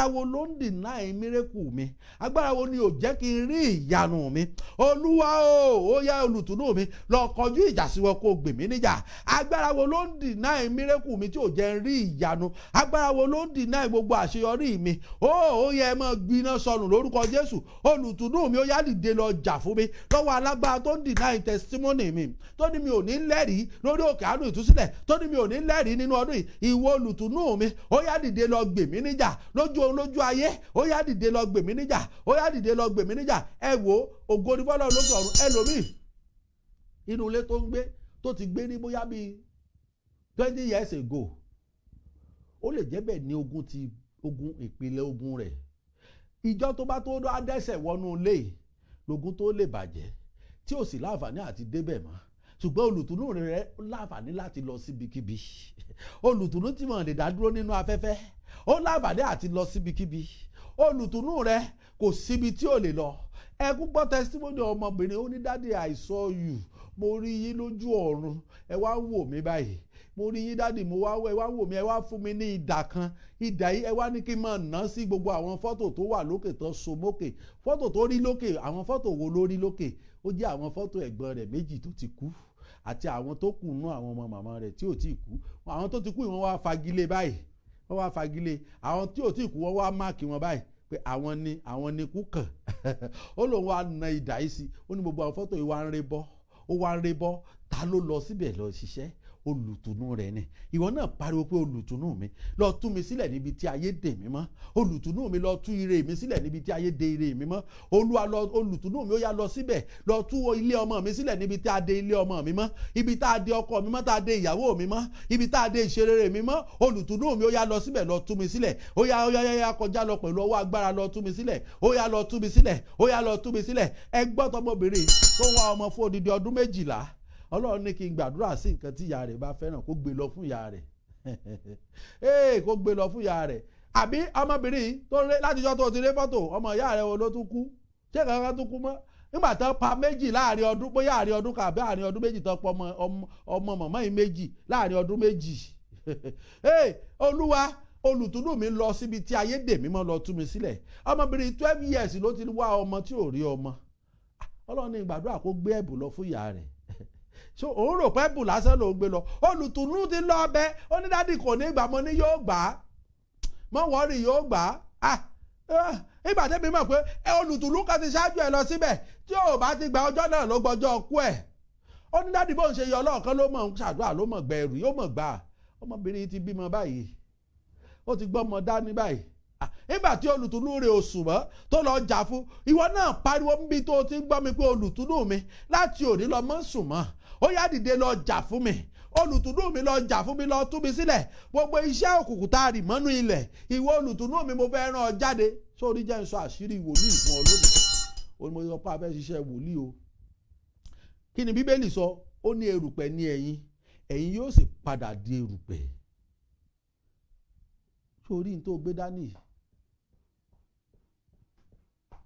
wo ló ń deny miracle mi? Agbára wo ni ò jẹ́ kí n rí ìyanu mi? Olúwa ó yá olùtùnú mi lọ kọjú ìjà sí wọn kó gbè mí níjà. Agbára wo ló ń deny miracle mi tí ò jẹ́ n rí ìyanu? Agbára wo ló ń deny gbogbo àṣeyọrí mi? Ó yẹ mọ́ gbiná sọnù lórúkọ Jésù. Olùtùnú mi, ó yá dìde lọ jà fún mi lọ́wọ́ alágbára tó ń deny testimony mi, tó ní mi ò ní lẹ́rìí lórí òkè àánú ìtúsílẹ̀, tó ní mi ò ní lẹ́rìí nínú ọdún yìí. Ìwọ olùtùnú mi, ó yá dìde lọ gbè mí níjà lójú ayé. Ó yá dìde lọ gbè mí níjà, ó yá dìde lọ gbè mí níjà. Ẹ wo ògo ni fọ́lọ́run lókè ọ̀run. Ẹlòmíì inú ilé tó ń gbé tó ti gbé ní bóyá bíi 20 years ago, ó lè jẹ́ bẹ́ẹ̀ ní ogun ìpìlẹ̀ ogun rẹ̀. Ìjọ tó bá tó dẹ́sẹ̀ wọnú ilé lógun tó lè bàjẹ́ tí ò sì láǹfààní àti débẹ̀ mọ́. Ṣùgbọ́n olùtùnú rẹ̀ láǹfààní láti lọ síbikíbi. Olùtùnú tí wọ́n lè dá dúró nínú afẹ́fẹ́, ó láǹfààní àti lọ síbikíbi. Olùtùnú rẹ̀ kò síbi tí ò lè lọ. Ẹ gbọ́ testimony ọmọbìnrin, ó ní Daddy I saw you, mo rí yín lójú ọ̀run, ẹ wá wò mí báyìí. Mo rí yín Daddy, ẹ wá wò mí, ẹ wá fún mi ní idà kan. Idà yìí ẹ wá ní kí n máa ná sí gbogbo àwọn fọ́tò tó wà lókè tó so mókè. Fọ́tò tó rí lókè, àwọn fọ́tò wo ló rí lókè? Ó jẹ́ àwọn fọ́tò ẹ̀gbọ́n rẹ̀ méjì tó ti kú àti àwọn tó kù nú àwọn ọmọ màmá rẹ̀ tí ò tí ì kú. Àwọn tó ti kú wọ́n wá fagilé báyìí. Wọ́n wá fagilé. Àwọn tí ò tí ì kú wọ́n wá máàkì wọn báyìí pé àwọn ni kú kàn. Ó lóun wá na idà yìí sí. Ó ní gbogbo àwọn fọ́tò yìí wá ń rébọ́. Ó wá ń rébọ́. Ta ló lọ síbẹ̀ lọ ṣiṣẹ́? olùtùnú rẹ̀ ni. Ìwọ náà pariwo pé olùtùnú mi lọ tú mi sílẹ̀ níbi tí ayé dè mí mọ́. Olùtùnú mi lọ tú ire mi sílẹ̀ níbi tí ayé dè ire mi mọ́. Olúwa lọ olùtùnú mi ó yá lọ síbẹ̀ lọ tú ilé ọmọ mi sílẹ̀ níbi tí a dè ilé ọmọ mi mọ́. Ibi tá a dè ọkọ mi mọ́, tá a dè ìyàwó mi mọ́, ibi tá a dè ìṣerere mi mọ́. Olùtùnú mi ó yá lọ síbẹ̀ lọ tú mi sílẹ̀. Ó yá kọjá lọ pẹ̀lú ọwọ́ agbára lọ tú mi sílẹ̀. Ó yá lọ tú mi sílẹ̀. Ó yá lọ tú mi sílẹ̀. Ẹ gbọ́ tọmọbìnrin tó wá ọmọ fún odidi ọdún 12. Ọlọ́run ní kí n gbàdúrà sí nǹkan tí ìyá rẹ̀ bá fẹ́ràn kó gbé lọ fún ìyá rẹ̀. Kó gbé lọ fún ìyá rẹ̀. Àbí ọmọbìnrin tó rẹ látijọ́ tó ti rí fọ́tò ọmọ ìyá rẹ̀ wo ló tún kú? Ṣé kankan tún kú mọ́? Nígbà tán pa méjì láàrin ọdún, bóyá àárín ọdún kan àbí àárín ọdún méjì tán pọ̀ ọmọ màmá yìí méjì láàrin ọdún méjì. Olúwa olùtùnú mi lọ síbi tí ayé dè mí mọ́ lọ tú mi sílẹ̀. Ọmọbìnrin 12 years ló ti wá ọmọ tí ò rí ọmọ. Ọlọ́run ní gbàdúrà kó gbé ẹ̀bùn lọ fún ìyá rẹ̀. So òun rò pé ẹ̀bùn lásán ló ń gbé lọ. Olùtùnú ti lọ ọbẹ̀ onídàádì kò ní gbà, mo ní yóò gbà á, mọ́ wọ́ọ̀rì yóò gbà á. Ìgbà tẹ́mi mọ̀ pé olùtùnú kan ti ṣáájú ẹ̀ lọ síbẹ̀ tí ò bá ti gba ọjọ́ náà ló gbọ́jọ́ ọkú ẹ̀. Onídàádì bó ń ṣe yọ ọlọ́ọ̀kan ló mọ̀ ń ṣàdúrà ló mọ̀ gbẹ ẹrù yóò mọ̀ gbà. Ọmọbìnrin ti bímọ báyìí, ó ti gbọ́mọ dání báyìí. Nígbà tí olùtùnú rẹ̀ ò sùn mọ́ tó lọ jà fún, ìwọ náà pariwo níbi tó ti ń gbọ́ mi pé olùtùnú mi láti òní lọ mọ́ sùn mọ́. Ó yá dìde lọ jà fún mi. Olùtùnú mi lọ jà fún mi, lọ tú mi sílẹ̀. Gbogbo iṣẹ́ òkùnkùn tá a rì mọ́nú ilẹ̀, ìwọ olùtùnú mi mo fẹ́ rán ọ jáde. Sórí jẹ́ n sọ àṣírí wòlíì fún ọ lónìí. Ó ní mo sọ pé a fẹ́ ṣiṣẹ́ wòlíì o. Kí ni Bíbélì sọ? Ó ní erùpẹ̀ ní ẹ̀yin, ẹ̀yin yóò sì padà di erùpẹ̀. Sórí n tó gbé dání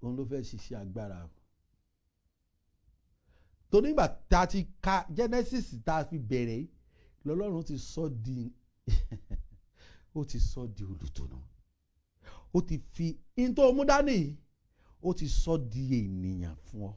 òun ló fẹ́ ṣiṣẹ́ agbára. Torí nígbà tá a ti ka Genesis tá a fi bẹ̀rẹ̀ lọ́lọ́run ti sọ di ó ti sọ di olùtùnú. Ó ti fi in tó mú dání ó ti sọ di ènìyàn fún ọ.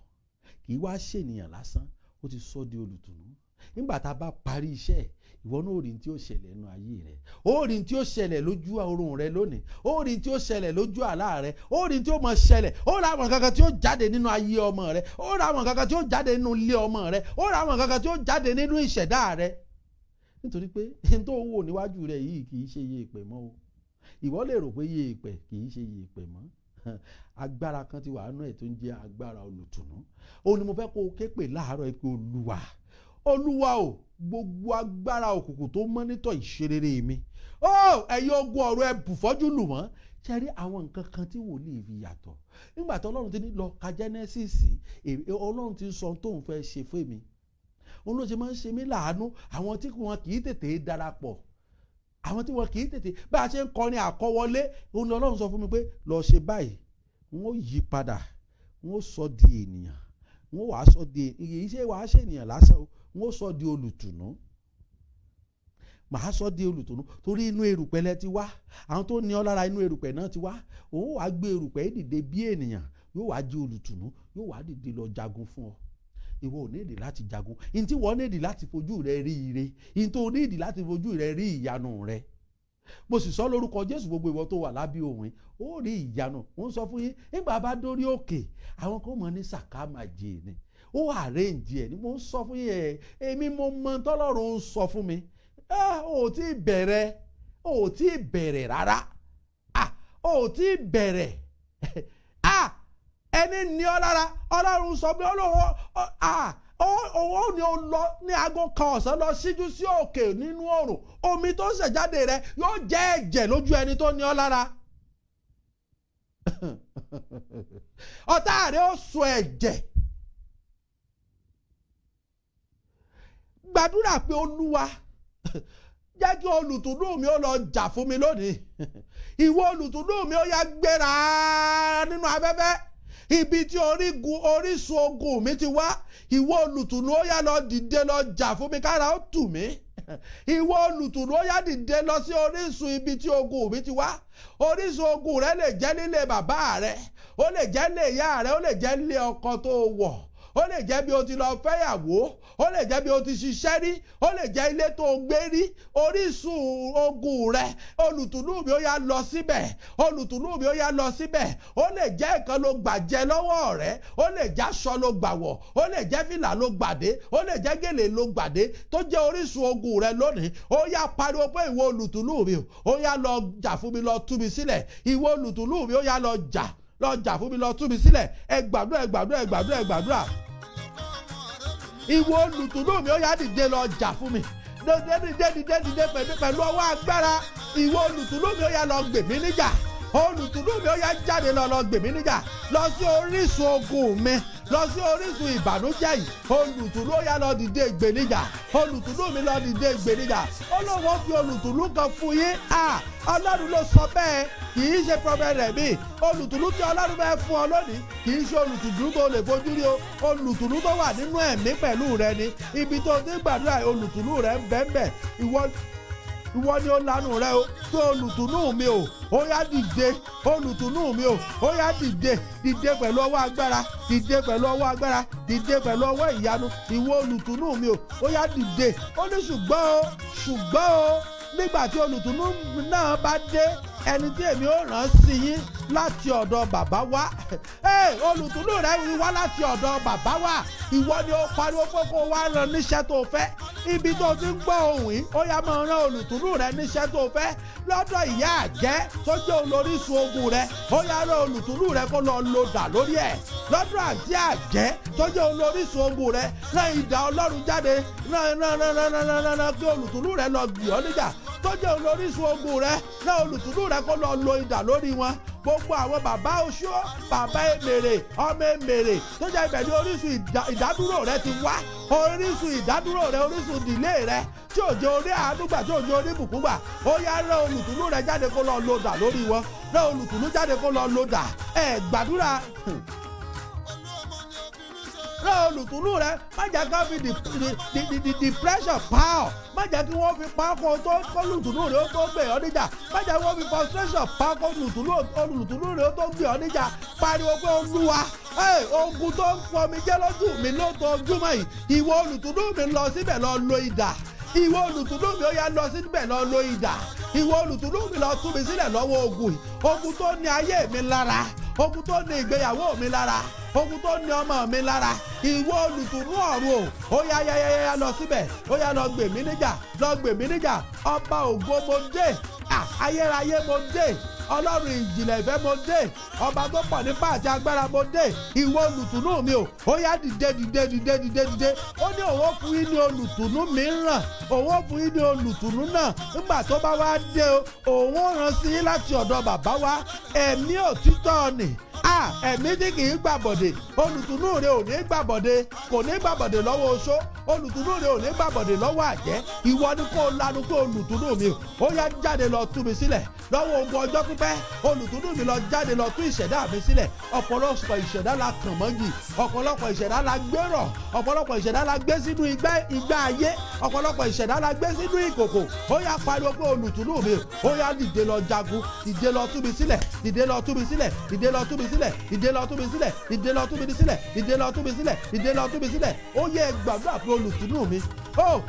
Kì í wá ṣènìyàn lásán, ó ti sọ di olùtùnú. Nígbà tá a bá parí iṣẹ́ ìwọ náà ó rí tí ó ṣẹlẹ̀ nínú ayé rẹ̀, ó rí tí ó ṣẹlẹ̀ lójú oorun rẹ̀ lónìí, ó rí tí ó ṣẹlẹ̀ lójú àlá rẹ̀, ó rí tí ó máa ṣẹlẹ̀, ó rí àwọn kankan tí ó jáde nínú ayé ọmọ rẹ̀, ó rí àwọn kankan tí ó jáde nínú ilé ọmọ rẹ̀, ó rí àwọn kankan tí ó jáde nínú ìṣẹ̀dá rẹ̀. Nítorí pé n tó wò níwájú rẹ̀ yìí kì í ṣe iye ìpè mọ́ o. Ìwọ lè rò pé iye ìpè kì í ṣe iye ìpè mọ́. Agbára kan ti wà nínú ẹ̀ tó ń jẹ́ agbára olùtùnú. Ó ní mo fẹ́ kó o ké pè láàárọ̀ pé Olúwa o, gbogbo agbára òkùnkùn tó mọ́nítọ̀ ìṣerere mi, ẹ̀yin ogun ọ̀rọ̀ ẹ bù fọ́jú lù wọ́n. Ṣé rí àwọn nǹkan kan tí wòlíì fi yàtọ̀? Nígbà tí Ọlọ́run ti ní lọ ka Genesis, Ọlọ́run ti sọ tóun fẹ́ ṣe fún mi. Òun ló ṣe máa ń ṣe mí láàánú àwọn tí wọn kì í tètè darapọ̀, àwọn tí wọn kì í tètè bá a ṣe ń kọrin àkọwọlé. Òun ni Ọlọ́run sọ fún mi pé lọ ṣe báyìí, wọn ó yí padà, wọn ó sọ di ènìyàn, wọn ó wàá sọ di èyí ṣe wàá ṣe ènìyàn lásán o, wọn ó sọ di olùtùnú. Màá sọ di olùtùnú torí inú erùpẹ̀ lẹ ti wá, àwọn tó ní ọ lára inú erùpẹ̀ náà ti wá. Òun wàá gbé erùpẹ̀ dìde bí ènìyàn, yóò wá di olùtùnú, yóò wá dìde lọ jagun fún ọ. Ìwọ ò nídìí láti jagun, in tí wọ́n nídìí láti fojú rẹ rí ire, in tó nídìí láti fojú rẹ rí ìyanu rẹ. Mo sì sọ lórúkọ Jésù, gbogbo ìwọ tó wà lábẹ́ òun ó rí ìyanu. Wọ́n sọ fún yín nígbà bá dórí òkè àwọn kan mọ̀ ní sàkámàjè ni, ó àrẹ́ǹjì ẹ̀ ni mo ń sọ fún yín èmi mo mọ tọ́lọ́run ń sọ fún mi. Ó tí ì bẹ̀rẹ̀ rárá, ó tí ì bẹ̀rẹ̀. Ẹni ní ọ lára Ọlọ́run sọ pé owó ni ó lọ ní aago kan ọ̀sán lọ síjú sí òkè nínú oòrùn, omi tó ṣẹ̀ jáde rẹ yóò jẹ́ ẹ̀jẹ̀ lójú ẹni tó ní ọ lára. Ọ̀tá rẹ ó sọ ẹ̀jẹ̀. Gbàdúrà pé Olúwa jẹ́ kí olùtùnú mi ó lọ jà fún mi lónìí. Ìwọ olùtùnú mi ó yá gbéra nínú afẹ́fẹ́. Ibi tí orísun ogun mi ti wá, ìwọ olùtùnú ó yá lọ dìde lọ jà fún mi kára ó tù mí. Ìwọ olùtùnú ó yá dìde lọ sí orísun ibi tí ogun mi ti wá. Orísun ogun rẹ lè jẹ́ nílé bàbá rẹ, ó lè jẹ́ nílé ìyá rẹ, ó lè jẹ́ nílé ọkọ tó wọ̀, ó lè jẹ́ bí o ti lọ fẹ́yàwó, ó lè jẹ́ bí o ti ṣiṣẹ́ rí, ó lè jẹ́ ilé tó gbé rí. Orísun ogun rẹ, olùtùnú mi ó yá lọ síbẹ̀, olùtùnú mi ó yá lọ síbẹ̀. Ó lè jẹ́ nǹkan ló gbàjẹ́ lọ́wọ́ rẹ, ó lè jẹ́ aṣọ ló gbàwọ̀, ó lè jẹ́ fìlà ló gbàdé, ó lè jẹ́ gèlè ló gbàdé tó jẹ́ orísun ogun rẹ lónìí. Ó yá pariwo pé ìwọ olùtùnú mi ó yá lọ jà fún mi, lọ tú mi sílẹ̀. Ìwọ olùtùnú mi ó yá lọ jà fún mi, lọ tú mi sílẹ̀. Ẹ gbàdúrà. Ìwọ olùtùnú mi ó yá dìde lọ jà fún mi. Dìde pẹ̀lú ọwọ́ agbára. Ìwọ olùtùnú mi ó yá lọ gbè mí níjà. Olùtùnú mi ó yá jáde lọ gbè mí níjà. Lọ sí orísun ogun mi, lọ sí orísun ìbànújẹ́ yìí. Olùtùnú ó yá lọ dìde ìgbèníjà. Olùtùnú mi lọ dìde ìgbèníjà. Olówó fi olùtùnú kan fún yín. Ọlọ́run ló sọ bẹ́ẹ̀, kì í ṣe prophet rẹ̀ mí. Olùtùnú tí Ọlọ́run fẹ́ fún ọ lónìí kì í ṣe olùtùnú tó lè fojú rí o. Olùtùnú tó wà nínú ẹ̀mí pẹ̀lú rẹ ni. Ibi tó ti gbàdúrà olùtùnú rẹ ń bẹ́ẹ̀ ìwọ ni ó lanu rẹ o. Pé olùtùnú mi o, ó yá dìde. Olùtùnú mi o, ó yá dìde pẹ̀lú ọwọ́ agbára, dìde pẹ̀lú ọwọ́ agbára, dìde pẹ̀lú ọwọ́ ìyanu. Ìwọ olùtùnú mi o, ó yá dìde. Ó ní ṣùgbọ́n o nígbà tí olùtùnú náà bá dé, ẹni tí èmi ó rán sí yín láti ọ̀dọ̀ bàbá wa. Olùtùnú rẹ wá láti ọ̀dọ̀ bàbá wa. Ìwọ ni ó pariwo pé kó wá rán níṣẹ́ tó fẹ́. Ibi tó ti ń gbọ́ ohùn yìí, ó yá máa rán olùtùnú rẹ níṣẹ́ tó fẹ́. Lọ́dọ̀ ìyá àjẹ́ tó jẹ́ olórísun ogun rẹ, ó yá rán olùtùnú rẹ kó lọ lòdà lórí ẹ̀. Lọ́dọ̀ àti àjẹ́ tó jẹ́ olórísun ogun rẹ, rán idà Ọlọ́run jáde. Rán kí olùtùnú rẹ lọ gbì ọ́ níjà. Tó jẹ́ olórísun ogun rẹ, rán olùtùnú rẹ kó lọ lo idà lórí wọn. Gbogbo àwọn bàbá oṣó, bàbá èmèrè, ọmọ èmèrè tó jẹ́ ibẹ̀ ní orísun ìdádúró rẹ ti wá. Orísun ìdádúró rẹ, orísun ìdílé rẹ tí ò jẹ́ orí àánúgbà, tí ò jẹ́ orí bùkúngbà. Ó yá rán olùtùnú rẹ jáde kó lọ lòdà lórí wọn. Rán olùtùnú jáde kó lọ lòdà. Ẹ gbàdúrà. Rán olùtùnú rẹ, má jẹ́ ká fi depression pa ọ́. Má jẹ́ kí wọ́n fi pa ọkọ̀ tó olùtùnú rẹ ó tó gbé ọ níjà. Má jẹ́ kí wọ́n fi frustration pa ọkọ̀ olùtùnú rẹ ó tó gbé ọ níjà. Pariwo pé Olúwa, ogun tó ń pọ̀ mi jẹ́ lójú mi lójoojúmọ́ yìí. Ìwọ olùtùnú mi lọ síbẹ̀ lọ lo idà. Ìwọ olùtùnú mi ó yá lọ síbẹ̀ lọ lo idà. Ìwọ olùtùnú mi lọ tú mi sílẹ̀ lọ́wọ́ ogun yìí. Ogun tó ní ayé mi lára, ogun tó ní ìgbéyàwó mi lára, ogun tó ní ọmọ mi lára. Ìwọ olùtùnú ọ̀run o, ó yá lọ síbẹ̀, ó yá lọ gbè mí níjà. Ọba ògo mo dé, ayérayé mo dé, Ọlọ́run ìjìnlẹ̀ ìfẹ́ mo dé, ọba tó pọ̀ nípa àti agbára mo dé. Ìwọ olùtùnú mi o, ó yá dìde. Ó ní òun fún yín ní olùtùnú mìíràn, òun fún yín ní olùtùnú náà. Nígbà tó bá wá dé o, òun rán sí yín láti ọ̀dọ̀ bàbá wa. Ẹ̀mí òtítọ́ ni. Ẹ̀mí tí kì í gbàbọ̀dè. Olùtùnú rẹ ò ní gbàbọ̀dè, kò ní gbàbọ̀dè lọ́wọ́ oṣó. Olùtùnú rẹ ò ní gbàbọ̀dè lọ́wọ́ àjẹ́. Ìwọ ni kó lanu pé olùtùnú mi ó yá jáde lọ tú mi sílẹ̀ lọ́wọ́ ogun ọjọ́ pípẹ́. Olùtùnú mi lọ jáde lọ tú ìṣẹ̀dá mi sílẹ̀. Ọ̀pọ̀lọpọ̀ ìṣẹ̀dá la kàn mọ́jì, ọ̀pọ̀lọpọ̀ ìṣẹ̀dá la gbérọ̀, ọ̀pọ̀lọpọ̀ ìṣẹ̀dá la gbé sínú igbá ayé, ọ̀pọ̀lọpọ̀ ìṣẹ̀dá la gbé sínú ìkòkò. Ó yá pariwo pé olùtùnú mi ó yá dìde lọ jagun, dìde lọ tú mi sílẹ̀, dìde lọ tú mi sílẹ̀, dìde lọ tú mi sílẹ̀, dìde lọ tú mi sílẹ̀, dìde lọ tú mi sílẹ̀, dìde lọ tú mi sílẹ̀, dìde lọ tú mi sílẹ̀. Ó yẹ gbàdúrà pé olùtùnú mi,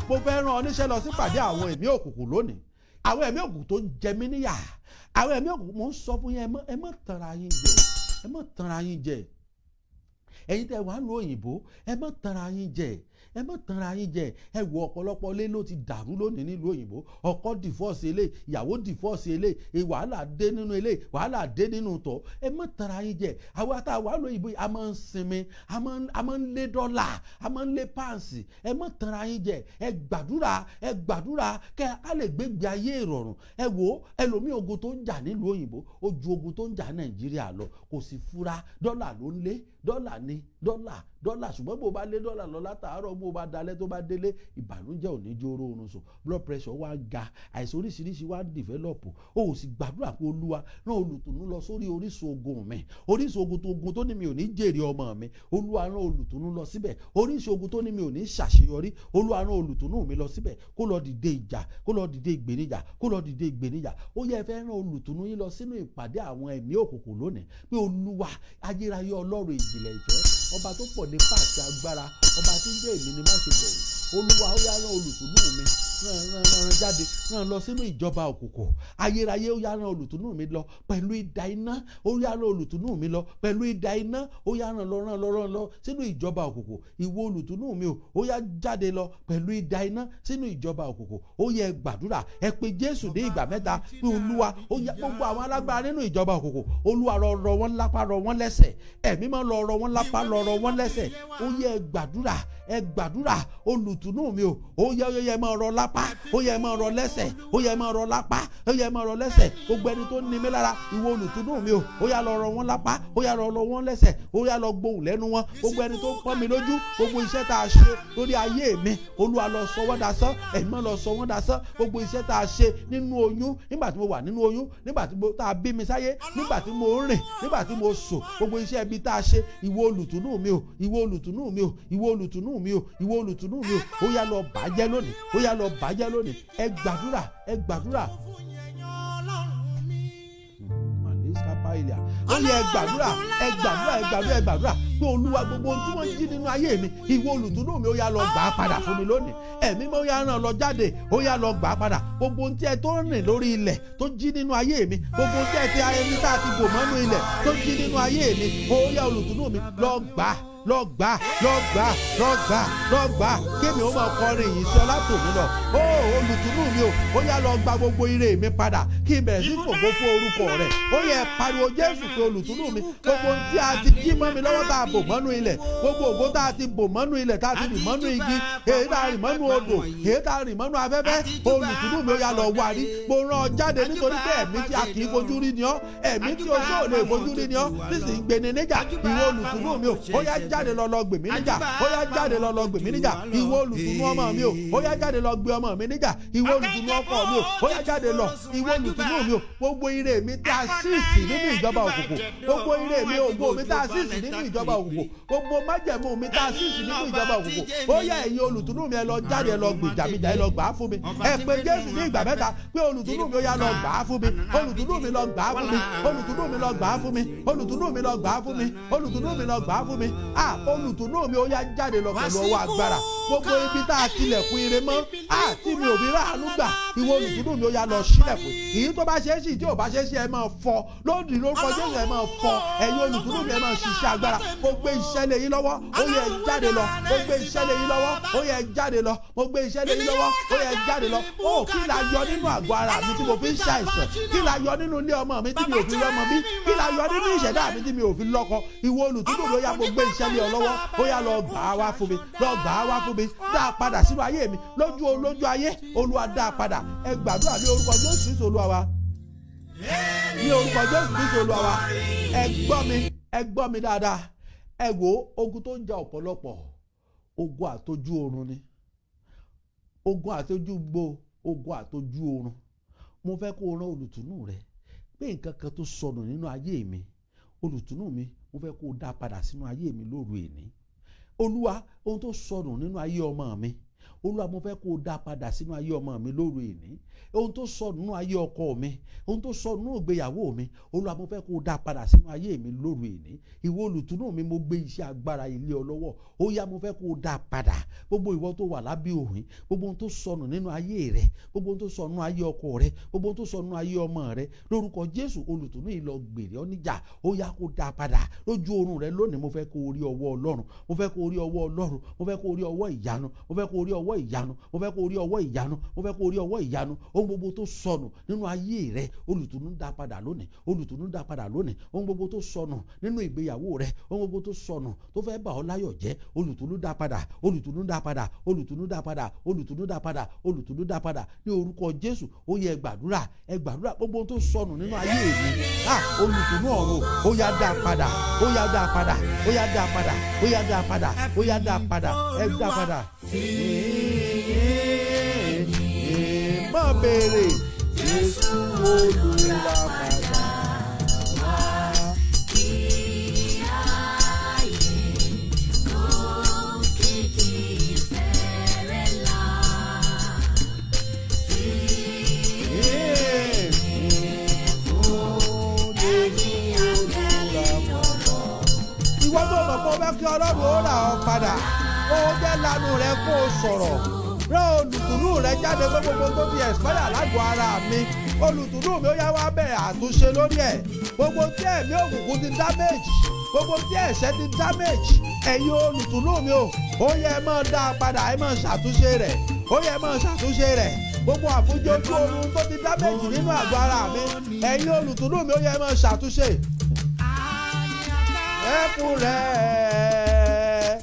mo fẹ́ rán ọ níṣẹ́ lọ sí pàdé àwọn ẹ̀mí òkùnkùn lónìí. Àwọn ẹ̀mí òkùnkùn tó ń jẹ mí níyà. Àwọn ẹ̀mí òkùnkùn, mo ń sọ fún yín, ẹ má tanra yín jẹ. Ẹ̀yin tẹ́ wà ní òyìnbó, ẹ má tanra yín jẹ. Ẹ wo ọ̀pọ̀lọpọ̀ ilé ló ti dàrú lónìí nílùú òyìnbó. Ọkọ divorce ilé, ìyàwó divorce ilé, wàhálà dé nínú ilé, wàhálà dé nínú tọ̀. Ẹ má tanra yín jẹ. Àwa tá a wà lóyìnbó yìí, a máa ń sinmi, a máa ń lé dọ́là, a máa ń lé páǹsì. Ẹ má tanra yín jẹ. Ẹ gbàdúrà kẹ́ a lè gbégbé ayé ìrọ̀rùn. Ẹ wo ẹlòmíì ogun tó ń jà nílùú òyìnbó ó ju ogun tó ń jà Nàìjíríà lọ. Kò sì fura, dọ́là ló ń lé, dọ́là ni dọ́là ṣùgbọ́n bó bá lé dọ́là lọ látàárọ̀ bó bá dalẹ̀ tó bá délé, ìbànújẹ́ ò ní jó oorun sùn, blood pressure wá ga, àìsàn oríṣiríṣi wá develop. O sì gbàdúrà pé Olúwa rán olùtùnú lọ sórí orísun ogun mi, orísun ogun tó ní mi ò ní jèrè ọmọ mi. Olúwa rán olùtùnú lọ síbẹ̀. Orísun ogun tó ní mi ò ní ṣàṣeyọrí. Olúwa rán olùtùnú mi lọ síbẹ̀ kó lọ dìde ìjà, kó lọ dìde ìgbèníjà. Ó yẹ fẹ́ rán olùtùnú yín lọ sínú ìpàdé àwọn ẹ̀mí òkùnkùn lónìí pé Olúwa ayérayé Ọlọ́run ìjìnlẹ̀ ìfẹ́ ìfẹ́, ọba tó pọ̀ nípa àti agbára, ọba tí ń jẹ́ èmi ni má ṣe bẹ̀rù. Olúwa ó yá rán olùtùnú mi, rán jáde, rán lọ sínú ìjọba òkùnkùn. Ayérayé ó yá rán olùtùnú mi lọ pẹ̀lú idà iná, ó yá rán olùtùnú mi lọ pẹ̀lú idà iná, ó yá rán lọ sínú ìjọba òkùnkùn. Ìwọ olùtùnú mi ó yá jáde lọ pẹ̀lú idà iná sínú ìjọba òkùnkùn. Ó yẹ gbàdúrà, ẹ pe Jésù ní ìgbà mẹ́ta pé Olúwa ó yá gbogbo àwọn alágbára nínú ìjọba òkùnkùn, Olúwa rọ̀ wọ́n lápá, rọ̀ wọ́n lẹ́sẹ̀, ẹ̀mí máa lọ rọ̀ wọ́n lápá, rọ̀ wọ́n lẹ́sẹ̀. Ó yẹ gbàdúrà, ẹ gbàdúrà, olùtùnú mi ó yẹ máa rọ̀ lápá, ó yẹ máa rọ̀ lẹ́sẹ̀, ó yẹ máa rọ̀ lápá, ó yẹ máa rọ̀ lẹ́sẹ̀. Gbogbo ẹni tó ní mi lára, ìwọ olùtùnú mi ó yá lọ rọ̀ wọ́n lápá, ó yá lọ rọ̀ wọ́n lẹ́sẹ̀, ó yá lọ gbóhùn lẹ́nu wọn. Gbogbo ẹni tó ń pọ́n mi lójú, gbogbo iṣẹ́ tá a ṣe lórí ayé mi, Olúwa lọ sọ wọ́n dasán, ẹ̀mí máa lọ sọ wọ́n dasán. Gbogbo iṣẹ́ tá a ṣe nínú oyún, nígbà tí mo wà nínú oyún, nígbà tí tá a bí mi sáyé, nígbà tí mo rìn, nígbà tí mo sùn, gbogbo iṣẹ́ ibi tá a ṣe, ìwọ olùtùnú mi ó, ìwọ olùtùnú mi ó, ìwọ olùtùnú mi ó, ìwọ olùtùnú mi ó yá lọ bàjẹ́ lónìí, ó yá lọ bàjẹ́ lónìí. Ẹ gbàdúrà, ẹ gbàdúrà. Ó yẹ ẹ gbàdúrà, ẹ gbàdúrà, ẹ gbàdúrà, ẹ gbàdúrà pé Olúwa gbogbo ohun tí wọ́n jí nínú ayé mi, ìwọ olùtùnú mi ó yá lọ gbà á padà fún mi lónìí. Ẹ̀mí mi ó yá rán lọ jáde, ó yá lọ gbà á padà. Gbogbo ohun tí ẹ tó rìn lórí ilẹ̀ tó jí nínú ayé mi, gbogbo ohun tí ẹ ti ayẹyẹ tá a ti bò mọ́nú ilẹ̀ tó jí nínú ayé mi, ó yá olùtùnú mi lọ gbà á, lọ gbà, lọ gbà, lọ gbà, lọ gbà. Kémi ó máa kọrin yìí sí ọlá tòmí lọ. Ó olùtùnú mi ó yá lọ gba gbogbo ire mi padà, kí n bẹ̀rẹ̀ sí fògo fún orúkọ rẹ̀. Ó yẹ pariwo Jésù pé olùtùnú mi, gbogbo ohun tí a ti jí mọ́ mi lọ́wọ́ tá a bò mọ́nú ilẹ̀, gbogbo ògo tá a ti bò mọ́nú ilẹ̀, tá a ti rìn mọ́nú igi, èyí tá a rìn mọ́nú odò, èyí tá a rìn mọ́nú afẹ́fẹ́, olùtùnú mi ó yá lọ wá rí. Mo rán ọ jáde nítorí pé ẹ̀mí tí a kì í fojú rí ni ọ́, ẹ̀mí tí ojú ò lè fojú rí ni ọ́, sísì ń gbéni níjà. Ìwọ olùtùnú mi ó yá jáde lọ gbèmí níjà, ó yá jáde lọ gbèmí níjà. Ìwọ olùtùnú ọmọ mi ó yá jáde lọ gbé ọmọ mi níjà. Ìwọ olùtùnú ọkọ mi ó yá jáde lọ. Ìwọ olùtùnú mi gbogbo ire mi tá a sísì nínú ìjọba òkùnkùn, gbogbo ire mi, ògo mi tá a sísì nínú ìjọba òkùnkùn, gbogbo májẹ̀mú mi tá a sísì nínú ìjọba òkùnkùn, ó yá ẹ̀yin olùtùnú mi ẹ lọ jáde, ẹ lọ gbèjà mi jà, ẹ lọ gbà á fún mi. Ẹ pé Jésù ní ìgbà mẹ́ta pé olùtùnú mi ó yá lọ gbà á fún mi, olùtùnú mi lọ gbà á fún mi, olùtùnú mi lọ gbà á fún mi, olùtùnú mi lọ gbà á fún mi, olùtùnú mi lọ gbà á fún mi. Olùtùnú mi ó yá jáde lọ pẹ̀lú ọwọ́ agbára. Gbogbo ibi tá a tilẹ̀kùn ire mọ́, tí mi ò fi ráàánú gbà, ìwọ olùtùnú mi ó yá lọ ṣílẹ̀kùn. Èyí tó bá ṣe é ṣì, tí ò bá ṣe é ṣe, ẹ máa fọ́ lódì lórúkọ Jésù, ẹ máa fọ́. Ẹ̀yin olùtùnú mi ẹ máa ṣiṣẹ́ agbára. Mo gbé iṣẹ́ lé yín lọ́wọ́, ó yẹ jáde lọ. Mo gbé iṣẹ́ lé yín lọ́wọ́, ó yẹ jáde lọ. Mo gbé iṣẹ́ lé yín lọ́wọ́, ó yẹ jáde lọ. Kí la yọ nínú àgọ́ ara mi tí mo fi ń ṣàìsàn? Kí la yọ nínú ilé ọmọ mi tí mi ò fi lọ́mọ bí? Kí la yọ nínú ìṣẹ̀dá mi tí mi ò fi lọ́kọ? Ìwọ olùtùnú mi ó yá, mo gbé iṣẹ́ lé ọ lọ́wọ́, ó yá lọ gbà á wá fún mi, lọ gbà á wá fún mi. Dá a padà sínú ayé mi lójú ayé, Olúwa dá a padà. Ẹ gbàdúrà ní orúkọ Jésù Kristi Olúwa wa, ní orúkọ Jésù Kristi Olúwa wa. Ẹ gbọ́ mi dáadáa. Ẹ wo ogun tó ń jà ọ̀pọ̀lọpọ̀, ogun àtojú oorun ni, ogun àtojú gbó, ogun àtojú oorun. Mo fẹ́ kó o rán olùtùnú rẹ pé nǹkan kan tó sọnù nínú ayé mi, olùtùnú mi, mo fẹ́ kó o dá padà sínú ayé mi lóru èní. Olúwa, ohun tó sọnù nínú ayé ọmọ mi, Olúwa, mo fẹ́ kó o dá padà sínú ayé ọmọ mi lóru èní. Ohun tó sọnù nínú ayé ọkọ mi, ohun tó sọnù nínú ìgbéyàwó mi, Olúwa, mo fẹ́ kó o dá padà sínú ayé mi lóru èní. Ìwọ olùtùnú mi, mo gbé iṣẹ́ agbára ilé ọ lọ́wọ́, ó yá, mo fẹ́ kó o dá padà. Gbogbo ìwọ tó wà lábẹ́ òrìn, gbogbo ohun tó sọnù nínú ayé rẹ, gbogbo ohun tó sọnù nínú ayé ọkọ rẹ, gbogbo ohun tó sọnù nínú ayé ọmọ rẹ, lórúkọ Jésù, olùtùnú yìí lọ gbèrè ọ níjà, ó yá kó dá padà lójú oorun rẹ lónìí. Mo fẹ́ kó o rí ọwọ́ Ọlọ́run, mo fẹ́ kó o rí ọwọ́ Ọlọ́run, mo fẹ́ kó o rí ọwọ́ ìyanu, mo fẹ́ kó o rí ọwọ́ ìyanu, mo fẹ́ kó o rí ọwọ́ ìyanu, mo fẹ́ kó o rí ọwọ́ ìyanu. Ohun gbogbo tó sọnù nínú ayé rẹ, olùtùnú dá padà lónìí, olùtùnú dá padà lónìí. Ohun gbogbo tó sọnù nínú ìgbéyàwó rẹ, ohun gbogbo tó sọnù tó fẹ́ bà ọ́ láyọ̀ jẹ́, olùtùnú dá padà, olùtùnú dá padà, olùtùnú dá padà, olùtùnú dá padà, olùtùnú dá padà ní orúkọ Jésù. Ó yẹ gbàdúrà, ẹ gbàdúrà. Gbogbo ohun tó sọnù nínú ayé mi, olùtùnú ọ̀run, ó yá dá padà, ó yá dá padà, ó yá dá padà, ó yá dá padà, ó yá dá padà, ẹ dá padà. Má béèrè, Jésù olùràpadà wá. Ìwọ tó mọ̀ mo fẹ́ kí Ọlọ́run ó rà ọ́ padà. Ó jẹ́ lanu rẹ kó o sọ̀rọ̀. Rẹ́ olùtùnú rẹ jáde pé gbogbo tó ti expire lágọ̀ọ́ ara mi. Olùtùnú mi ó yá wá bẹ̀rẹ̀ àtúnṣe lórí ẹ̀. Gbogbo tí ẹ̀mí òkùnkùn ti damage. Gbogbo tí ẹ̀ṣẹ̀ ti damage. Ẹ̀yin olùtùnú mi ó yẹ ẹ máa dá a padà, ẹ máa ṣàtúnṣe rẹ̀. Ó yẹ ẹ máa ṣàtúnṣe rẹ̀. Gbogbo àfúnjẹ́jú oorun tó ti damage nínú àgọ́ ara mi. Ẹ̀yin olùtùnú mi ó yẹ ẹ máa ṣàtúnṣe. Ẹkún rẹ̀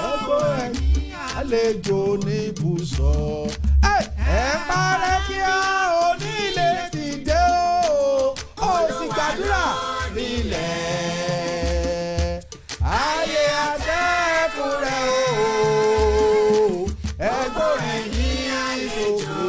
ẹgbó ẹ̀yìn àlejò ní ibùsọ̀. Ẹ parẹ́ kí a onílé ti dé o. Ó sì gbàdúrà nílẹ̀. Ayé àtẹ́kùn rẹ̀ o. Ẹgbó ẹ̀yìn ìsòkè.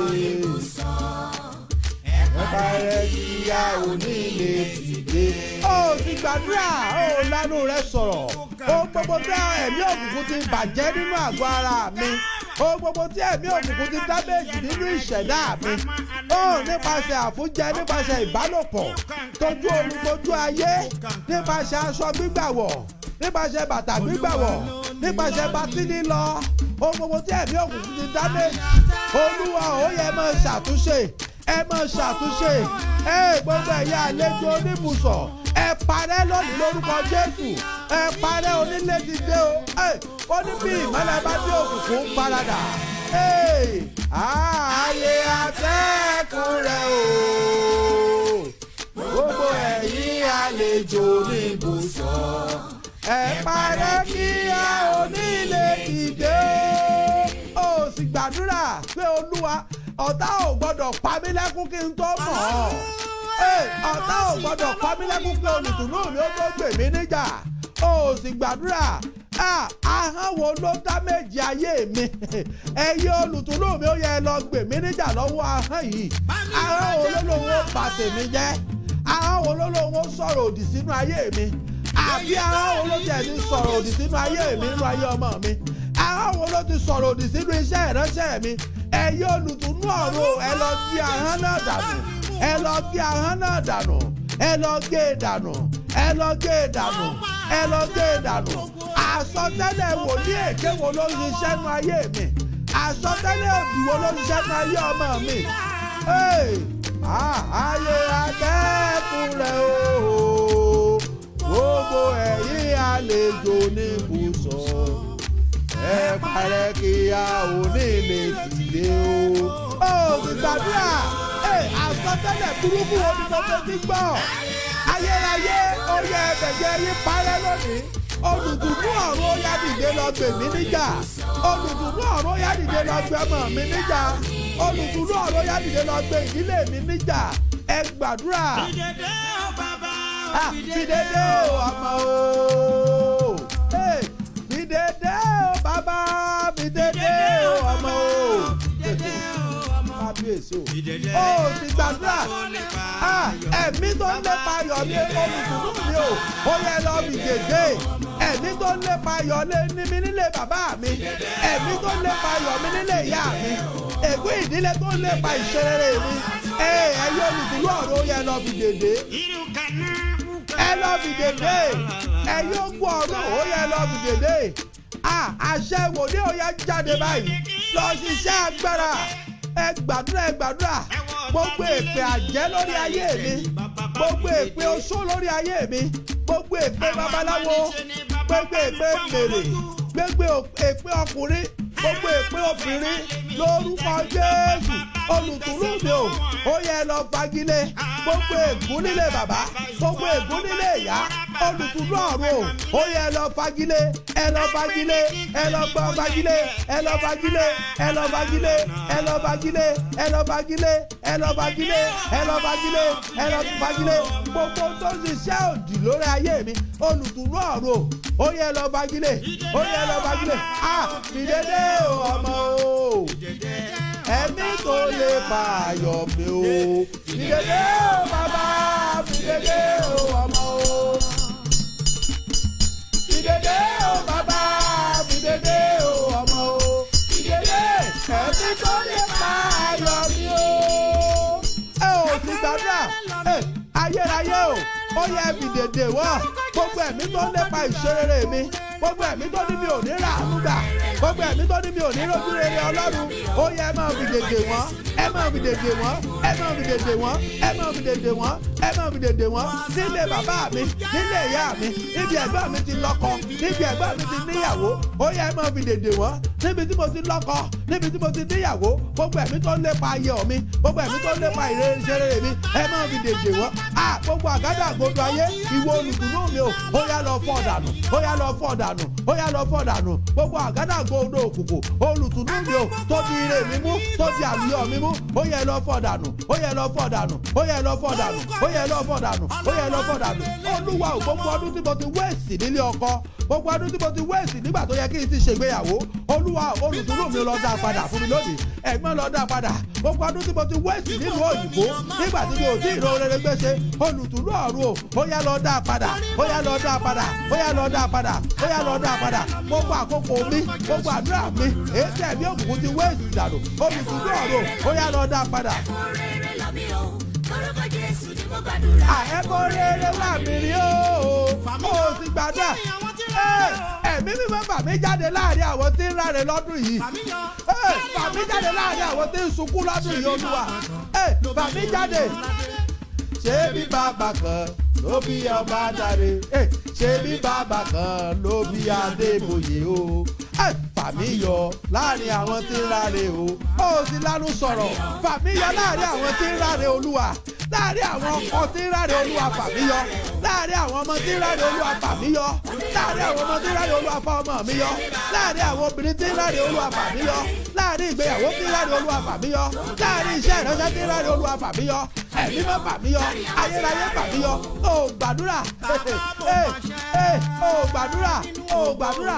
Ẹ parẹ́ kí a onílé ti dé. Ó sì gbàdúrà, ó lánú rẹ̀ sọ̀rọ̀. Ó gbogbo tí ẹ̀mí òkùnkùn ti bàjẹ́ nínú àgọ́ ara mi. Ó gbogbo tí ẹ̀mí òkùnkùn ti dábẹ́jì nínú ìṣẹ̀dá mi. Ó nípasẹ̀ àfúnjẹ, nípasẹ̀ ìbálòpọ̀, tójú omi tójú ayé, nípasẹ̀ aṣọ gbígbàwọ̀, nípasẹ̀ bàtà gbígbàwọ̀, nípasẹ̀ patí lílọ. Ó gbogbo tí ẹ̀mí òkùnkùn ti dábẹ́jì. Olúwa ó yẹ máa ṣàtúnṣe, ẹ máa ṣàtúnṣe. Gbogbo ẹ̀yà àlejò oníbùsọ̀, ẹ parẹ́ lónìí lórúkọ Jésù. Ẹ parẹ́ onílé ti dé o. Ó ní bí ìmọ́lẹ̀ bá dé òkùnkùn ń paradà. Ayé àtẹ́kùn rẹ̀ o. Gbogbo ẹ̀yin àlejò oníbùsọ̀, ẹ parẹ́ kí a onílé ti dé. Ó sì gbàdúrà pé Olúwa, ọ̀tá ò gbọ́dọ̀ pa mí lẹ́kún kí n tó mọ̀ ọ́. Ọ̀tá ò gbọ́dọ̀ pa mí lẹ́kún pé olùtùnú mi ó tó gbè mí níjà. Ó sì gbàdúrà, ahọ́n wo ló dá méjì ayé mi? Ẹ̀yin olùtùnú mi ó yẹ lọ gbè mí níjà lọ́wọ́ ahọ́n yìí. Ahọ́n wo ló lòun ó bà tèmi jẹ́? Ahọ́n wo ló lòun ó sọ̀rọ̀ òdì sínú ayé mi? Àbí ahọ́n wo ló jẹ́ ní sọ̀rọ̀ òdì sínú ayé mi, nínú ayé ọmọ mi? Ahọ́n wo ló ti sọ̀rọ̀ òdì sínú iṣẹ́ ìránṣẹ́ mi? Ẹ̀yin olùtùnú ọ̀run, ẹ lọ gé ahọ́n náà dànù. Ẹ lọ gé ahọ́n náà dànù. Ẹ lọ gé e dànù. Ẹ lọ gé e dànù. Ẹ lọ gé e dànù. Àsọtẹ́lẹ̀ wòlíì èké wo ló ń ṣiṣẹ́ nú ayé mi? Àsọtẹ́lẹ̀ òdì wo ló ń ṣiṣẹ́ nú ayé ọmọ mi? Ayé àtẹ́kùn rẹ̀ o. Gbogbo ẹ̀yin àlejò ní ibùsọ̀, ẹ parẹ́ kí a onílé ti dé o. Ó sì gbàdúrà, àsọtẹ́lẹ̀ burúkú wo ni mo fẹ́ ti gbọ́? Ayérayé, ó yẹ ẹ̀bẹ̀jẹ̀ yín parẹ́ lónìí. Olùtùnú ọ̀run ó yá dìde lọ gbè mí níjà. Olùtùnú ọ̀run ó yá dìde lọ gbè ọmọ mi níjà. Olùtùnú ọ̀run ó yá dìde lọ gbè ìdílé mi níjà. Ẹ gbàdúrà. Fìdédé o ọmọ o. Fìdédé o bàbá. Fìdédé o ọmọ o. Kábíyèsí o. Ó ti gbàdúrà. Ẹ̀mí tó ń lépa ayọ̀ ní olùtùnú mi o. Ó yẹ lọ fìdédé. Ẹ̀mí tó ń lépa ayọ̀ ní mi nílé bàbá mi. Ẹ̀mí tó ń lépa ayọ̀ mi nílé ìyá mi. Ègún ìdílé tó ń lépa ìṣeré mi. Ẹ̀yin olùtùnú ọ̀run ó yẹ lọ fìdédé. Ẹ lọ fìdédé. Ẹ̀yin ogun ọ̀run ó yẹ lọ fìdédé. Àṣẹ wòlíì ó yẹ jáde báyìí. Lọ ṣiṣẹ́ agbára. Ẹ gbàdúrà, ẹ gbàdúrà. Gbogbo èpè àjẹ́ lórí ayé mi. Gbogbo èpè oṣó lórí ayé mi. Gbogbo èpè babaláwo. Gbogbo èpè mèrè. Gbogbo èpè ọkùnrin. Gbogbo èpè obìnrin. Lórúkọ Jésù. Olùtùnú mi o. Ó yẹ lọ fagilé. Gbogbo ègún nílé bàbá. Gbogbo ègún nílé ìyá. Olùtùnú ọ̀run o. Ó yẹ lọ fagilé. Ẹ lọ fagilé. Ẹ lọ gbọ́ fagilé. Ẹ lọ fagilé. Ẹ lọ fagilé. Ẹ lọ fagilé. Ẹ lọ fagilé. Ẹ lọ fagilé. Ẹ lọ fagilé. Ẹ lọ fagilé. Gbogbo tó ń ṣiṣẹ́ òdì lórí ayé mi. Olùtùnú ọ̀run o. Ó yẹ lọ fagilé. Ó yẹ lọ fagilé. Fìdédé o ọmọ o. Ẹ̀mí tó lè pa ayọ̀ mi o. Fìdédé o bàbá. Fìdédé o ọmọ o. Fìdédé o bàbá. Fìdédé o ọmọ o. Fìdédé. Ẹ̀mí tó lè pa ayọ̀ mi o. Ẹ ò sì gbàdúrà. Ayérayé o. ó yẹ fìdèdè wọ́n gbogbo ẹ̀mí tó ń lépa ìṣerere mi gbogbo ẹ̀mí tó ní mi ò ní rà àánú gbà gbogbo ẹ̀mí tó ní mi ò ní rojú rere ọlọ́run ó yẹ ẹ máa fìdèdè wọ́n ẹ máa fìdèdè wọ́n ẹ máa fìdèdè wọ́n ẹ máa fìdèdè wọ́n ẹ máa fìdèdè wọ́n nílé bàbá mi nílé ìyá mi níbi ẹ̀gbọ́n mi ti lọ́kọ níbi ẹ̀gbọ́n mi ti níyàwó ó yẹ ẹ máa fìdèdè wọ́n níbi tí mo ti lọ́kọ níbi tí mo ti níyàwó gbogbo ẹ̀mí tó ń lépa ayé mi gbogbo ẹ̀mí tó ń lépa ìṣerere mi ẹ máa fìdèdè wọ́n gbogbo àgádágodo ayé ìwọ olùtùnú mi ó yá lọ fọ́ dànù ó yá lọ fọ́ dànù ó yá lọ fọ́ dànù gbogbo àgádágodo òkùnkùn olùtùnú mi tó di ire mi mú tó di àlùyọ mi mú ó yẹ lọ fọ́ dànù ó yẹ lọ fọ́ dànù ó yẹ lọ fọ́ dànù ó yẹ lọ fọ́ dànù ó yẹ lọ fọ́ dànù olúwa ò gbogbo ọdún tí mo ti wéèsì nílé ọkọ gbogbo ọdún tí mo ti wéèsì nígbà tó yẹ kí n ti ṣègbéyàwó olúwa olùtùnú mi lọ dá padà fún mi lónìí ẹ̀gbọ́n lọ dá padà gbogbo ọdún tí mo ti wéèsì nílùú òyìnbó nígbà tí mi ò tí ì ro rere gbèsè olùtùnú ọ̀run ó yá lọ dá padà ó yá lọ dá padà ó yá lọ dá padà ó yá lọ dá padà gbogbo àkókò mi gbogbo àdúrà mi èyí tí ẹ̀mí òkùnkùn ti wéèsì dànù olùtùnú ọ̀run ó yá lọ dá padà. Àẹ́kọ́ rere wà mí rí ó sì gbàdúrà ẹ̀mí mímọ́ fà mí jáde láàrin àwọn tí ń ráre lọ́dún yìí fà mí jáde láàrin àwọn tí ń sunkún lọ́dún yìí olúwa fà mí jáde. Ṣé bí bàbá kan ló bí ọba dáre ṣé bí bàbá kan ló bí Adébóyè o fà mí yọ láàrin àwọn tí ń ráre o ó sì lánú sọ̀rọ̀ fà mí yọ láàrin àwọn tí ń ráre olúwa láàrin àwọn ọkọ tí ń ráre olúwa fà mí yọ láàrin àwọn ọmọ tí ń ráre olúwa fà mí yọ láàrin àwọn ọmọ tí ń ráre olúwa fà ọmọ mi yọ láàrin àwọn obìnrin tí ń ráre olúwa fà mí yọ láàrin ìgbéyàwó tí ń ráre olúwa fà mí yọ láàrin iṣẹ́ ìránṣẹ́ tí ń ráre olúwa fà mí yọ ẹ̀mí mọ́ fà mí yọ ayérayé fà mí yọ ó gbàdúrà ó gbàdúrà ó gbàdúrà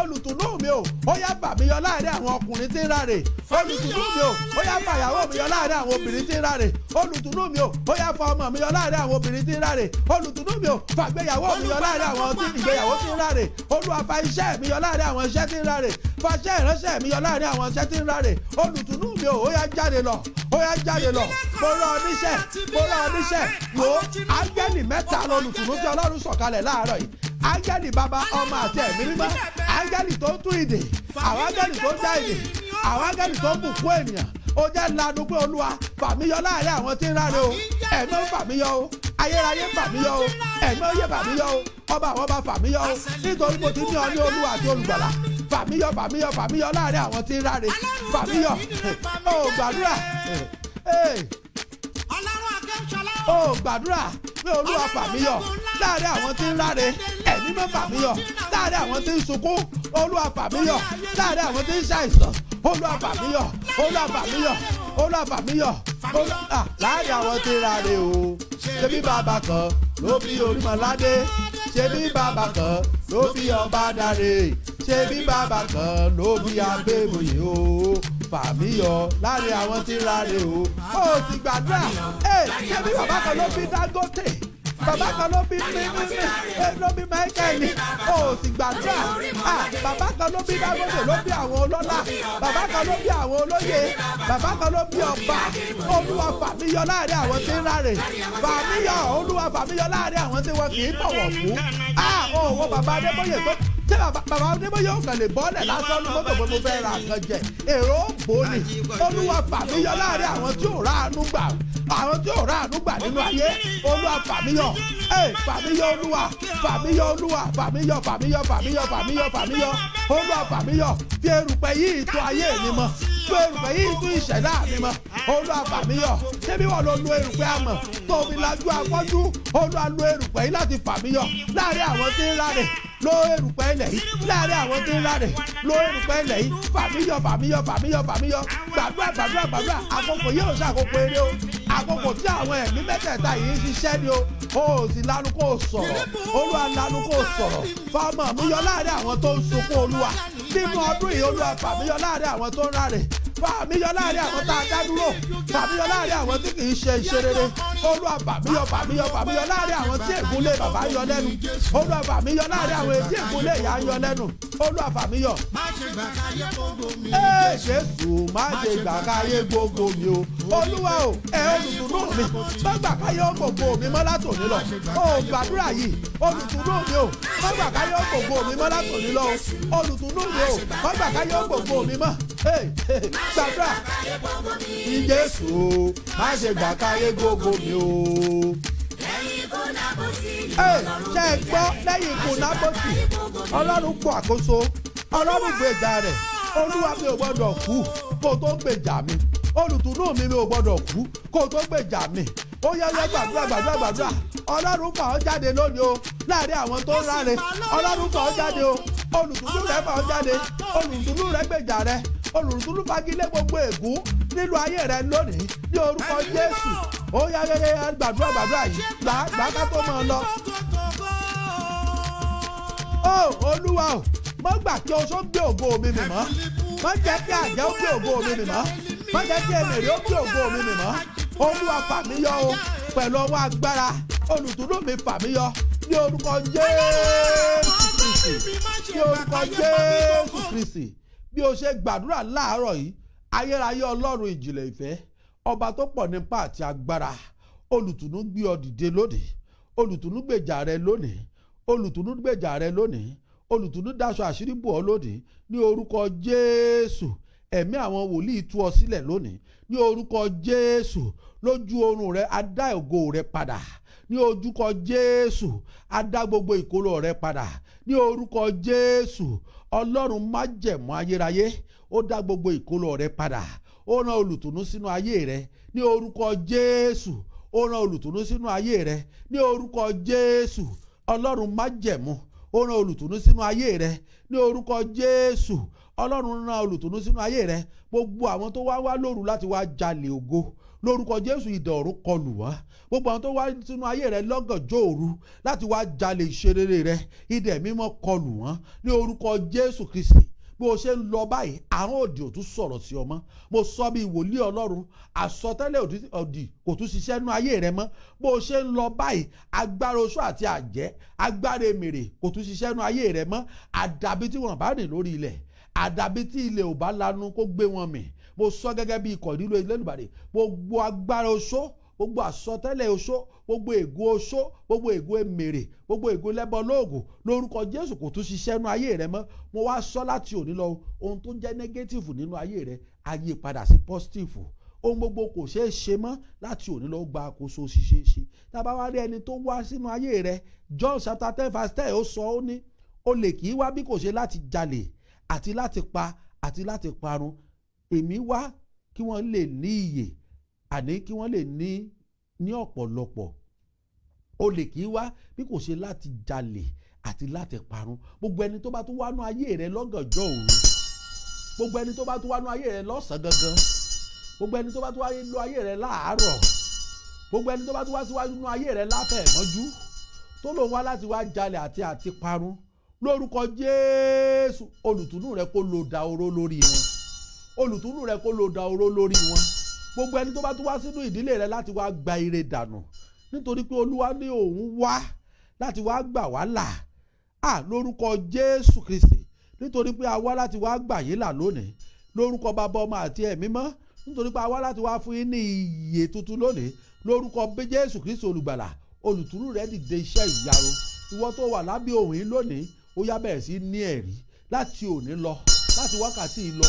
olùtùnú mi ó yá fà mí yọ láàrin àwọn ọkùnrin tí ń ráre olùtùnú mi ó yá fà ìyàwó mi yọ láàrin àwọn obìnrin tí ń ráre olùtùnú mi ó yá fà ọmọ mi yọ láàrin àwọn obìnrin tí ń ráre olùtùnú mi fà ìgbéyàwó mi yọ láàrin àwọn tí ìgbéyàwó tí ń ráre olúwa fà iṣẹ́ mi yọ láàrin àwọn iṣẹ́ tí ń ráre fà iṣẹ́ ìránṣẹ́ mi yọ láàrin àwọn iṣẹ́ tí ń ráre olùtùnú mi ó yá jáde lọ ó yá jáde lọ mo rán ọ níṣẹ́ wo áńgẹ́lì mẹ́ta lolùtùnú tí ọlọ́run sọ̀kalẹ̀ láàárọ̀ yìí áńgẹ́lì bàbá ọmọ àti ẹ̀mí mímọ́ áńgẹ́lì tó ń tú ìdè àwọn áńgẹ́lì tó ń dá ìdè àwọn áńgẹ́lì tó ń bùkún ènìyàn ó jẹ́ lanu pé olúwa fà mí yọ láàrin àwọn tí ń ráre o ẹ̀mí ó fà mí yọ o ayérayé fà mí yọ o ẹ̀mí ó yẹ fà mí yọ o ọba àwọn ọba fà mí yọ o nítorí mo ti ní ọ ní olúwa àti olùgbàlà fà mí yọ fà mí yọ fà mí yọ láàrin àwọn tí ń ráre fà mí yọ ó gbàdúrà ó gbàdúrà pé olúwa fà mí yọ láàrin àwọn tí ń ráre ẹ̀mí mọ́ fà mí yọ láàrin àwọn tí ń sunkún olúwa fà mí yọ láàrin àwọn tí ń ṣàìsàn olúwa fà mí yọ olúwa fà mí yọ olúwa fà mí yọ láàrin àwọn tí ń ráre o ṣebí bàbá kan ló bí Orímọládé ṣebí bàbá kan ló bí ọba dáre ṣebí bàbá kan ló bí Adébóyè o fà mí yọ láàrin àwọn tí ń ráre o ó sì gbàdúrà ṣebí bàbá kan ló bí Dangote bàbá kan ló bí Michael ó sì gbàdúrà bàbá kan ló bí Dangote ló bí àwọn ọlọ́lá bàbá kan ló bí àwọn olóyè bàbá kan ló bí ọba olúwa fà mí yọ láàrin àwọn tí ń ráre fà mí yọ olúwa fà mí yọ láàrin àwọn tí wọn kì í bọ̀wọ̀ fún òwò bàbá Adébóyè tó tí bàbá Adébóyè ò kàn lè bọ́ọ̀lẹ̀ lásán ní mọ́tò pé mo fẹ́ ra nǹkan jẹ èrò ògbóni olúwa fà mí yọ láàrin àwọn tí ò ráàánú gbà àwọn tí ò ráàánú gbà nínú ayé olúwa fà mí yọ fà mí yọ olúwa fà mí yọ olúwa fà mí yọ fà mí yọ fà mí yọ fà mí yọ fà mí yọ olúwa fà mí yọ fi erùpẹ̀ yìí tó ayé mi mọ́ fi erùpẹ̀ yìí tó ìṣẹ̀dá mi mọ́ olúwa fà mí yọ ṣébí wọ́n ló lo erùpẹ̀ amọ̀ tó fi lajú afọ́jú olúwa lo erùpẹ̀ yìí láti fà mí yọ láàrin àwọn tí ń ráre lo erùpẹ̀ ilẹ̀ yìí láàrin àwọn tí ń ráre lo erùpẹ̀ ilẹ̀ yìí fà mí yọ fà mí yọ fà mí yọ fà mí yọ gbàdúrà gbàdúrà gbàdúrà àkókò yìí ò ṣàkókò eré o àkókò tí àwọn ẹ̀mí mẹ́tẹ̀ẹ̀ta yìí ń ṣiṣẹ́ ni o ó sì lanu kó sọ̀rọ̀ olúwa lanu kó sọ̀rọ̀ fọmọ mi yọ láàrin àwọn tó ń sunkún olúwa nínú ọdún yìí olúwa fà mí yọ láàrin àwọn tó ń ráre fàmíyọ láàrin àwọn tá a dá dúró, fàmíyọ láàrin àwọn tí kì í ṣe iṣẹ́ rere. Olúwa fàmíyọ láàrin àwọn tí ègúnlé bàbá yọ lẹ́nu. Olúwa fàmíyọ láàrin àwọn tí ègúnlé ìyá yọ lẹ́nu. Olúwa fàmíyọ. Jésù má ṣe gbà káyé gbogbo mi o. Olúwa o, olùtùnú mi, má gbà káyé gbogbo mi mọ́ látòní lọ. Gbàdúrà yìí, olùtùnú mi o, má gbà káyé gbogbo mi mọ́ látòní lọ. Olùtùnú mi o, má gbà káyé gbogbo mi mọ́. Gbàdúrà ní Jésù o, má ṣe gbà káyé gbogbo mi o. Ṣé ẹ gbọ́ lẹ́yìn ikú Nábótì, Ọlọ́run kó àkóso, Ọlọ́run gbèjà rẹ̀. Olúwa mi ò gbọ́dọ̀ kú kó tó gbèjà mi. Olùtùnú mi ò gbọ́dọ̀ kú kó tó gbèjà mi. Ó yẹ gbàdúrà. Ọlọ́run fà ọ́ jáde lónìí o láàrin àwọn tó ń ráre. Ọlọ́run fà ọ́ jáde o. Olùtùnú rẹ̀ fà ọ́ jáde. Olùtùnú rẹ̀ gbèjà rẹ̀. Olùtùnú fagilé gbogbo ègún nínú ayé rẹ̀ lónìí ní orúkọ Jésù. Ó yẹ gbàdúrà yìí. Gbà ká tó máa lọ. Olúwa o, má gbà kí oṣó gbé ògo mi mì mọ́. Má jẹ́ kí àjẹ́ ó gbé ògo mi mì mọ́. Má jẹ́ kí èmèrè ó gbé ògo mi mì mọ́. Olúwa fà mí yọ o pẹ̀lú ọwọ́ agbára. Olùtùnú mi fà mí yọ ní orúkọ Jésù Kristi. Ní orúkọ Jésù Kristi. Bí o ṣe gbàdúrà láàárọ̀ yìí, ayérayé Ọlọ́run ìjìnlẹ̀ ìfẹ́, ọba tó pọ̀ nípa àti agbára, olùtùnú gbé ọ dìde lónìí. Olùtùnú gbèjà rẹ lónìí. Olùtùnú gbèjà rẹ lónìí. Olùtùnú daṣọ àṣírí bò ọ́ lónìí ní orúkọ Jésù. Ẹ̀mí àwọn wòlíì tú ọ sílẹ̀ lónìí ní orúkọ Jésù. Lójú oorun rẹ á dá ògo rẹ padà ní ojúkọ Jésù. Á dá gbogbo ìkólọ rẹ padà ní orúkọ Jésù. Ọlọ́run májẹ̀mú ayérayé, ó dá gbogbo ìkólọ rẹ padà. Ó rán olùtùnú sínú ayé rẹ ní orúkọ Jésù. Ó rán olùtùnú sínú ayé rẹ ní orúkọ Jésù. Ọlọ́run májẹ̀mú, ó rán olùtùnú sínú ayé rẹ ní orúkọ Jésù. Ọlọ́run rán olùtùnú sínú ayé rẹ. Gbogbo àwọn tó wá lóru láti wá jalè ògo, lórúkọ Jésù idà ọ̀run kọlù wọ́n. Gbogbo àwọn tó wá sínú ayé rẹ lọ́gànjọ́ òru láti wá jalè ìṣerere rẹ, idà mímọ́ kọlù wọ́n ní orúkọ Jésù Kristi. Bí o ṣe ń lọ báyìí, àwọn òdì ò tún sọ̀rọ̀ sí ọ mọ́. Mo sọ bí wòlíì Ọlọ́run, àsọtẹ́lẹ̀ òdì kò tún ṣiṣẹ́ nú ayé rẹ mọ́. Bó o ṣe ń lọ báyìí, agbára oṣó àti àjẹ́, agbára èmèrè kò tún ṣiṣẹ́ nú ayé rẹ mọ́. Àdàbí tí wọ́n bá rìn lórí ilẹ̀, àdàbí tí ilẹ̀ ò bá lanu kó gbé wọn mì. Mo sọ gẹ́gẹ́ bí ikọ̀ nílò Elédùmarè, gbogbo agbára oṣó, gbogbo àsọtẹ́lẹ̀ oṣó, gbogbo ègún oṣó, gbogbo ègún èmèrè, gbogbo ègún lẹ́bọ lóògùn, lórúkọ Jésù kò tún ṣiṣẹ́ nú ayé rẹ mọ́. Mo wá sọ láti òní lọ, ohun tó jẹ́ negative nínú ayé rẹ á yí padà sí positive. Ohun gbogbo kò ṣeé ṣe mọ́ láti òní lọ, gba àkóso ṣiṣẹ́ ṣe. Tá a bá wá rí ẹni tó wá sínú ayé rẹ, John chapter 10 verse 10 ó sọ, ó ní olè kì í wá bí kò ṣe láti jalè àti láti pa àti láti parun. Èmi wá kí wọ́n lè ní ìyè, àní kí wọ́n lè ní ọ̀pọ̀lọpọ̀. Olè kì í wá bí kò ṣe láti jalè àti láti parun. Gbogbo ẹni tó bá tún wá nú ayé rẹ lọ́gànjọ́ òru, gbogbo ẹni tó bá tún wá nú ayé rẹ lọ́sàn gangan, gbogbo ẹni tó bá tún wá nú ayé rẹ láàárọ̀, gbogbo ẹni tó bá tún wá síwájú nú ayé rẹ láfẹ̀mọ́jú, tó lòun wá láti wá jalè àti parun, lórúkọ Jésù, olùtùnú rẹ kó lo dahoro lórí wọn. Olùtùnú rẹ kó lo dahoro lórí wọn. Gbogbo ẹni tó bá tún wá sínú ìdílé rẹ láti wá gba ire dànù, nítorí pé Olúwa ní òun wá láti wá gbà wá là. Lórúkọ Jésù Kristi, nítorí pé a wá láti wá gbà yín là lónìí. Lórúkọ Bàbá, Ọmọ àti Ẹ̀mí Mọ́, nítorí pé a wá láti wá fún yín ní ìyè tuntun lónìí. Lórúkọ Jésù Kristi olùgbàlà, olùtùnú rẹ dìde iṣẹ́ ìyanu. Ìwọ tó wà lábẹ́ òun yìí lónìí, ó yá bẹ̀rẹ̀ sí ní ẹ̀rí láti òní lọ, láti wákàtí yìí lọ,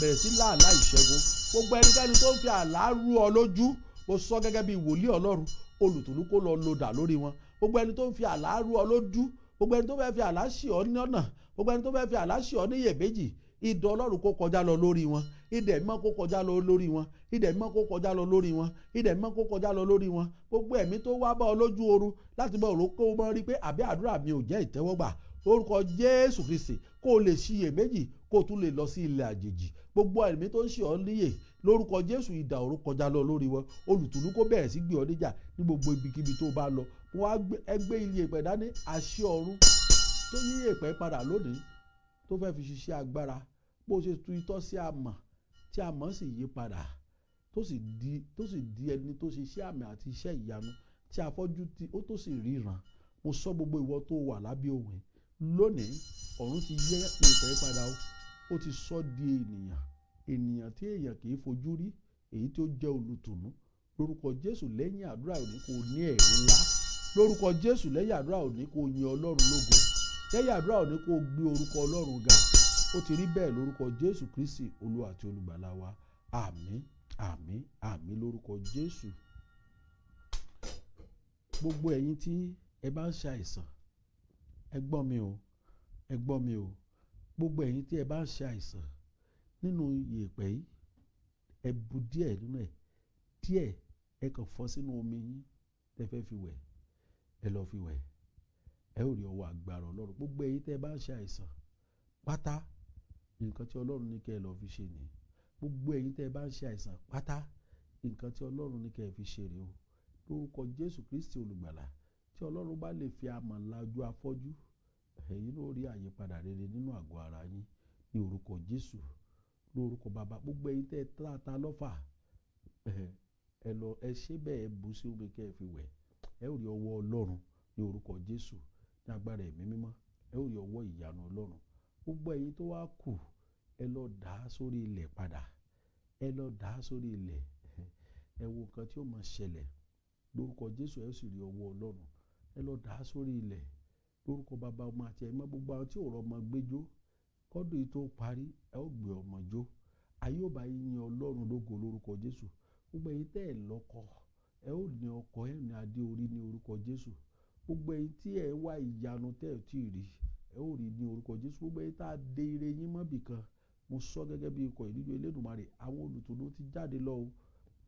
bẹ̀rẹ̀ sí láàlá ìṣẹ́gun. Gbogbo ẹnikẹ́ni tó ń fi àlá rú ọ lójú, mo sọ gẹ́gẹ́ bí wòlíì Ọlọ́run, olùtùnú kó lọ lòdà lórí wọn. Gbogbo ẹni tó ń fi àlá rú ọ lójú, gbogbo ẹni tó fẹ́ fi àlá ṣì ọ ní ọ̀nà, gbogbo ẹni tó fẹ́ fi àlá ṣì ọ ní iyèméjì, idọ̀ Ọlọ́run kó kọjá lọ lórí wọn. Idẹ̀ mímọ́ kó kọjá lọ lórí wọn. Idẹ̀ mímọ́ kó kọjá lọ lórí wọn. Idẹ̀ mímọ́ kó kọjá lọ lórí wọn. Gbogbo ẹ̀mí tó wá bá ọ lójú oorun láti bá òró kó mọ́ rí pé àbí àdúrà mi ò jẹ́ ìtẹ́wọ́gbà, orúkọ Jésù Kristi, kó o lè ṣiyèméjì, kó o tún lè lọ sí ilẹ̀ àjèjì. Gbogbo ẹ̀mí tó ń ṣe ọ́ níyè, lórúkọ Jésù, idà ọ̀run kọjá lọ lórí wọn. Olùtùnú kó bẹ̀rẹ̀ sí gbé ọ níjà ní gbogbo ibikíbi tó bá lọ. Wọ́n á ẹgbẹ́ ilé ìpẹ́ dání, àṣẹ ọ̀run tó yí ìpẹ́ padà lónìí, tó fẹ́ fi ṣiṣẹ́ agbára, bó ṣe tu itọ́ sí àmà tí a mọ̀ sì yí padà tó sì di ẹni tó ṣe iṣẹ́ àmì àti iṣẹ́ ìyanu tí afọ́jú tí ó tó sì ríran. Mo sọ gbogbo ìwọ tó wà lábẹ́ òun lónìí, ọ̀run ti yẹ ìpẹ́ padà ó ti sọ di ènìyàn tí èèyàn kì í fojú rí, èyí tí ó jẹ́ olùtùnú. Lórúkọ Jésù lẹ́yìn àdúrà òní kò ní ẹ̀rí ńlá. Lórúkọ Jésù lẹ́yìn àdúrà òní kò yin Ọlọ́run lógo. Lẹ́yìn àdúrà òní kò gbé orúkọ Ọlọ́run ga. Ó ti rí bẹ́ẹ̀ lórúkọ Jésù Kristi Olúwa àti Olùgbàlà wa. Àmín, àmín, àmín lórúkọ Jésù. Gbogbo ẹ̀yin tí ẹ bá ń ṣe àìsàn, ẹ gbọ́ mi o, ẹ gbọ́ mi o. Gbogbo ẹ̀yin tí ẹ bá ń ṣe àìsàn nínú yèèpẹ̀ yìí, ẹ bu díẹ̀ nínú ẹ̀, díẹ̀ ẹ kàn fọ́ sínú omi yín tẹ́ fẹ́ fi wẹ̀, ẹ lọ fi wẹ̀, ẹ ó rí ọwọ́ agbára Ọlọ́run. Gbogbo ẹ̀yin tí ẹ bá ń ṣe àìsàn pátá, nǹkan tí Ọlọ́run ní kẹ́ ẹ lọ fi ṣe nìyí. Gbogbo ẹ̀yin tí ẹ bá ń ṣe àìsàn pátá, nǹkan tí Ọlọ́run ní kẹ́ ẹ fi ṣe rèé o. Lórúkọ Jésù Kristi Olùgbàlà, tí Ọlọ́run bá lè fi amọ̀ la ojú afọ́jú, ẹ̀yin ló rí àyípadà rere nínú àgọ́ ara yín ní orúkọ Jésù. Lórúkọ Bàbá, gbogbo ẹ̀yin tẹ́ ẹ ta lọ́fà, ẹ ṣe bẹ́ẹ̀ bù sí omi kẹ́ ẹ fi wẹ̀, ẹ ó rí ọwọ́ Ọlọ́run ní orúkọ Jésù. Ní agbára ẹ̀mí mímọ́, ẹ ó rí ọwọ́ ìyanu Ọlọ́run. Gbogbo ẹ̀yin tó wá kù, ẹ lọ dà á sórí ilẹ̀ padà, ẹ lọ dà á sórí ilẹ̀, ẹ wo nǹkan tí ó máa ṣẹlẹ̀ lórúkọ Jésù. Ẹ ó sì rí ọwọ́ Ọlọ́run. Ẹ lọ dà á sórí ilẹ̀ lórúkọ Bàbá, Ọmọ àti Ẹ̀mí. Gbogbo àwọn tí ò rọ́mọ gbéjó kọ́dún yìí tó parí, ẹ ó gbé ọmọ jó. Ayé ò bá yín Ọlọ́run lógo lórúkọ Jésù. Gbogbo ẹ̀yin tẹ́ ẹ lọ́kọ, ẹ ó ní ọkọ, ẹ ní adé orí ní orúkọ Jésù. Gbogbo ẹ̀yin tí ẹ wá ìyanu tẹ́ ẹ tí ì rí, ẹ ó rí ní orúkọ Jésù. Gbogbo ẹ̀yin tá a dé ire yín mọ́bì kan, mo sọ gẹ́gẹ́ bí ikọ̀ ìríjú Elédùmarè, àwọn olùtùnú ti jáde lọ o.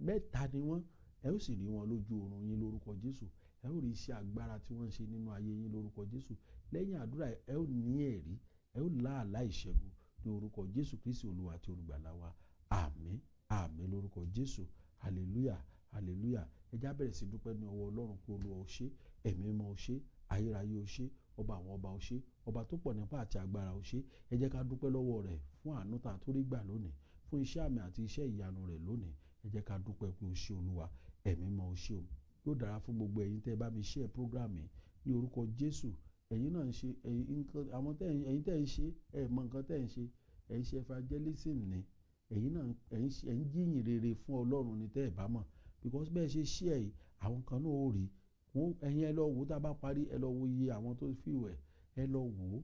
3 ni wọ́n, ẹ ó sì rí wọn lójú oorun yín lórúkọ Jésù. Ẹ ó rí iṣẹ́ agbára tí wọ́n ń ṣe nínú ayé yín lórúkọ Jésù. Lẹ́yìn àdúrà ẹ ó ní ẹ̀rí, ẹ ó lá àlá ìṣẹ́gun ní orúkọ Jésù Kristi Olúwa àti Olùgbàlà wa. Àmín, àmín lórúkọ Jésù. Hallelujah, hallelujah. Ẹ já bẹ̀rẹ̀ sí dúpẹ́ ní ọwọ́ Ọlọ́run pé Olúwa ó ṣé, ẹ̀mí mímọ́ ó ṣé, ayérayé ó ṣé, ọba àwọn ọba ó ṣé, ọba tó pọ̀ nípa àti agbára ó ṣé. Ẹ jẹ́ ká dúpẹ́ lọ́wọ́ rẹ̀ fún àánú tá a tó rí gbà lónìí, fún iṣẹ́ àmì àti iṣẹ́ ìyanu rẹ̀ lónìí. Ẹ jẹ́ ká dúpẹ́ pé ó ṣé Olúwa, ẹ̀mí mímọ́ ó ṣé o. Yóò dára fún gbogbo ẹ̀yin tẹ́ bá mi share program yìí ní orúkọ Jésù. Ẹ̀yin náà ń ṣe àwọn ẹ̀yin tẹ́ ń ṣe mọ nǹkan tẹ́ ń ṣe, ẹ̀ ń ṣe evangelism ni. Ẹ̀yin náà ẹ̀ ń jíyìn rere fún Ọlọ́run ni tẹ́ ẹ bá mọ̀, because bẹ́ẹ̀ ṣe share yìí, àwọn kan náà ó rí. Ẹ̀yin ẹ lọ wò tá a bá parí, ẹ lọ wo iye àwọn tó feel ẹ̀, ẹ lọ wò ó.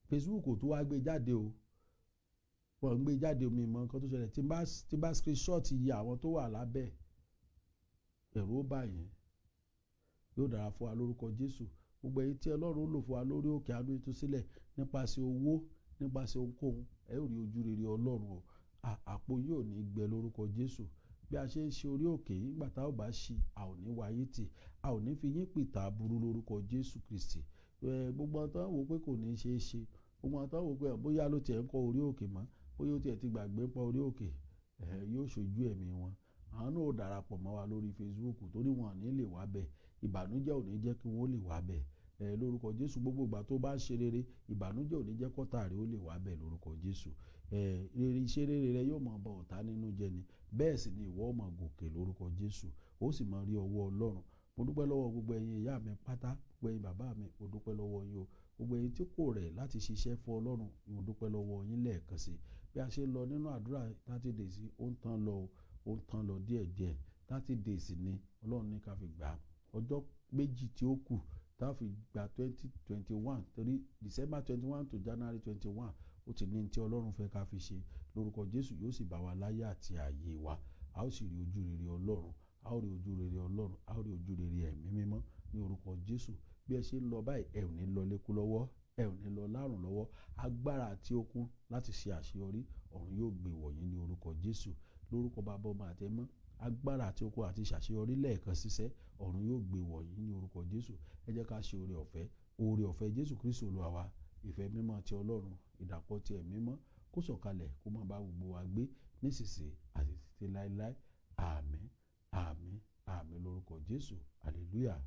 Facebook tó wá gbé jáde o, wọ́n gbé jáde mi mọ nǹkan tó ṣẹlẹ̀. Tí bá screenshot iye àwọn tó wà lábẹ́, ẹ̀rù ó bà yín. Yóò dára fún wa lórúkọ Jésù. Gbogbo èyí tí Ọlọ́run lò fún wa lórí òkè àánú ìtúsílẹ̀ nípasẹ̀ owó, nípasẹ̀ ohunkóhun, ẹ ó rí ojú rere Ọlọ́run o. Àpò yóò ní gbẹ lórúkọ Jésù. Bí a ṣe ń ṣe orí òkè yìí, nígbà tá ò bá ṣí, a ò ní wáyé tì, a ò ní fi yín pìtà aburú lórúkọ Jésù Kristi. Gbogbo àwọn tó ń wò pé kò ní ṣe é ṣe, gbogbo àwọn tó ń wò pé bóyá ló tiẹ̀ ń kọ́ orí òkè mọ́, bóyá ó tiẹ̀ ti gbàgbé pa orí òkè, yóò ṣojú ẹ̀mí wọn. Àwọn náà ó darapọ̀ mọ́ wa lórí Facebook torí wọn ní lè wá bẹ̀. Ìbànújẹ́ ò ní jẹ́ kí wọ́n lè wá bẹ̀. Lórúkọ Jésù, gbogbo ìgbà tó bá ń ṣe rere, ìbànújẹ́ ò ní jẹ́ kọ́tà rẹ̀ ó lè wá bẹ̀ lórúkọ Jésù. Iṣẹ́ rere rẹ yóò máa bá ọ̀tá nínú jẹ́ ni. Bẹ́ẹ̀ sì ni ìwọ ó máa gòkè lórúkọ Jésù. Ó sì máa rí ọwọ́ Ọlọ́run. Mo dúpẹ́ lọ́wọ́ gbogbo ẹ̀yin ìyá mi pátá, gbogbo ẹ̀yin bàbá mi, mo dúpẹ́ lọ́wọ́ yín o. Gbogbo ẹ̀yin tí kò rẹ̀ láti ṣiṣẹ́ fún Ọlọ́run, mo dúpẹ́ lọ́wọ́ yín lẹ́ẹ̀kan sí. Bí a ṣe ń lọ nínú àdúrà 30 days, ó ń tán lọ, ó ń tán lọ díẹ̀díẹ̀. 30 days ni Ọlọ́run ní ká fi gbà. Ọjọ́ méjì tí ó kù tá a fi gba 2021, torí December 21 to January 21, ó ti ní tí Ọlọ́run fẹ́ ká fi ṣe. Lórúkọ Jésù yóò sì bá wa láyé àti ààyè wa. A ó sì rí ojú rere Ọlọ́run, a ó rí ojú rere Ọlọ́run, a ó rí ojú rere ẹ̀mí mímọ́ ní orúkọ Jésù. Bí ẹ ṣe ń lọ báyìí, ẹ ò ní lọ lékú lọ́wọ́, ẹ ò ní lọ lárùn lọ́wọ́. Agbára àti okun láti ṣe àṣeyọrí, ọ̀run yóò gbé wọ̀nyí ní orúkọ Jésù. Lórúkọ Bàbá, Ọmọ àti Ẹ̀mí, agbára àti okun àti ṣàṣeyọrí lẹ́ẹ̀kan ṣiṣẹ́, ọ̀run yóò gbé wọ̀nyí ní orúkọ Jésù. Ẹ jẹ́ ká ṣe oore ọ̀fẹ́ Jésù Kristi Olúwa wa, ìfẹ́ mímọ́ ti Ọlọ́run, ìdàpọ̀ ti ẹ̀mí mímọ́ kó sọ̀kalẹ̀ kó máa bá gbogbo wa gbé nísinsìnyí àti títí láéláé. Àmín, àmín, àmín lórúkọ Jésù. Hallelujah.